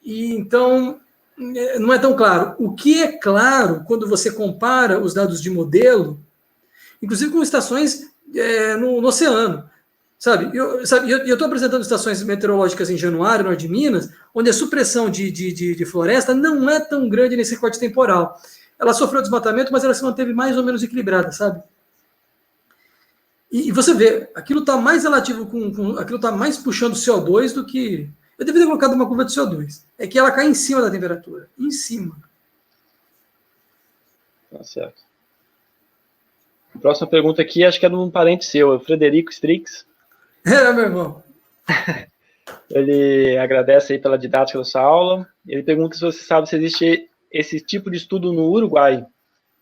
e então não é tão claro. O que é claro quando você compara os dados de modelo, inclusive com estações no oceano, sabe? Eu estou apresentando estações meteorológicas em Januário, norte de Minas, onde a supressão de floresta não é tão grande nesse corte temporal. Ela sofreu desmatamento, mas ela se manteve mais ou menos equilibrada, sabe? E você vê, aquilo está mais relativo aquilo está mais puxando CO2 do que... Eu deveria ter colocado uma curva de CO2. É que ela cai em cima da temperatura. Em cima. Tá certo. A próxima pergunta aqui, acho que é de um parente seu, o Frederico Strix. Meu irmão. Ele agradece aí pela didática dessa aula. Ele pergunta se você sabe se existe esse tipo de estudo no Uruguai.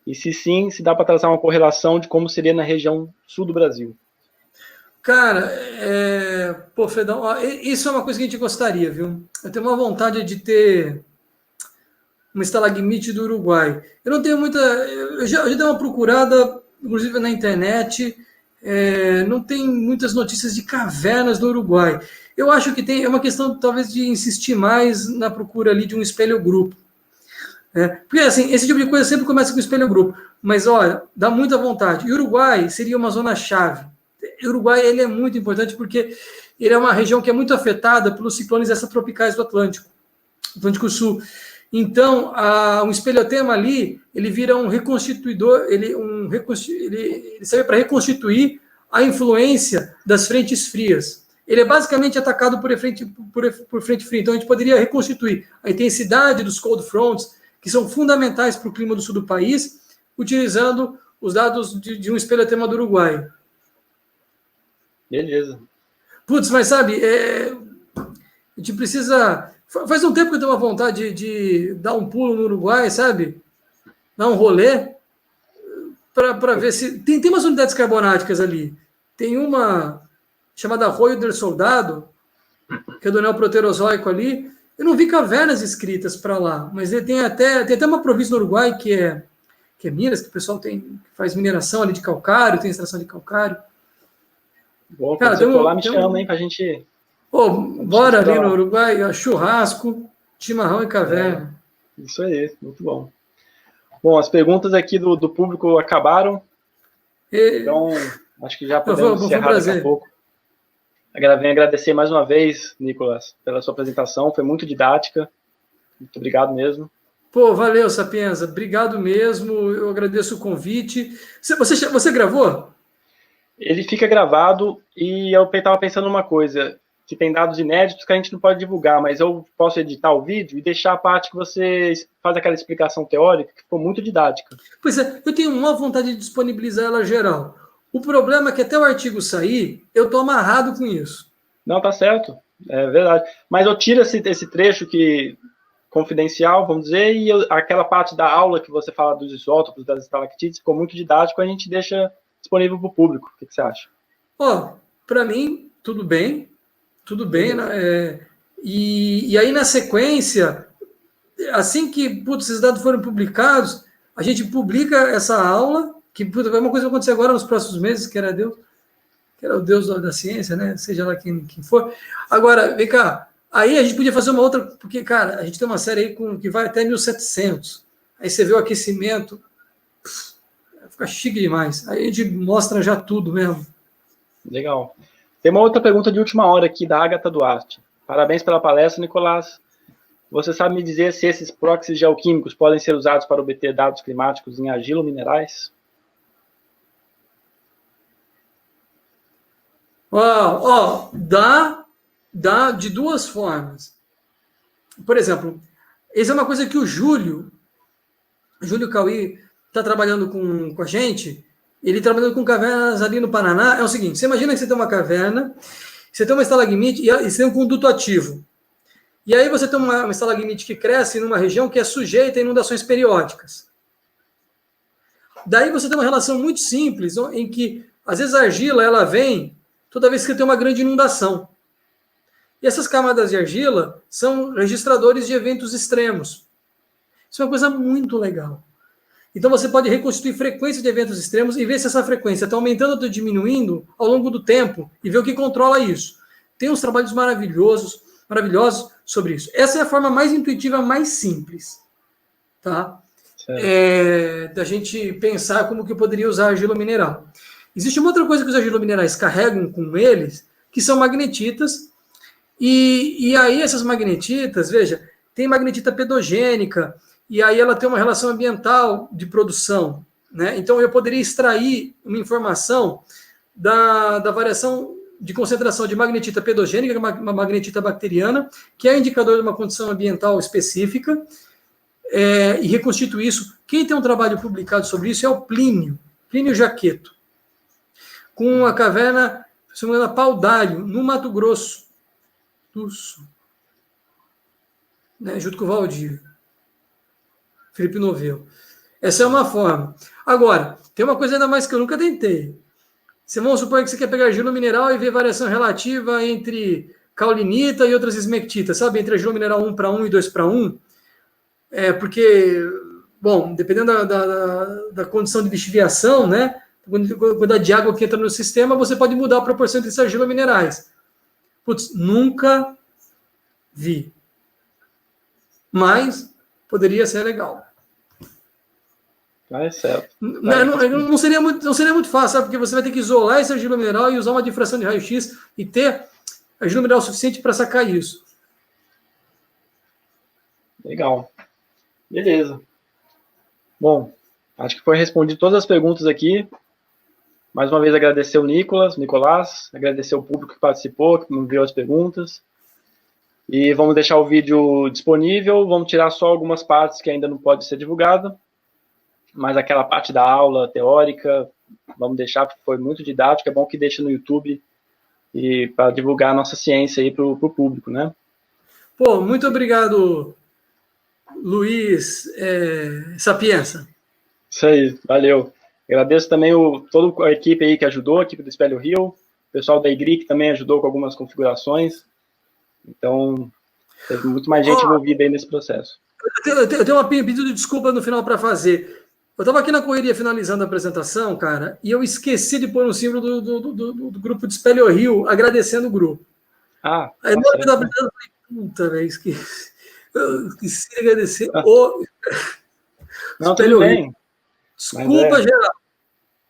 E se sim, se dá para traçar uma correlação de como seria na região sul do Brasil. Cara, pô, Fredão, ó, isso é uma coisa que a gente gostaria, viu? Eu tenho uma vontade de ter uma estalagmite do Uruguai. Eu não tenho muita... Eu já dei uma procurada, inclusive na internet, não tem muitas notícias de cavernas do Uruguai. Eu acho que é uma questão, talvez, de insistir mais na procura ali de um espelho-grupo. Porque, assim, esse tipo de coisa sempre começa com espelho-grupo. Mas, olha, dá muita vontade. E o Uruguai seria uma zona-chave. O Uruguai ele é muito importante porque ele é uma região que é muito afetada pelos ciclones extratropicais do Atlântico Sul. Então, um espelhotema ali, ele vira um reconstituidor, ele serve para reconstituir a influência das frentes frias. Ele é basicamente atacado por frente fria. Então, a gente poderia reconstituir a intensidade dos cold fronts, que são fundamentais para o clima do sul do país, utilizando os dados de um espelhotema do Uruguai. Beleza. Putz, mas sabe, a gente precisa... Faz um tempo que eu tenho uma vontade de dar um pulo no Uruguai, sabe? Dar um rolê para ver se... Tem umas unidades carbonáticas ali. Tem uma chamada Arroio del Soldado, que é do Neoproterozoico ali. Eu não vi cavernas escritas para lá, mas ele tem até uma província no Uruguai que é Minas, que o pessoal faz mineração ali de calcário, tem extração de calcário. Bom, quando você for lá, me chama, hein, pra gente... Pô, bora ali no Uruguai, churrasco, chimarrão e caverna. Isso aí, muito bom. Bom, as perguntas aqui do público acabaram, então acho que já podemos encerrar daqui a pouco. Venho agradecer mais uma vez, Nicolas, pela sua apresentação, foi muito didática, muito obrigado mesmo. Pô, valeu, Sapienza, obrigado mesmo, eu agradeço o convite. Você gravou? Ele fica gravado e eu estava pensando numa coisa, que tem dados inéditos que a gente não pode divulgar, mas eu posso editar o vídeo e deixar a parte que você faz aquela explicação teórica, que ficou muito didática. Pois é, eu tenho uma vontade de disponibilizar ela geral. O problema é que até o artigo sair, eu estou amarrado com isso. Não, tá certo, é verdade. Mas eu tiro esse trecho confidencial, vamos dizer, e aquela parte da aula que você fala dos isótopos, das estalactites, ficou muito didático, a gente deixa disponível para o público. O que você acha? Para mim, tudo bem, né? E aí, na sequência, assim que esses dados forem publicados, a gente publica essa aula, que uma coisa que vai acontecer agora nos próximos meses, que era o Deus da ciência, né? Seja lá quem for. Agora, vem cá, aí a gente podia fazer uma outra, porque, cara, a gente tem uma série aí que vai até 1700. Aí você vê o aquecimento, fica chique demais. Aí a gente mostra já tudo mesmo. Legal. Tem uma outra pergunta de última hora aqui, da Agatha Duarte. Parabéns pela palestra, Nicolás. Você sabe me dizer se esses proxies geoquímicos podem ser usados para obter dados climáticos em argilo-minerais? Dá de duas formas. Por exemplo, essa é uma coisa que o Júlio Cauí está trabalhando com a gente. Ele trabalhando com cavernas ali no Paraná. É o seguinte, você imagina que você tem uma caverna, você tem uma estalagmite e você tem um conduto ativo. E aí você tem uma estalagmite que cresce numa região que é sujeita a inundações periódicas. Daí você tem uma relação muito simples, em que, às vezes, a argila ela vem toda vez que tem uma grande inundação. E essas camadas de argila são registradores de eventos extremos. Isso é uma coisa muito legal. Então você pode reconstituir frequência de eventos extremos e ver se essa frequência está aumentando ou diminuindo ao longo do tempo e ver o que controla isso. Tem uns trabalhos maravilhosos. maravilhosos sobre isso. Essa é a forma mais intuitiva, mais simples, tá? Da gente pensar como que eu poderia usar argila mineral. Existe uma outra coisa que os argilominerais carregam com eles, que são magnetitas, e aí essas magnetitas, veja, tem magnetita pedogênica, e aí ela tem uma relação ambiental de produção, né? Então eu poderia extrair uma informação da variação de concentração de magnetita pedogênica, que é uma magnetita bacteriana, que é indicador de uma condição ambiental específica, e reconstituir isso. Quem tem um trabalho publicado sobre isso é o Plínio Jaqueto, com a caverna, se não me engano, Paudalho, no Mato Grosso do Sul, né, junto com o Valdir, Felipe Novelo. Essa é uma forma. Agora, tem uma coisa ainda mais que eu nunca tentei. Vamos supor que você quer pegar argila mineral e ver variação relativa entre caulinita e outras esmectitas, sabe? Entre argila mineral 1:1 e 2:1. Porque, bom, dependendo da condição de lixiviação, né? Quantidade de água que entra no sistema, você pode mudar a proporção entre argila minerais. Putz, nunca vi. Mas poderia ser legal. É certo. Não seria muito fácil, sabe? Porque você vai ter que isolar esse argila mineral e usar uma difração de raio-x e ter argila mineral suficiente para sacar isso. Legal. Beleza. Bom, acho que foi respondido todas as perguntas aqui. Mais uma vez agradecer o Nicolás, agradecer o público que participou, que me enviou as perguntas. E vamos deixar o vídeo disponível, vamos tirar só algumas partes que ainda não pode ser divulgada, mas aquela parte da aula teórica, vamos deixar, porque foi muito didático, é bom que deixe no YouTube e para divulgar a nossa ciência aí para o público, né? Pô, muito obrigado, Luiz Sapienza. Isso aí, valeu. Agradeço também toda a equipe aí que ajudou, a equipe do Espelho Rio, o pessoal da IGRI que também ajudou com algumas configurações. Então, teve muito mais gente envolvida aí nesse processo. Eu tenho um pedido de desculpa no final para fazer. Eu estava aqui na correria finalizando a apresentação, cara, e eu esqueci de pôr um símbolo do grupo de Espelho Rio, agradecendo o grupo. Aí na hora que eu estava apresentando, eu falei, puta, velho, esqueci. Eu esqueci de agradecer o Espelho Rio. Desculpa, geral.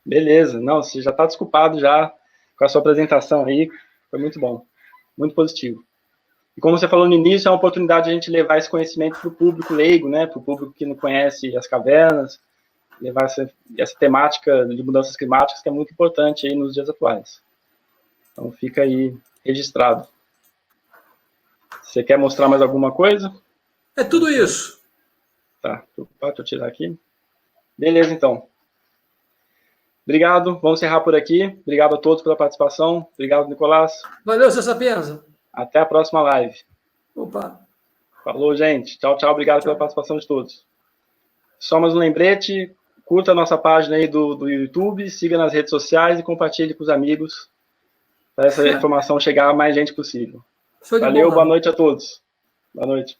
Beleza, não, você já está desculpado já com a sua apresentação aí, foi muito bom, muito positivo. E como você falou no início, é uma oportunidade de a gente levar esse conhecimento para o público leigo, né, para o público que não conhece as cavernas, levar essa temática de mudanças climáticas que é muito importante aí nos dias atuais. Então fica aí registrado. Você quer mostrar mais alguma coisa? É tudo isso. Tá, deixa eu tirar aqui. Beleza, então. Obrigado, vamos encerrar por aqui. Obrigado a todos pela participação. Obrigado, Nicolás. Valeu, seu Sapienza. Até a próxima live. Opa. Falou, gente. Tchau, tchau. Obrigado pela participação de todos. Só mais um lembrete. Curta a nossa página aí do YouTube, siga nas redes sociais e compartilhe com os amigos para essa informação chegar a mais gente possível. Valeu, boa noite a todos. Boa noite.